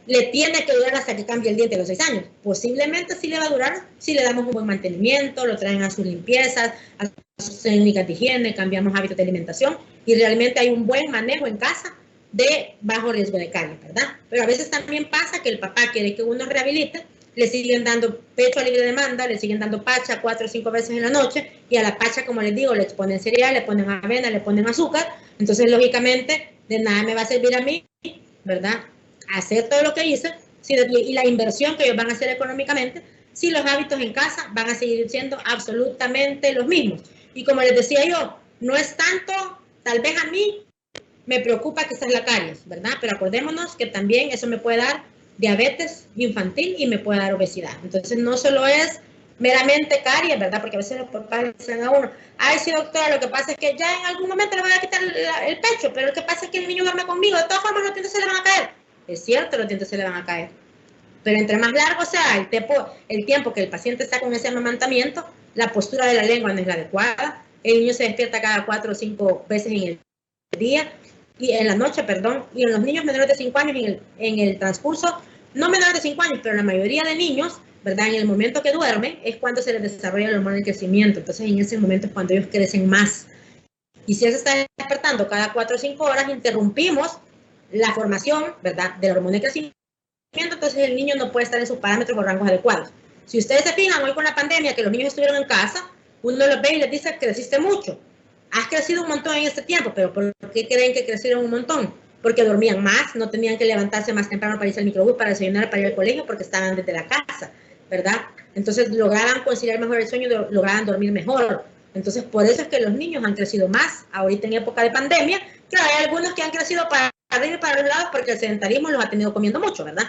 le tiene que durar hasta que cambie el diente a los 6 años. Posiblemente sí le va a durar si le damos un buen mantenimiento, lo traen a sus limpiezas, a sus técnicas de higiene, cambiamos hábitos de alimentación y realmente hay un buen manejo en casa de bajo riesgo de caries, ¿verdad? Pero a veces también pasa que el papá quiere que uno rehabilite, le siguen dando pecho a libre demanda, le siguen dando pacha 4 o 5 veces en la noche y a la pacha, como les digo, le ponen cereal, le ponen avena, le ponen azúcar. Entonces, lógicamente, de nada me va a servir a mí, ¿verdad?, hacer todo lo que hice y la inversión que ellos van a hacer económicamente si los hábitos en casa van a seguir siendo absolutamente los mismos. Y como les decía yo, no es tanto, tal vez a mí me preocupa quizás la caries, ¿verdad? Pero acordémonos que también eso me puede dar diabetes infantil y me puede dar obesidad. Entonces no solo es meramente caries, ¿verdad? Porque a veces los papás dicen a uno, ay, sí, doctora, lo que pasa es que ya en algún momento le voy a quitar el pecho, pero lo que pasa es que el niño duerme conmigo, de todas formas los dientes se le van a caer. Es cierto, los dientes se le van a caer. Pero entre más largo sea el tiempo que el paciente está con ese amamantamiento, la postura de la lengua no es la adecuada, el niño se despierta cada 4 o 5 veces en el día, y en la noche, perdón, y en los niños menores de 5 años en el transcurso, no menores de 5 años, pero la mayoría de niños, ¿verdad? En el momento que duermen es cuando se les desarrolla el hormona del crecimiento, entonces en ese momento es cuando ellos crecen más. Y si él se está despertando cada 4 o 5 horas, interrumpimos la formación, ¿verdad?, del hormona del crecimiento, entonces el niño no puede estar en sus parámetros o rangos adecuados. Si ustedes se fijan, hoy con la pandemia, que los niños estuvieron en casa, uno los ve y les dice que creciste mucho. Has crecido un montón en este tiempo, pero ¿por qué creen que crecieron un montón? Porque dormían más, no tenían que levantarse más temprano para irse al microbús, para desayunar, para ir al colegio, porque estaban desde la casa, ¿verdad? Entonces lograban conciliar mejor el sueño, lograban dormir mejor. Entonces por eso es que los niños han crecido más ahorita en época de pandemia. Claro, hay algunos que han crecido para arriba y para los lados porque el sedentarismo los ha tenido comiendo mucho, ¿verdad?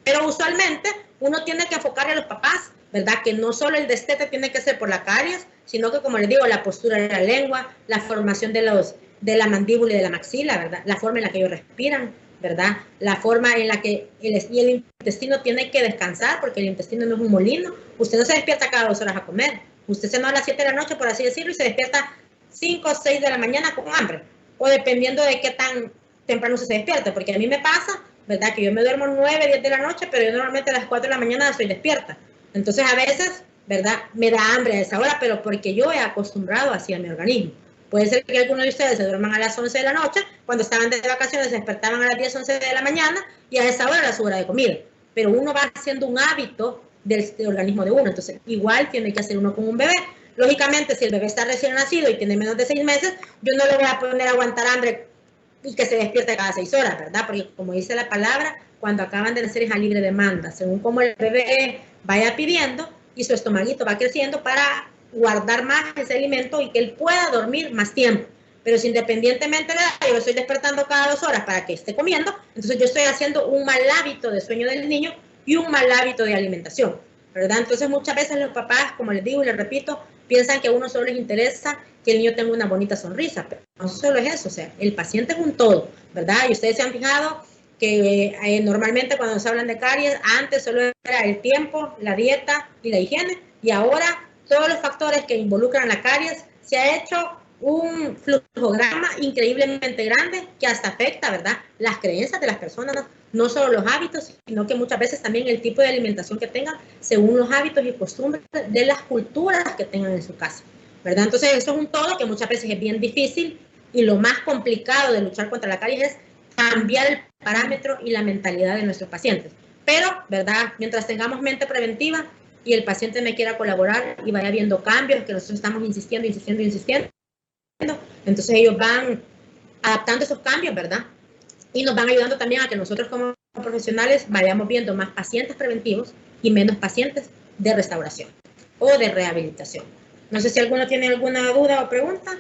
Pero usualmente uno tiene que enfocarle a los papás, ¿verdad? Que no solo el destete tiene que ser por la caries, sino que, como les digo, la postura de la lengua, la formación de la mandíbula y de la maxila, ¿verdad? La forma en la que ellos respiran, ¿verdad? La forma en la que el intestino tiene que descansar, porque el intestino no es un molino. Usted no se despierta cada 2 horas a comer. Usted se va a las 7 de la noche, por así decirlo, y se despierta 5 o 6 de la mañana con hambre. O dependiendo de qué tan temprano usted se despierte, porque a mí me pasa, ¿verdad?, que yo me duermo 9, 10 de la noche, pero yo normalmente a las 4 de la mañana estoy despierta. Entonces a veces, ¿verdad?, me da hambre a esa hora, pero porque yo he acostumbrado así a mi organismo. Puede ser que algunos de ustedes se duerman a las 11 de la noche, cuando estaban de vacaciones se despertaban a las 10, 11 de la mañana, y a esa hora era su hora de comida. Pero uno va haciendo un hábito del organismo de uno, entonces igual tiene que hacer uno con un bebé. Lógicamente, si el bebé está recién nacido y tiene menos de 6 meses, yo no le voy a poner a aguantar hambre y que se despierte cada 6 horas, ¿verdad? Porque como dice la palabra, cuando acaban de nacer es a libre demanda, según como el bebé vaya pidiendo y su estomaguito va creciendo para guardar más ese alimento y que él pueda dormir más tiempo. Pero si independientemente de eso, yo lo estoy despertando cada 2 horas para que esté comiendo, entonces yo estoy haciendo un mal hábito de sueño del niño y un mal hábito de alimentación, ¿verdad? Entonces muchas veces los papás, como les digo y les repito, piensan que a uno solo les interesa que el niño tenga una bonita sonrisa, pero no solo es eso, o sea, el paciente es un todo, ¿verdad? Y ustedes se han fijado que normalmente cuando se hablan de caries, antes solo era el tiempo, la dieta y la higiene, y ahora todos los factores que involucran la caries, se ha hecho un flujograma increíblemente grande que hasta afecta, ¿verdad?, las creencias de las personas, no solo los hábitos, sino que muchas veces también el tipo de alimentación que tengan según los hábitos y costumbres de las culturas que tengan en su casa, ¿verdad? Entonces eso es un todo que muchas veces es bien difícil y lo más complicado de luchar contra la caries es cambiar el parámetro y la mentalidad de nuestros pacientes. Pero, ¿verdad?, mientras tengamos mente preventiva y el paciente me quiera colaborar y vaya viendo cambios, que nosotros estamos insistiendo, entonces ellos van adaptando esos cambios, ¿verdad? Y nos van ayudando también a que nosotros como profesionales vayamos viendo más pacientes preventivos y menos pacientes de restauración o de rehabilitación. No sé si alguno tiene alguna duda o pregunta.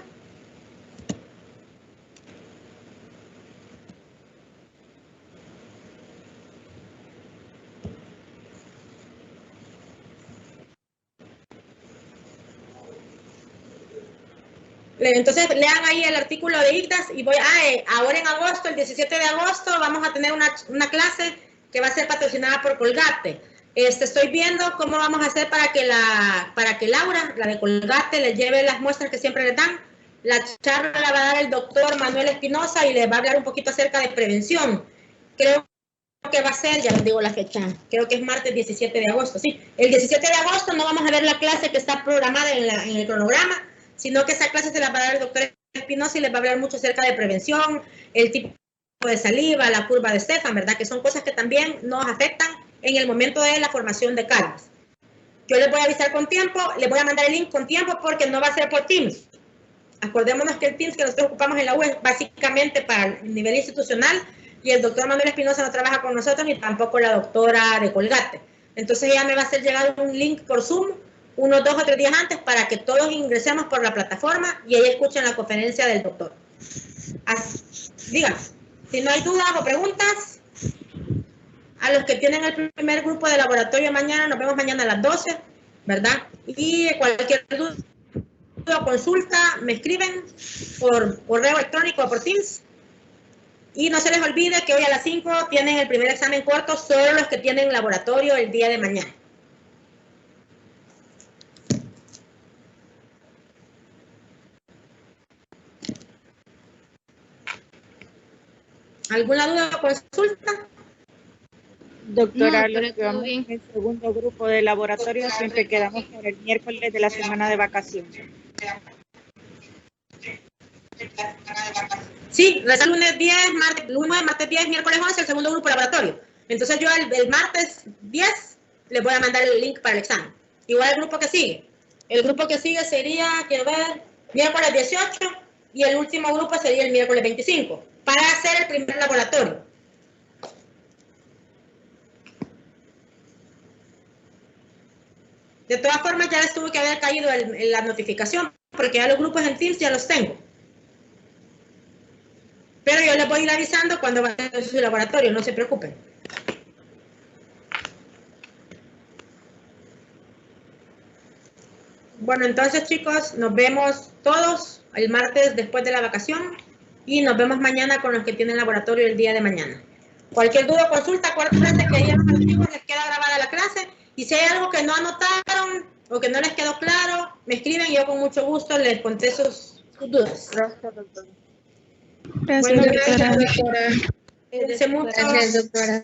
Entonces lean ahí el artículo de ICDAS y ahora en agosto, el 17 de agosto, vamos a tener una clase que va a ser patrocinada por Colgate. Estoy viendo cómo vamos a hacer para que Laura, la de Colgate, les lleve las muestras que siempre les dan, La charla la va a dar el doctor Manuel Espinosa y les va a hablar un poquito acerca de prevención. Creo que va a ser, ya les digo la fecha, creo que es martes 17 de agosto, sí. El 17 de agosto no vamos a ver la clase que está programada en el cronograma, sino que esa clase se la va a dar el doctor Espinosa y les va a hablar mucho acerca de prevención, el tipo de saliva, la curva de Stefan, ¿verdad? Que son cosas que también nos afectan en el momento de la formación de caries. Yo les voy a avisar con tiempo, les voy a mandar el link con tiempo porque no va a ser por Teams. Acordémonos que el Teams que nosotros ocupamos en la web básicamente para el nivel institucional, y el doctor Manuel Espinosa no trabaja con nosotros ni tampoco la doctora de Colgate. Entonces ella me va a hacer llegar un link por Zoom unos 2 o 3 días antes para que todos ingresemos por la plataforma y ahí escuchen la conferencia del doctor. Díganme, si no hay dudas o preguntas, a los que tienen el primer grupo de laboratorio mañana, nos vemos mañana a las 12, ¿verdad? Y cualquier duda o consulta, me escriben por correo electrónico o por Teams. Y no se les olvide que hoy a las 5 tienen el primer examen corto, solo los que tienen laboratorio el día de mañana. ¿Alguna duda o consulta? Doctora, los que vamos en el segundo grupo de laboratorio siempre quedamos para el miércoles de la semana de vacaciones. Sí, el lunes 10, martes 10, miércoles 11, el segundo grupo de laboratorio. Entonces yo el martes 10 les voy a mandar el link para el examen. Igual el grupo que sigue. El grupo que sigue sería, quiero ver, miércoles 18 y el último grupo sería el miércoles 25 para hacer el primer laboratorio. De todas formas, ya les tuvo que haber caído la notificación, porque ya los grupos en Teams ya los tengo. Pero yo les voy a ir avisando cuando vayan a su laboratorio, no se preocupen. Bueno, entonces chicos, nos vemos todos el martes después de la vacación y nos vemos mañana con los que tienen laboratorio el día de mañana. Cualquier duda o consulta, acuérdense que ahí en los archivos les queda grabada la clase. Y si hay algo que no anotaron o que no les quedó claro, me escriben y yo con mucho gusto les contesto sus dudas. Gracias, doctora. Bueno, gracias, doctora. Gracias, doctora.